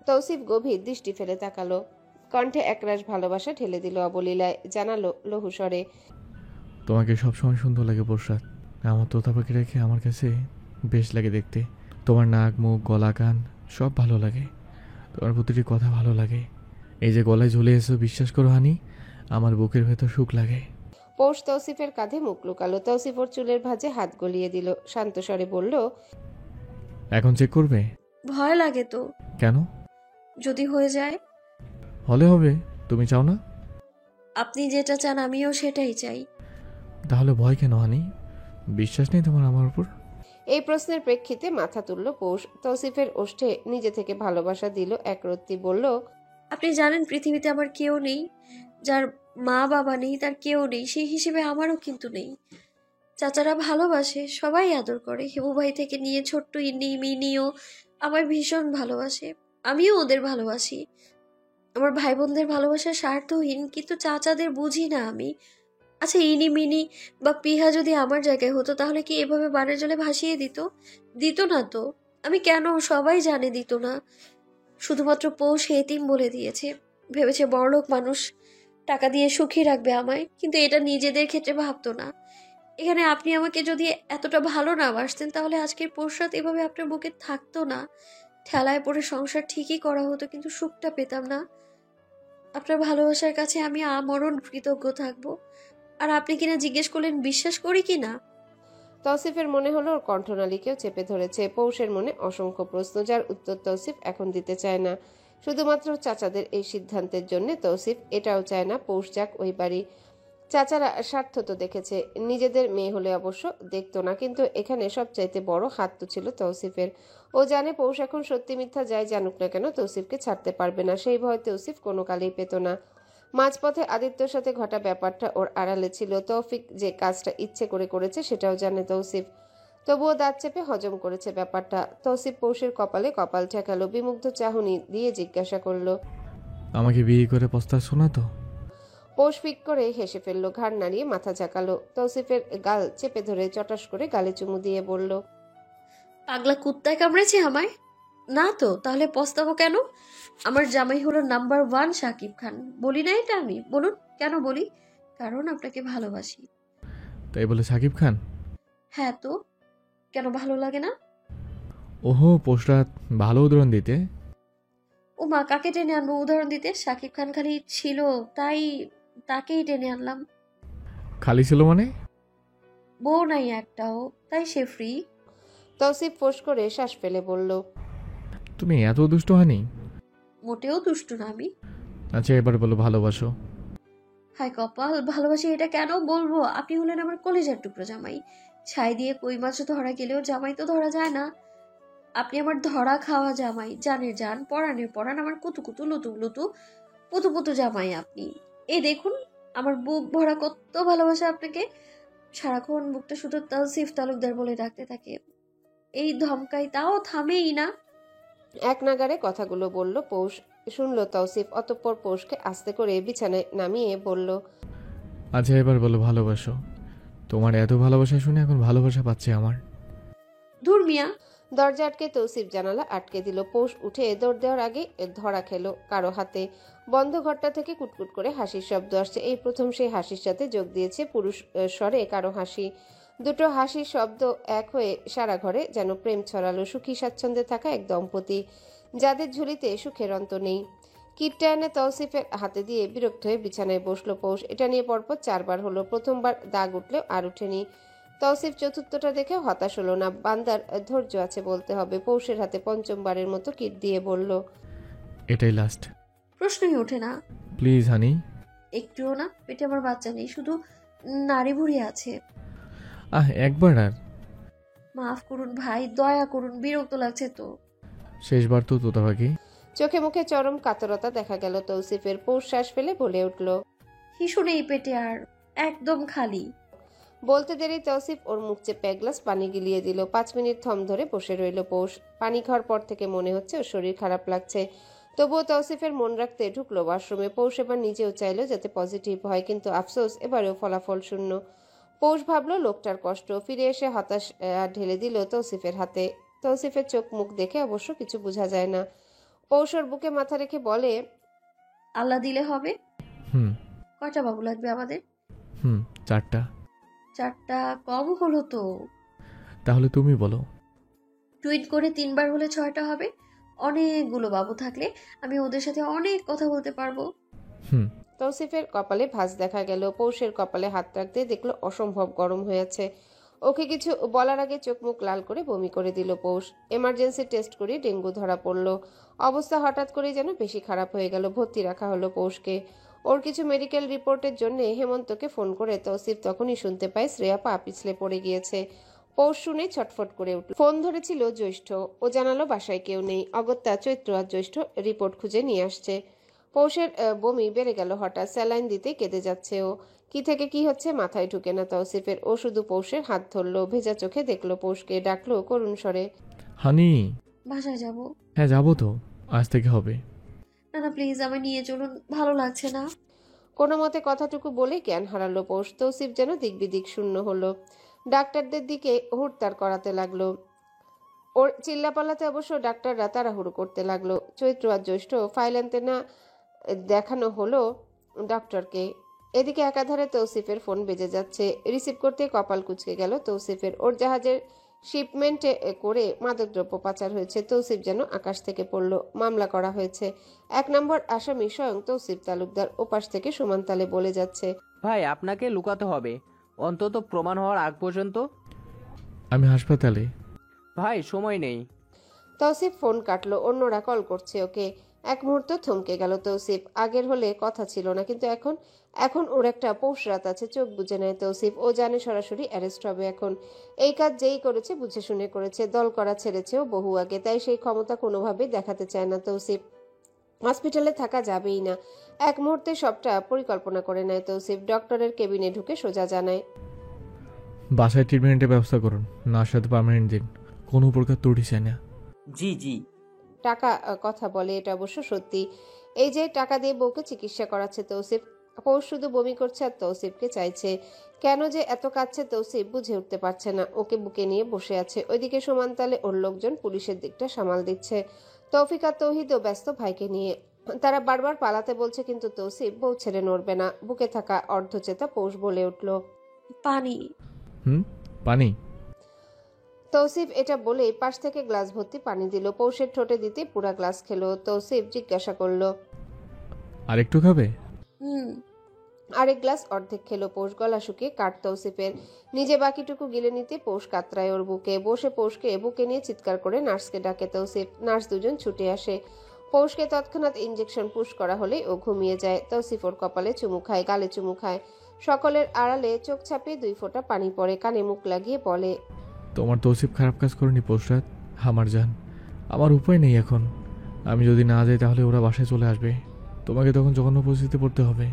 তৌসিফ গভীর দৃষ্টি ফেলে তাকালো। কণ্ঠে একরাশ ভালোবাসা ঢেলে দিল অবলীলায়। জানালো লহুস্বরে, তোমাকে সবসময় সুন্দর লাগে প্রসাদ। আমার তোতা পাখি রেখে আমার কাছে বেশ লাগে দেখতে। তোমার নাক মুখ গলা কান সব ভালো লাগে, তোমার প্রতিটি কথা ভালো লাগে। এই যে গলায় ঝুলে এসো, বিশ্বাস করো হানি, আমার বুকের ভেতর সুখ লাগে। পৌষ তৌসিফের কাঁধে মুখ লুকালো। তৌসিফ ওর চুলের ভাঁজে হাত গলিয়ে দিল। শান্ত স্বরে বলল, এখন চেক করবে? ভয় লাগে তো। কেন? যদি হয়ে যায়? হলে হবে, তুমি চাও না? আপনি যেটা চান আমিও সেটাই চাই। তাহলে ভয় কেন হানি? বিশ্বাস নেই তোমার আমার উপর? এই প্রশ্নের প্রেক্ষিতে মাথা তুলল পৌষ। তৌসিফের ওষ্ঠে নিজে থেকে ভালোবাসা দিল একরত্তি। বলল, আপনি জানেন পৃথিবীতে আমার কেউ নেই। যার মা বাবা নেই তার কেউ নেই, সেই হিসেবে আমারও কিন্তু নেই। চাচারা ভালোবাসে, সবাই আদর করে। হেমু ভাই থেকে নিয়ে ছোট্ট ইনি মিনিও আমায় ভীষণ ভালোবাসে। আমিও ওদের ভালোবাসি। আমার ভাই বোনদের ভালোবাসা স্বার্থহীন, কিন্তু চাচাদের বুঝি না আমি। আচ্ছা ইনি মিনি বা পিহা যদি আমার জায়গায় হতো তাহলে কি এভাবে বানের জলে ভাসিয়ে দিত? দিত না তো। আমি কেন, সবাই জানে দিত না। শুধুমাত্র পৌষ এতিম বলে দিয়েছে, ভেবেছে বড়লোক মানুষ, টাকা দিয়ে সুখী রাখবে আমায়, কিন্তু এটা নিজেদের ক্ষেত্রে ভাবতো না। এখানে আপনি আমাকে যদি এতটা ভালো না বাসতেন তাহলে আজকের পৌষরাত এভাবে আপনার বুকে থাকতো না। ঠেলায় পড়ে সংসার ঠিকই করা হতো, কিন্তু সুখটা পেতাম না। আপনার ভালোবাসার কাছে আমি আমরণ কৃতজ্ঞ থাকবো। আর আপনি কিনা জিজ্ঞেস করলেন বিশ্বাস করি কি না। তৌসিফের মনে হলো ওর কণ্ঠনালীকেও চেপে ধরেছে। পৌষের মনে অসংখ্য প্রশ্ন, যার উত্তর তৌসিফ এখন দিতে চায় না। শুধুমাত্র চাচাদের এই সিদ্ধান্তের জন্য তৌসিফ এটাও চায় না পৌষ যাক ওই বাড়ি। চাচারা স্বার্থ তো দেখেছে, নিজেদের মেয়ে হলে অবশ্য দেখতো না, কিন্তু এখানে সবচাইতে বড় হাত তো ছিল তৌসিফের। ও জানে পৌষ এখন সত্যি মিথ্যা যাই জানুক না কেন তৌসিফকে ছাড়তে পারবে না, সেই ভয় তৌসিফ কোনো কালেই পেত না। মাঝপথে আদিত্যর সাথে ঘটা ব্যাপারটা ওর আড়ালে ছিল। তৌফিক যে কাজটা ইচ্ছে করে করেছে সেটাও জানে তৌসিফ, তবুও দাঁত চেপে হজম করেছে ব্যাপারটা। তৌসিফ পৌষের কপালে কপাল ঠেকালো, বিমুগ্ধ চাহনি দিয়ে জিজ্ঞাসা করলো, আমাকে বিয়ে করে পস্তাচ্ছ না তো? পৌষ ফিক করে হেসে ফেললো, ঘাড় নাড়িয়ে মাথা ঝাঁকালো। তৌসিফের গাল চেপে ধরে চটাস করে গালে চুমু দিয়ে বলল, পাগলা কুত্তায় কামড়েছে আমায়? না তো, তাহলে পস্তাবো কেন? আমার জামাই হলো নাম্বার 1 শাকিব খান। বলি না এটা আমি? বলুন কেন বলি? কারণ আপনাকে ভালোবাসি। তাই বলে সাকিব খান? হ্যাঁ তো, কেন ভালো লাগে না? ওহো, পোশরাত, ভালো উদাহরণ দিতে। ও মা, কাকে টেনে আনবো উদাহরণ দিতে? শাকিব খান খালি ছিল তাই তাকেই টেনে আনলাম। খালি ছিল মানে? বউ নাই একটাও, তাই সে ফ্রি। তৌসিফ ফোঁস করে শ্বাস ফেলে বলল, তুমি এত দুষ্ট হানি? মোটেও দুষ্টু না আমি। আচ্ছা এবার বলো ভালোবাসো। হায় কপাল, ভালোবাসি এটা কেন বলবো? আপনি হলেন আমার কলেজার টুকরো জামাই। ছাই দিয়ে কই মাছ ধরা গেলেও জামাই তো ধরা যায় না। আপনি আমার ধরা খাওয়া জামাই, জানের জান, পরাণের পরাণ, আমার কুতু কুতু লুতু লুতু পুতু পুতু জামাই আপনি। এই দেখুন, আমার বুক ভরা কত ভালোবাসা আপনাকে। সারাক্ষণ বুকটা শুধু তৌসিফ তালুকদার বলে ডাকতে থাকে। এই ধমকাই তাও থামেই না। এক নাগারে কথাগুলো বলল পৌষ। শুনল তৌসিফ, অতঃপর পৌষকে আস্তে করে বিছানায় নামিয়ে বলল, আচ্ছা এবার বলো ভালোবাসো। তোমার এত ভালোবাসা শুনে এখন ভালোবাসা পাচ্ছে আমার। দূর মিয়া। দরজা আটকে তৌসিফ জানালা আটকে দিল। পৌষ উঠে দৌড় দেওয়ার আগে ধরা খেলো কারো হাতে। বন্ধ ঘরটা থেকে কুটকুট করে হাসির শব্দ আসছে। এই প্রথম সেই হাসির সাথে যোগ দিয়েছে পুরুষ স্বরে কারো হাসি। দুটো হাসির শব্দ এক হয়ে সারা ঘরে যেন প্রেম ছড়ালো। সুখী স্বাচ্ছন্দ্যে থাকা এক দম্পতি, যাদের ঝুলিতে সুখের অন্ত নেই। কিটটা এনে তৌসিফের হাতে দিয়ে বিরক্ত হয়ে বিছানায় বসলো পৌষ। এটা নিয়ে পরপর 4 বার হলো। প্রথমবার দাগ উঠলেও আর উঠেনি। তৌসিফ চতুর্থটা দেখে হতাশ হলো না, বান্দার ধৈর্য আছে বলতে হবে। পৌষের হাতে পঞ্চমবারের মতো কিট দিয়ে বলল, এটাই লাস্ট। প্রশ্নই ওঠে না। প্লিজ হানি। একটুও না, পেটে আমার বাচ্চা নেই, শুধু নারী ভুড়ি আছে। একবার আর। মাফ করুন ভাই, দয়া করুন, বিরক্ত লাগছে তো। শেষবার তো তোতা পাখি। চোখে মুখে চরম কাতরতা দেখা গেল তৌসিফের। পৌষ শ্বাস ফেলে বলে উঠল, শিশু নেই পেটে আর, একদম খালি। বলতে দেরি তৌসিফ ওর মুখ চেপে এক গ্লাস পানি গিলিয়ে দিল। 5 মিনিট থম ধরে বসে রইল পৌষ। পানি খাওয়ার পর থেকে মনে হচ্ছে ওর শরীর খারাপ লাগছে, তবুও তৌসিফের মন রাখতে ঢুকলো ওয়াশরুমে। পৌষ এবার নিজেও চাইল যাতে পজিটিভ হয়, কিন্তু আফসোস এবারেও ফলাফল শূন্য। পৌষ ভাবলো লোকটার কষ্ট। ফিরে এসে হতাশ ঢেলে দিল তৌসিফের হাতে। তৌসিফের চোখ মুখ দেখে অবশ্য কিছু বোঝা যায় না। পৌষ ওর বুকে মাথা রেখে বলে, আল্লাহ দিলে হবে। কয়টা বাবু লাগবে আমাদের? 4টা। 4টা কম হলো তো। তাহলে তুমি বলো। টুইট করে 3 বার হলে 6টা হবে। অনেকগুলো বাবু থাকলে আমি ওদের সাথে অনেক কথা বলতে পারবো। তৌসিফের কপালে ভাঁজ দেখা গেল। পৌষের কপালে হাত রাখতে দেখলো অসম্ভব গরম হয়েছে। ওকে কিছু বলার আগে চোখ মুখ লাল করে বমি করে দিল পৌষ। এমার্জেন্সি টেস্ট করে ডেঙ্গু ধরা পড়ল। অবস্থা হঠাৎ করে যেন বেশি খারাপ হয়ে গেল। ভর্তি রাখা হলো পৌষকে। ওর কিছু মেডিকেল রিপোর্টের জন্য হেমন্তকে ফোন করে তৌসিফ তখনই শুনতে পায় শ্রেয়া পা পিছলে পড়ে গিয়েছে। পৌষ শুনে ছটফট করে উঠল। ফোন ধরেছিল জ্যৈষ্ঠ। ও জানালো বাসায় কেউ নেই। অগত্যা চৈত্র আর জ্যৈষ্ঠ রিপোর্ট খুঁজে নিয়ে আসছে। পৌষের বমি বেড়ে গেল হঠাৎ। স্যালাইন দিতে কেঁদে যাচ্ছে ও। কি থেকে কি হচ্ছে মাথায় ঢুকে না তৌসিফের। ও শুধু পৌষের হাত ধরলো, ভেজা চোখে দেখলো পৌষকে, ডাকলো করুণ স্বরে, হানি। বাসায় যাব। হ্যাঁ যাবো তো, আজ থেকে হবে। না না প্লিজ, আমায় নিয়ে চলুন, ভালো লাগছে না। কোনো মতে কথাটুকু বলেই জ্ঞান হারালো পৌষ। তৌসিফ যেন দিকবিদিক শূন্য হলো, ডাক্তারদের দিকে হুড়তাড় করাতে লাগলো। ওর চিল্লাপাল্লাতে অবশ্য ডাক্তাররা তাড়াহুড়ো করতে লাগলো। চৈত্র আর জ্যৈষ্ঠ ফাইল আনতে না দেখানো হলো ডক্টরকে। এদিকে একাধারে তৌসিফের ফোন বেজে যাচ্ছে। রিসিভ করতে কপাল কুঁচকে গেল তৌসিফের। ওর জাহাজের শিপমেন্টে করে মাদকদ্রব্য পাচার হয়েছে। তৌসিফ যেন আকাশ থেকে পড়ল। মামলা করা হয়েছে। 1 নম্বর আসামি স্বয়ং তৌসিফ তালুকদার ওপাশ থেকে সমান তালে বলে যাচ্ছে, ভাই আপনাকে লুকাতে হবে অন্তত প্রমাণ হওয়ার আগ পর্যন্ত। আমি হাসপাতালে। ভাই সময় নেই। তৌসিফ ফোন কাটলো। অন্যরা কল করছে ওকে। এক মুহূর্ত থমকে গেল তৌসিফ। আগের হলে কথা ছিল না, কিন্তু এখন ওর একটা পৌষ রাত আছে। চোখ বুজে নেয় তৌসিফ। ও জানে সরাসরি অ্যারেস্ট হবে এখন। এই কাজ যেই করেছে বুঝে শুনে করেছে। দল করা ছেড়েছেও বহু আগে, তাই সেই ক্ষমতা কোনোভাবেই দেখাতে চায় না তৌসিফ। হসপিটালে থাকা যাবেই না। এক মুহূর্তে সবটা পরিকল্পনা করে নেয় তৌসিফ। ডক্টরের কেবিনে ঢুকে সোজা জানায়, বাসায় ট্রিটমেন্টের ব্যবস্থা করুন, না সাথে পার্মানেন্ট দিন, কোনো প্রকার ত্রুটি চাই না। জি জি। টাকা কথা বলে, এটা অবশ্য সত্যি। এই যে টাকা দিয়ে বউকে চিকিৎসা করাচ্ছে তৌসিফ। পৌষ শুধু বমি করছে আর তৌসিফকে চাইছে। কেন যে এত কাঁদছে তৌসিফ বুঝে উঠতে পারছে না। ওকে বুকে নিয়ে বসে আছে। ওইদিকে সমানতালে ওর লোকজন পুলিশের দিকটা সামাল দিচ্ছে। তৌফিক আর তৌহিদও ব্যস্ত ভাইকে নিয়ে। তারা বারবার পালাতে বলছে, কিন্তু তৌসিফ বউ ছেড়ে নড়বে না। বুকে থাকা অর্ধচেতা পৌষ বলে উঠল, পানি। পানি। তৌসিফ এটা বলেই পাশ থেকে গ্লাস ভর্তি পানি দিল। পৌষের ঠোঁটে দিতে পুরা গ্লাস খেলো। তৌসিফ জিজ্ঞাসা করলো, আর একটু খাবে? আরেক গ্লাস অর্ধেক খেলো পৌষ। গলা শুকিয়ে কাট তৌসিফের। নিজে বাকিটুকু গিলে নিতে পৌষ কাতরায় ওর বুকে। বসে পৌষকে বুকে নিয়ে চিৎকার করে নার্সকে ডাকে তৌসিফ। নার্স দুজন ছুটে আসে। পৌষকে তৎক্ষণাৎ ইঞ্জেকশন পুশ করা হলেই ও ঘুমিয়ে যায়। তৌসিফ ওর কপালে চুমু খায়, গালে চুমু খায়। সকলের আড়ালে চোখ ছাপিয়ে 2 ফোঁটা পানি পড়ে। কানে মুখ লাগিয়ে বলে, তোমার তৌসিফ খারাপ কাজ করেনি পৌষরাত, আমার জান। আমার উপায় নেই এখন। আমি যদি না যাই তাহলে ওরা বাসায় চলে আসবে। তোমাকে তখন জঘন্য পরিস্থিতিতে পড়তে হবে।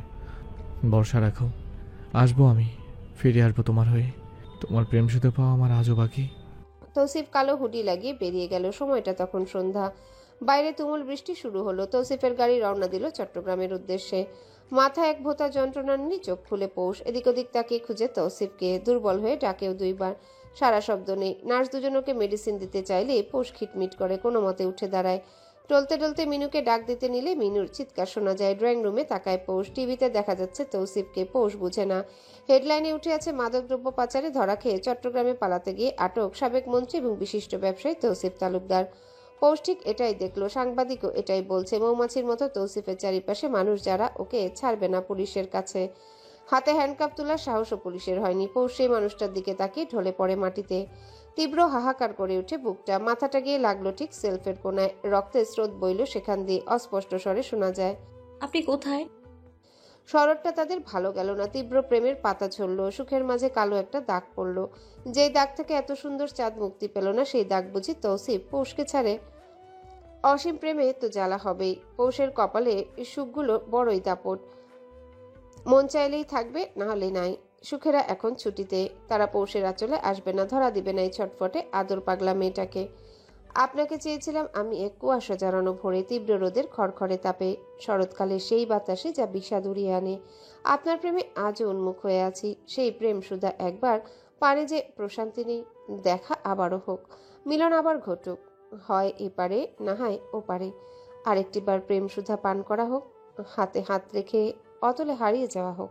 ভরসা রাখো, আসবো আমি, ফিরে আসবো তোমার হয়ে। তোমার প্রেম সুতে পাওয়া আমার আজও বাকি। তৌসিফ কালো হুডি লাগিয়ে বেরিয়ে গেল। সময়টা তখন সন্ধ্যা। বাইরে তুমুল বৃষ্টি শুরু হলো। তৌসিফের গাড়ি রওনা দিল চট্টগ্রামের উদ্দেশ্যে। মাথা এক ভোঁতা যন্ত্রণা নিয়ে চোখ খুলে পৌষ। এদিক ওদিক তাকিয়ে খুঁজে তৌসিফকে। দুর্বল হয়ে ডাকেও 2 বার, সারা শব্দ নেই। নার্স দুজন ওকে মেডিসিন দিতে চাইলে পৌষ খিটমিট করে কোনো মতে উঠে দাঁড়ায়। টলতে টলতে মিনুকে ডাক দিতে নিলে মিনুর চিৎকার শোনা যায়। ড্রয়িং রুমে তাকায় পৌষ। টিভিতে দেখা যাচ্ছে তৌসিফকে। পৌষ বুঝে না। হেডলাইনে উঠে আছে, মাদকদ্রব্য পাচারে ধরা খেয়ে চট্টগ্রামে পালাতে গিয়ে আটক সাবেক মন্ত্রী এবং বিশিষ্ট ব্যবসায়ী তৌসিফ তালুকদার। পৌষ ঠিক এটাই দেখলো। সাংবাদিকও এটাই বলছে। মৌমাছির মতো তৌসিফের চারিপাশে মানুষ, যারা ওকে ছাড়বে না পুলিশের কাছে। হাতে হ্যান্ডকাপ তোলার সাহসও পুলিশের হয়নি। পৌষ সেই মানুষটার দিকে তাকিয়ে ঢলে পড়ে মাটিতে। তীব্র হাহাকার করে উঠে বুকটা। মাথাটা গিয়ে লাগলো ঠিক সেলফের কোনায়। রক্তের স্রোত বইল সেখান দিয়ে। অস্পষ্ট স্বরে শোনা যায়, আপনি কোথায়? শরৎটা তাদের ভালো গেল না। তীব্র প্রেমের পাতা ঝরল। সুখের মাঝে কালো একটা দাগ পড়ল। যেই দাগ থেকে এত সুন্দর চাঁদ মুক্তি পেল না, সেই দাগ বুঝি তৌসিফ পৌষকে ছাড়ে? অসীম প্রেমে তো জ্বালা হবেই। পৌষের কপালে সুখগুলো বড়ই দাপট। মন চাইলেই থাকবে, না হলে নাই। সুখেরা এখন ছুটিতে। তারা পৌষের আঁচলে আসবে না, ধরা দিবে না এই ছটফটে আদর পাগলা মেয়েটাকে। আপনাকে চেয়েছিলাম আমি এক কুয়াশা জড়ানো ভোরে, তীব্র রোদের খড়খড়ে তাপে, শরৎকালে সেই বাতাসে যা বিষাদ উড়িয়ে আনে। আপনার প্রেমে আজও উন্মুখ হয়ে আছি। সেই প্রেম সুধা একবার পানে যে প্রশান্তি নেই। দেখা আবারও হোক, মিলন আবার ঘটুক, হয় এপারে না হয় ওপারে। আরেকটি বার প্রেম সুধা পান করা হোক, হাতে হাত রেখে অতলে হারিয়ে যাওয়া হোক।